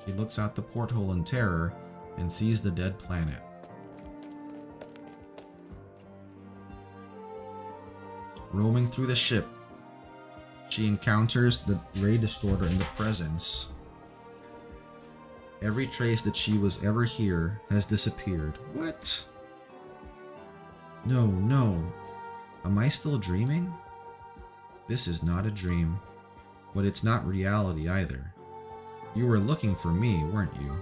She looks out the porthole in terror and sees the dead planet. Roaming through the ship, she encounters the Ray Distorter in the presence. Every trace that she was ever here has disappeared. What? No, no. Am I still dreaming? This is not a dream, but it's not reality either. You were looking for me, weren't you?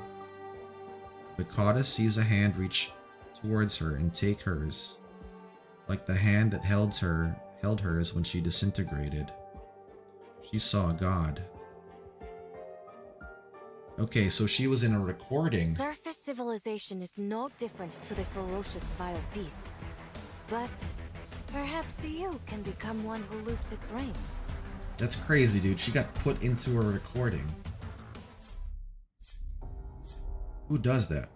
The goddess sees a hand reach towards her and take hers, like the hand that held hers when she disintegrated. She saw God. Okay, so she was in a recording. Surface civilization is no different to the ferocious vile beasts. But perhaps you can become one who loops its reins. That's crazy, dude. She got put into a recording. Who does that?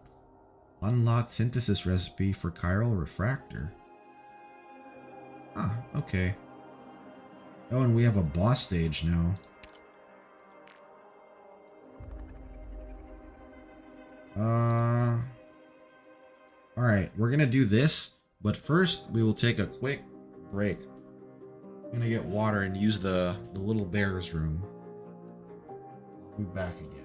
Unlocked synthesis recipe for chiral refractor. Ah, okay. Oh, and we have a boss stage now. Alright, we're gonna do this, but first we will take a quick break. I'm gonna get water and use the little bear's room. Be back again.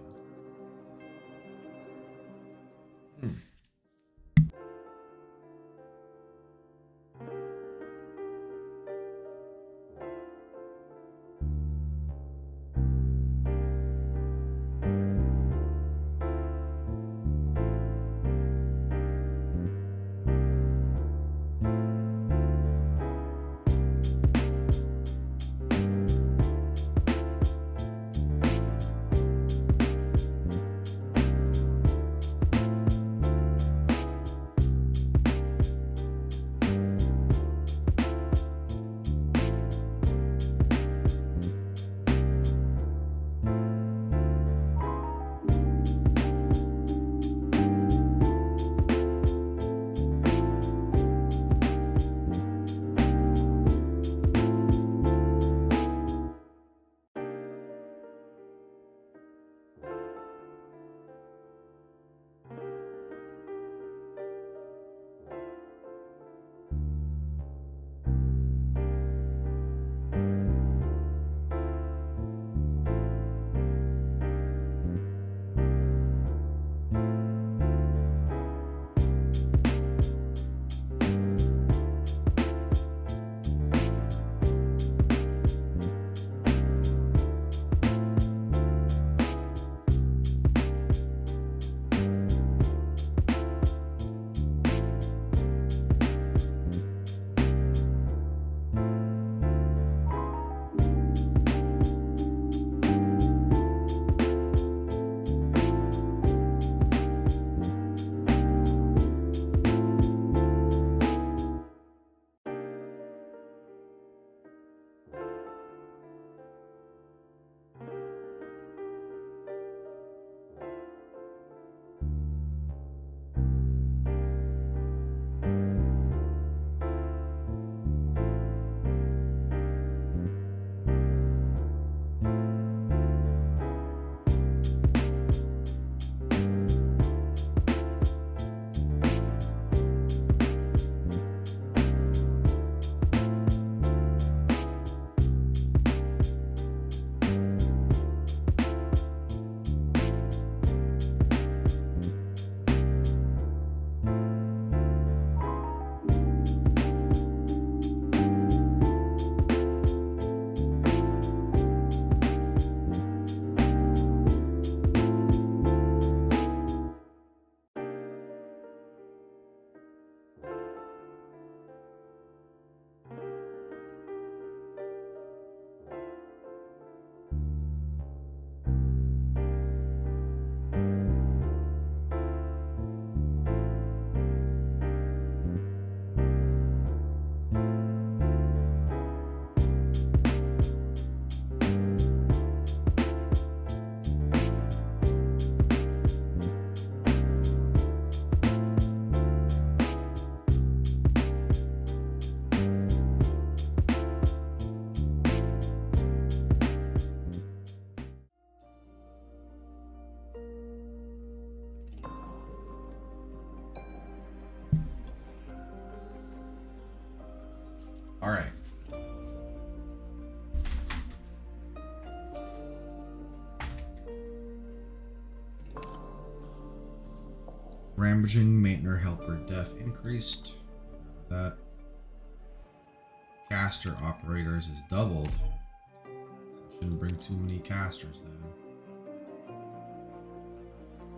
All right. Rampaging Maintner Helper Def increased. That caster operators is doubled. So shouldn't bring too many casters then.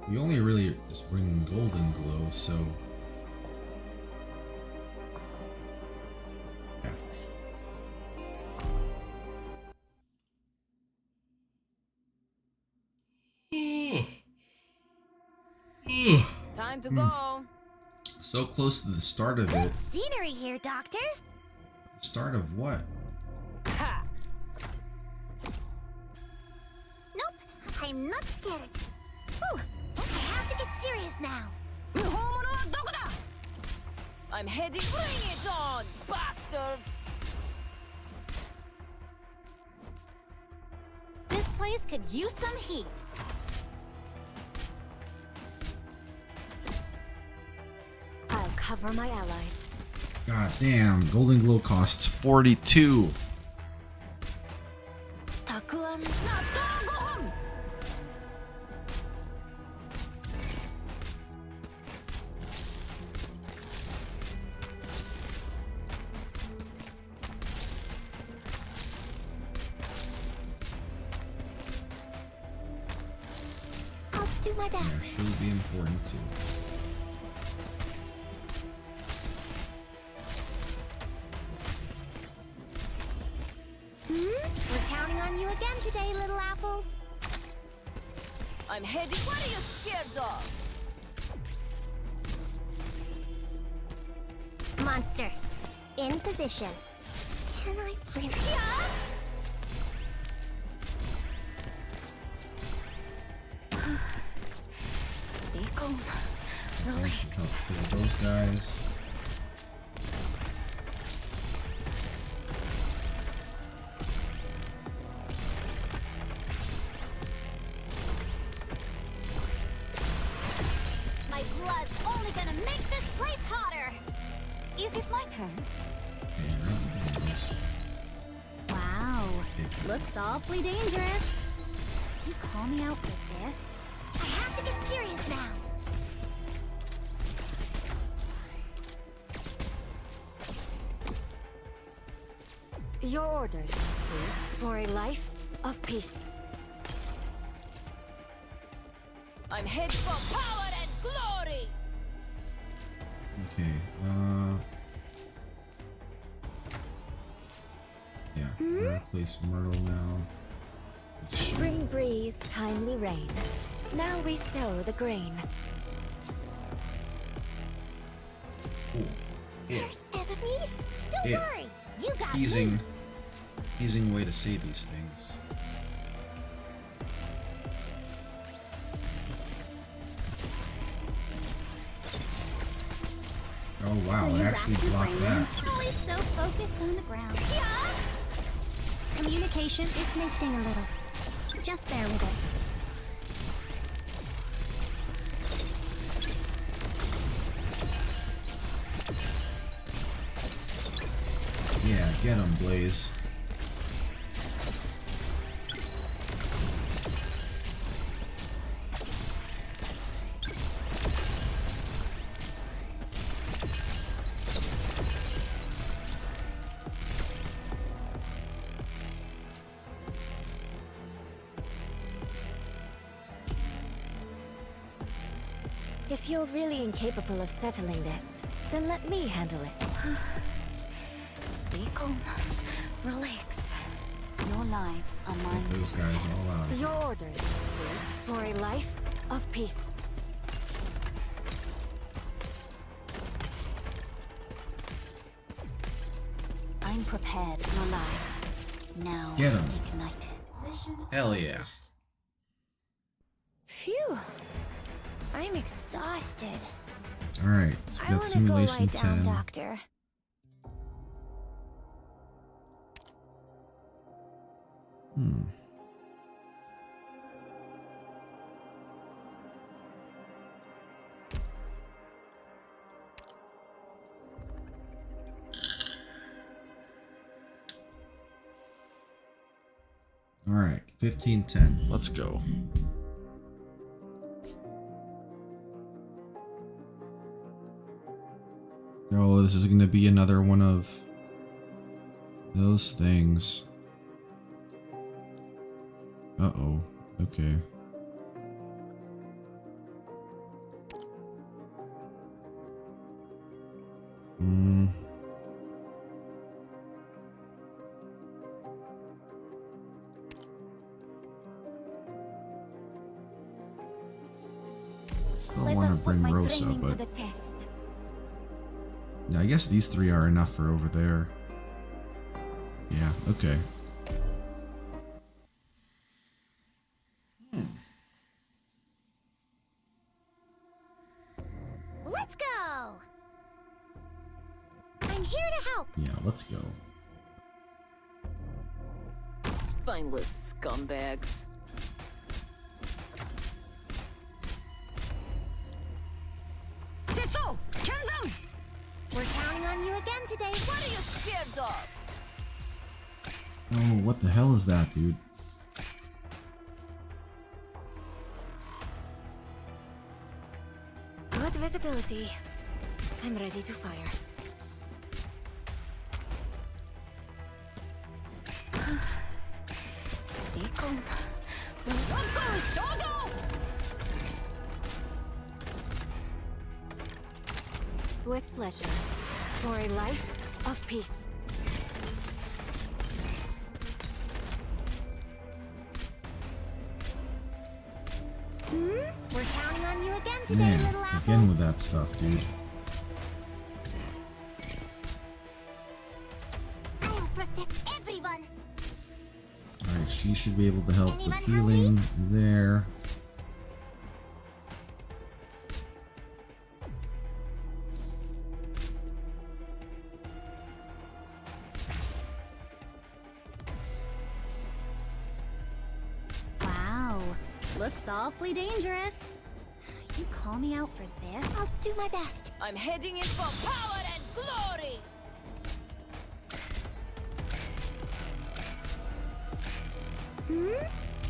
We only really just bring Golden Glow, so Time to go. So close to the start of it. Scenery here, Doctor. Start of what? Ha. Nope, I'm not scared. Whew, I have to get serious now. I'm heading. Bring it on, bastards! This place could use some heat. I'll cover my allies. God damn, Golden Glow costs 42. Takuan. I'll do my best. Yeah, should be important too. We're counting on you again today, little apple. I'm heading. What are you scared of? Monster, in position. Can I really? Stay calm. Relax. Kill those guys. My blood's only gonna make this place hotter. Is it my turn? Wow, looks awfully dangerous. You call me out with this? I have to get serious now. Your orders, for a life of peace. I'm heading for power and glory! Okay, yeah, I'm gonna replace Myrtle now. Spring breeze, timely rain. Now we sow the grain. There's enemies. Don't worry, you got Easing me. way to say these things. Oh wow, So it you actually wrapped your blocked brain that. always so focused on the ground. Communication is may sting a little. Just bear with it. Yeah, get him, Blaze. If you're really incapable of settling this, then let me handle it. Stay calm. Relax. Your lives are mine. Get those guys all out. Your orders for a life of peace. I'm prepared. Your lives now Get 'em. ignited. Hell yeah. Phew. I'm exhausted. Alright, so we I got wanna Simulation go lie down, 10. Doctor. Alright, 1510. Let's go. Oh, this is gonna be another one of those things. Uh-oh. Okay. Still want to bring Rosa, but yeah, I guess these three are enough for over there. Yeah, okay. Let's go! I'm here to help! Yeah, let's go. Spineless scumbags. Setsu! Kenzan! We're counting on you again today. What are you scared of? Oh, what the hell is that, dude? Good visibility. I'm ready to fire. Stay calm. With pleasure. For a life of peace. We're counting on you again today, Man, little apple. again with that stuff, dude. I'll protect everyone. Alright, she should be able to help with Anyone healing there. Wow, looks awfully dangerous. You call me out for this? I'll do my best. I'm heading in for power and glory!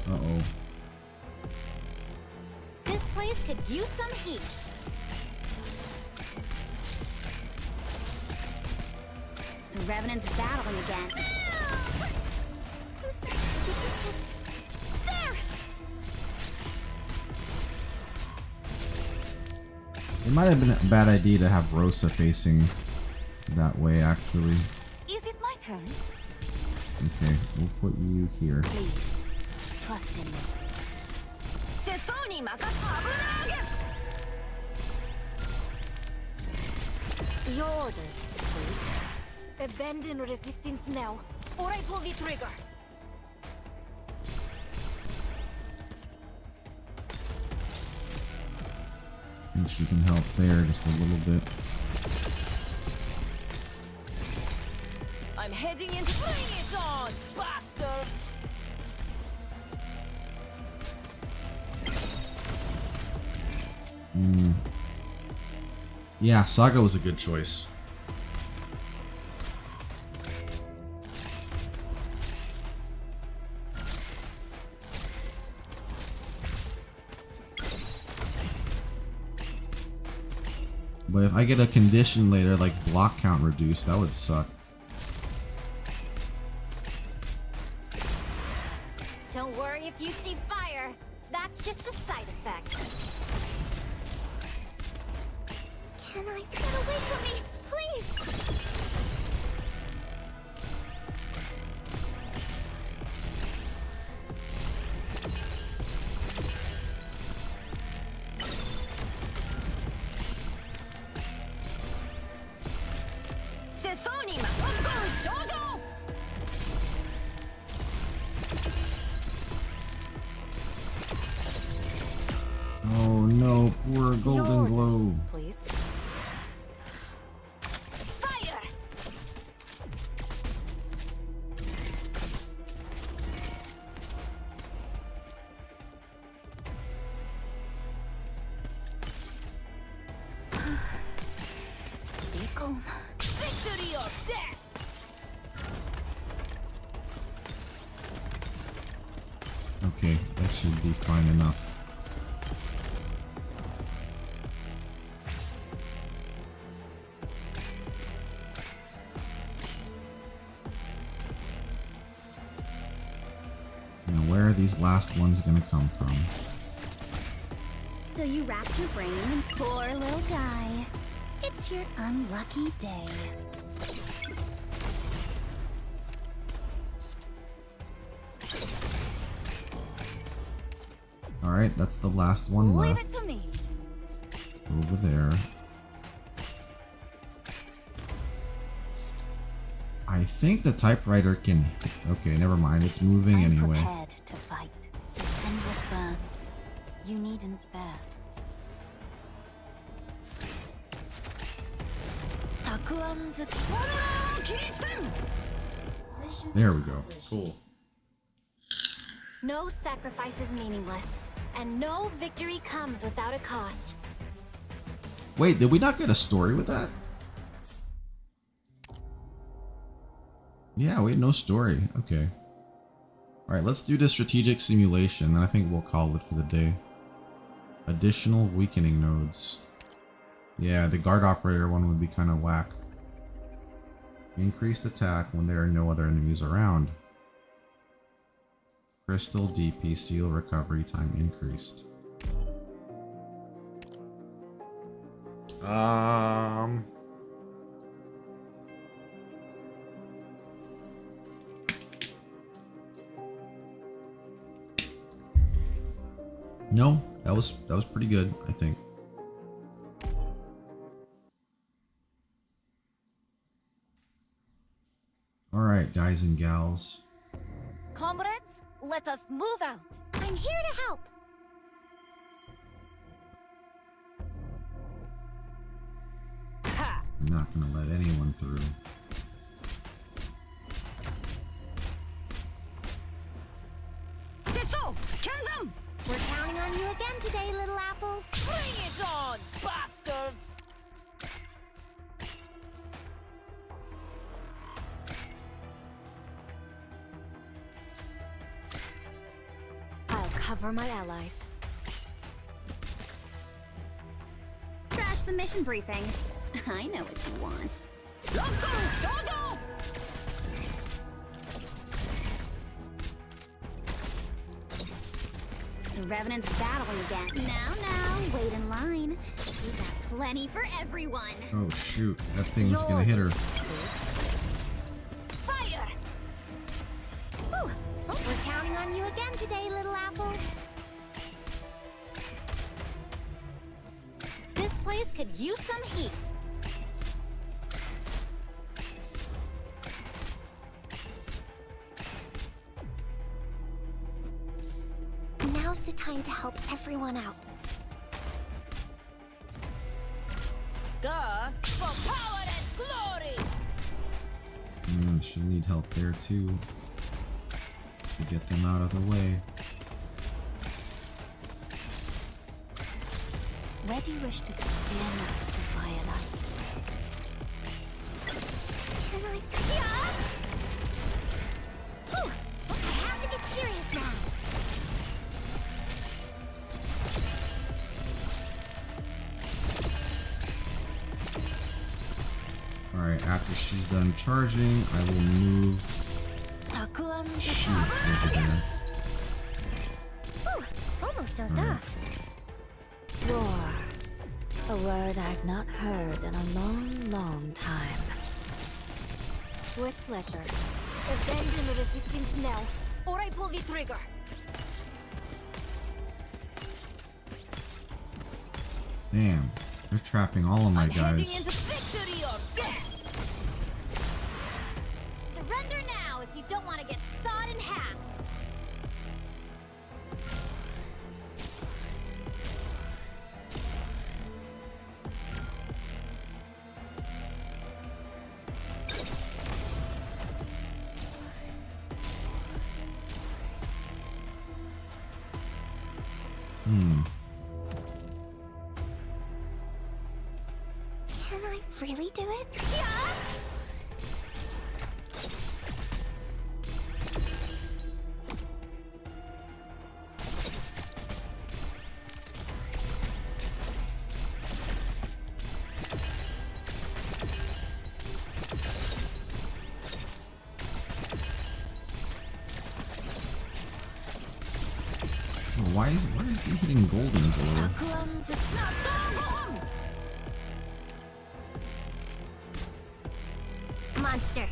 Uh-oh. This place could use some heat. The Revenant's battling again. Good distance. There! It might have been a bad idea to have Rosa facing that way, actually. Is it my turn? Okay, we'll put you here. Please, trust in me. Your orders, please. Abandon resistance now, or I pull the trigger. I think she can help there just a little bit. I'm heading in. Bring it on, bastard! Yeah, Saga was a good choice. But if I get a condition later, like block count reduced, that would suck. Don't worry if you see fire. That's just a side effect. Can I get away from me? Please! Oh no, poor Golden Globe. Please. Fire! Stay calm. Victory or death! Okay, that should be fine enough. Now, where are these last ones gonna come from? So you wrapped your brain in poor little guy. It's your unlucky day. Alright, that's the last one Leave left. it to me. Over there. I think the typewriter can... Okay, never mind. It's moving I'm anyway. prepared to fight. This endless burn. You needn't bear. There we go. Cool. No sacrifice is meaningless, and no victory comes without a cost. Wait, did we not get a story with that? Yeah, we had no story. Okay. Alright, let's do the strategic simulation, and I think we'll call it for the day. Additional weakening nodes. Yeah, the guard operator one would be kind of whack. Increased attack when there are no other enemies around. Crystal DP seal recovery time increased. No, that was pretty good, I think. All right, guys and gals. Comrades, let us move out. I'm here to help. I'm not gonna let anyone through. We're counting on you again today, little apple. Bring it on, bastards! I'll cover my allies. Trash the mission briefing. I know what you want. The Revenant's battling again. Now, wait in line. We've got plenty for everyone. Oh shoot, that thing's gonna hit her. Fire! Whew. We're counting on you again today, little apple. This place could use some heat. Now's the time to help everyone out. Duh! For power and glory! She'll need help there too. To get them out of the way. Where do you wish to go? Near to the firelight. Yeah! Whew. I have to get serious now. Alright, after she's done charging, I will move shoot over there. Whew. Almost dozed off. Roar. A word I've not heard in a long, long time. With pleasure. Abandon the resistance now, or I pull the trigger. Damn, they're trapping all of my guys. Victory or death. Surrender now if you don't want to get sawed in half. Can I really do it? Yeah! Why is he hitting golden glow? Monster,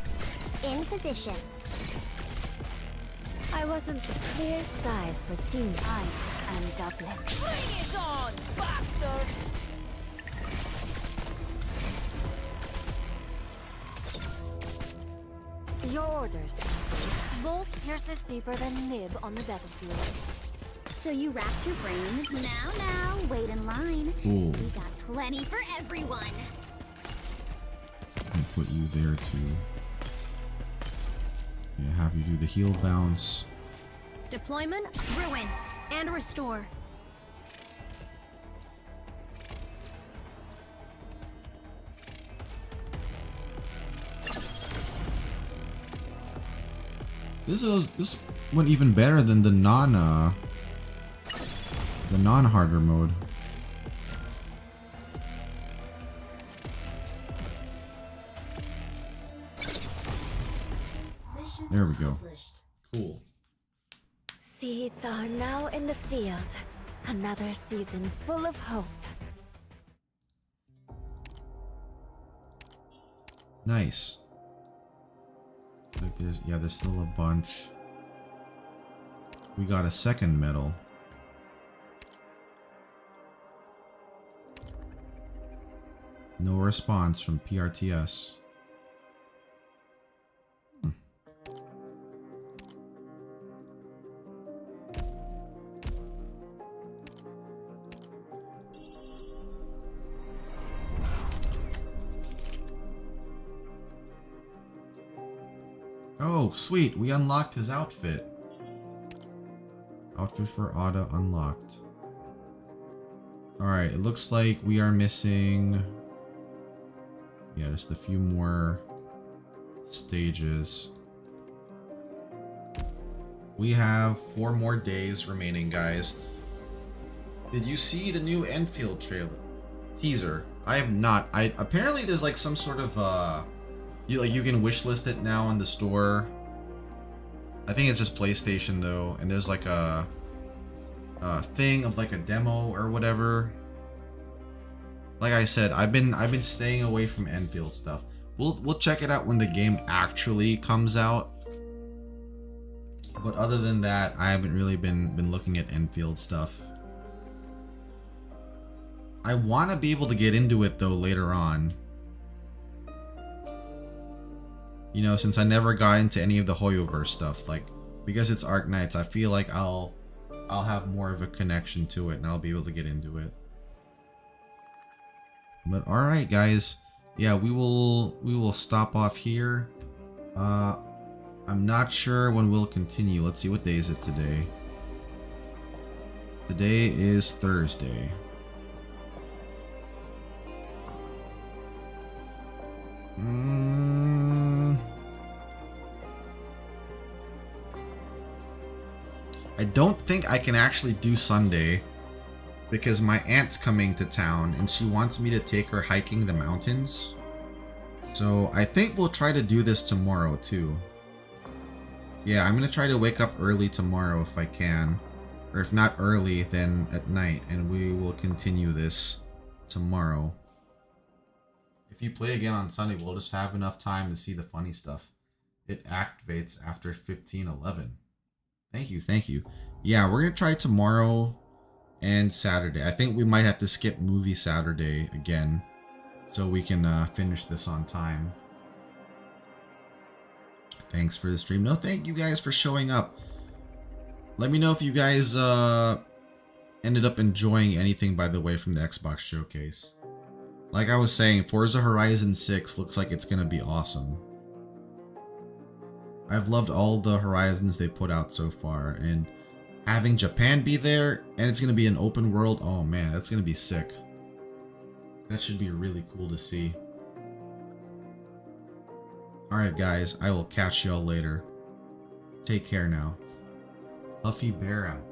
in position. I wasn't the clear skies for Team Pine and Dublin. Bring it on, bastard! Your orders. Bolt pierces deeper than nib on the battlefield. So you wrapped your brain. Now, wait in line. Ooh. We got plenty for everyone. And put you there too. Yeah, have you do the heal bounce. Deployment, ruin, and restore. This went even better than the non-harder mode. There we go. Cool. Seeds are now in the field. Another season full of hope. Nice. Like there's still a bunch. We got a second medal. No response from PRTS. Oh, sweet. We unlocked his outfit. Outfit for Ada unlocked. Alright, it looks like we are missing... Yeah, just a few more stages. We have 4 more days remaining, guys. Did you see the new Enfield trailer? Teaser. I have not. Apparently there's like some sort of you can wishlist it now in the store. I think it's just PlayStation though, and there's like a thing of like a demo or whatever. Like I said, I've been staying away from Enfield stuff. We'll check it out when the game actually comes out. But other than that, I haven't really been looking at Enfield stuff. I want to be able to get into it though later on. You know, since I never got into any of the Hoyoverse stuff, like because it's Arknights, I feel like I'll have more of a connection to it and I'll be able to get into it. But all right, guys. Yeah, we will stop off here. I'm not sure when we'll continue. Let's see, what day is it today? Today is Thursday. I don't think I can actually do Sunday because my aunt's coming to town and she wants me to take her hiking the mountains. So I think we'll try to do this tomorrow too. Yeah, I'm gonna try to wake up early tomorrow if I can. Or if not early, then at night, and we will continue this tomorrow. If you play again on Sunday, we'll just have enough time to see the funny stuff. It activates after 1511. Thank you, thank you. Yeah, we're gonna try tomorrow and Saturday. I think we might have to skip movie Saturday again so we can finish this on time. Thanks for the stream. No, thank you guys for showing up. Let me know if you guys ended up enjoying anything, by the way, from the Xbox showcase. Like I was saying, Forza Horizon 6 looks like it's gonna be awesome. I've loved all the Horizons they put out so far, and having Japan be there, and it's gonna be an open world, oh man, that's gonna be sick. That should be really cool to see. Alright guys, I will catch y'all later. Take care now. Huffy Bear out.